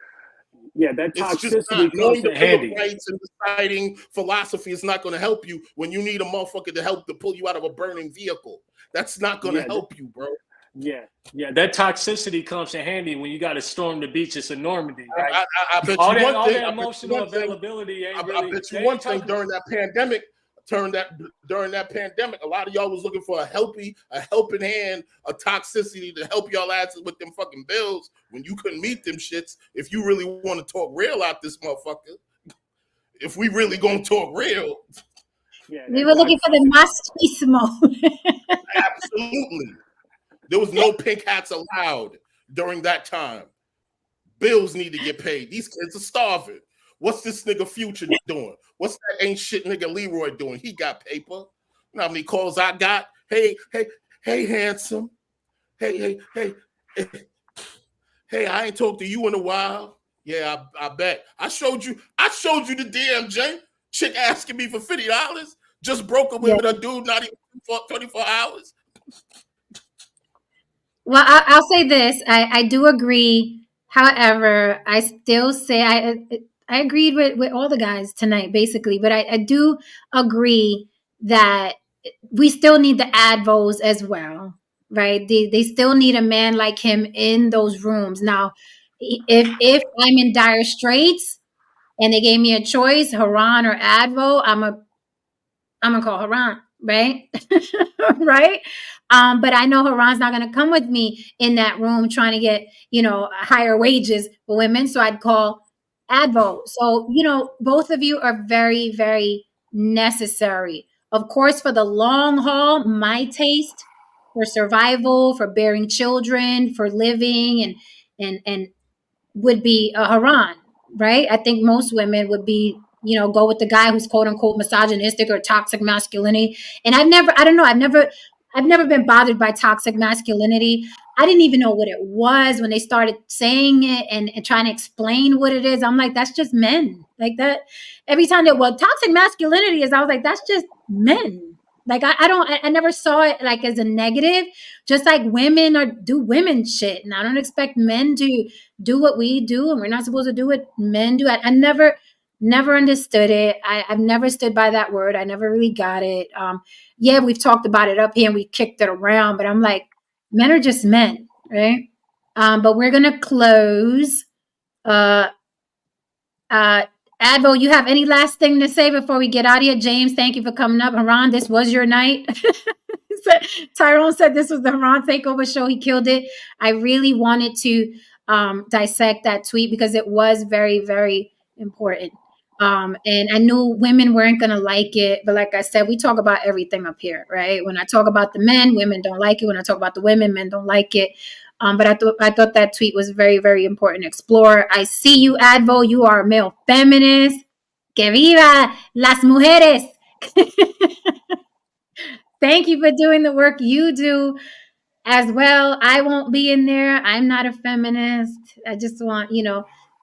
Speaker 8: Yeah, that
Speaker 3: it's just
Speaker 8: toxicity
Speaker 3: knowing
Speaker 8: comes
Speaker 3: the
Speaker 8: in handy.
Speaker 3: rights and deciding philosophy is not going to help you when you need a motherfucker to help to pull you out of a burning vehicle. That's not going to help you, bro.
Speaker 8: Yeah, that toxicity comes in handy when you got to storm the beaches of Normandy, right?
Speaker 3: I bet
Speaker 8: all
Speaker 3: you
Speaker 8: that,
Speaker 3: one
Speaker 8: all
Speaker 3: thing.
Speaker 8: that emotional availability ain't really.
Speaker 3: I bet you one thing during that pandemic. During that pandemic, a lot of y'all was looking for a helping hand, a toxicity to help y'all asses with them fucking bills when you couldn't meet them shits. If you really want to talk real out this motherfucker, if we really gonna talk real,
Speaker 1: we were looking for the machismo.
Speaker 3: Absolutely, there was no pink hats allowed during that time. Bills need to get paid. These kids are starving. What's this nigga Future doing? What that ain't shit nigga Leroy doing? He got paper. You know how many calls I got? Hey, handsome. Hey, I ain't talked to you in a while. Yeah, I bet. I showed you the DMJ. Chick asking me for $50. Just broke up with a dude not even 24 hours.
Speaker 1: Well, I'll say this. I do agree. However, I still say I agreed with all the guys tonight, basically. But I do agree that we still need the advos as well, right? They still need a man like him in those rooms. Now, if I'm in dire straits and they gave me a choice, Haron or Advo, I'm gonna call Haron, right? Right? But I know Haron's not gonna come with me in that room trying to get, higher wages for women. So I'd call Advo. So, both of you are very, very necessary. Of course, for the long haul, my taste for survival, for bearing children, for living and would be a Haron, right? I think most women would be, go with the guy who's quote unquote misogynistic or toxic masculinity. And I've never been bothered by toxic masculinity. I didn't even know what it was when they started saying it and trying to explain what it is. I'm like, that's just men. Like that. Every time toxic masculinity is, I was like, that's just men. Like I never saw it like as a negative, just like women do women shit. And I don't expect men to do what we do, and we're not supposed to do what men do. I never understood it. I've never stood by that word. I never really got it. Yeah, we've talked about it up here and we kicked it around, but I'm like, men are just men, right? But we're gonna close. Advo, you have any last thing to say before we get out of here? James, thank you for coming up. Haron, this was your night. Tyrone said this was the Haron Takeover show. He killed it. I really wanted to dissect that tweet because it was very, very important. And I knew women weren't going to like it. But like I said, we talk about everything up here, right? When I talk about the men, women don't like it. When I talk about the women, men don't like it. But I thought that tweet was very, very important to explore. I see you, Advo. You are a male feminist. Que viva las mujeres. Thank you for doing the work you do as well. I won't be in there. I'm not a feminist. I just want,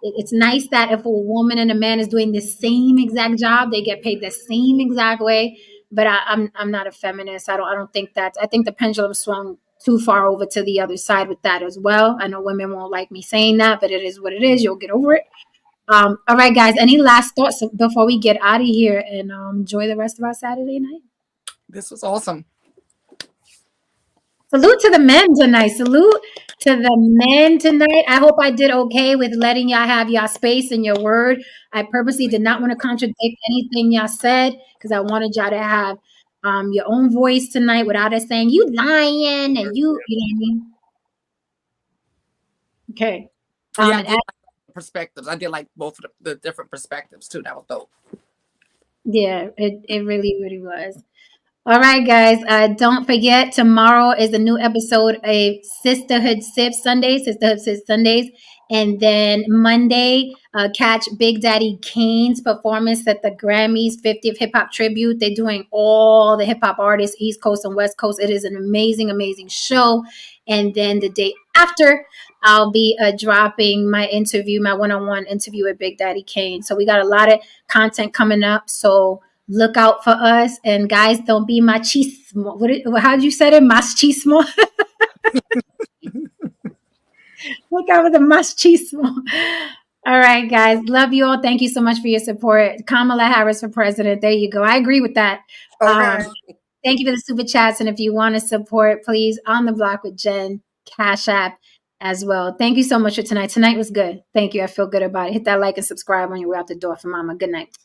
Speaker 1: it's nice that if a woman and a man is doing the same exact job, they get paid the same exact way. But I'm not a feminist. I don't think that. I think the pendulum swung too far over to the other side with that as well. I know women won't like me saying that, but it is what it is. You'll get over it. All right, guys. Any last thoughts before we get out of here and enjoy the rest of our Saturday night?
Speaker 2: This was awesome.
Speaker 1: Salute to the men tonight. Salute to the men tonight. I hope I did okay with letting y'all have y'all space and your word. I purposely did not want to contradict anything y'all said because I wanted y'all to have your own voice tonight without us saying you lying and you know what I mean? Okay.
Speaker 2: Yeah, perspectives. I did like both of the different perspectives too. That was dope.
Speaker 1: Yeah, it really, really was. All right, guys. Don't forget, tomorrow is a new episode of Sisterhood Sips Sundays. And then Monday, catch Big Daddy Kane's performance at the Grammys 50th Hip Hop Tribute. They're doing all the hip hop artists, East Coast and West Coast. It is an amazing, amazing show. And then the day after, I'll be dropping my one-on-one interview with Big Daddy Kane. So we got a lot of content coming up. So look out for us. And guys, don't be machismo. How did you say it? Machismo? Look out for the machismo. All right, guys. Love you all. Thank you so much for your support. Kamala Harris for president. There you go. I agree with that.
Speaker 2: Okay.
Speaker 1: Thank you for the super chats. And if you want to support, please, On the Block with Jen, Cash App as well. Thank you so much for tonight. Tonight was good. Thank you. I feel good about it. Hit that like and subscribe on your way out the door for Mama. Good night.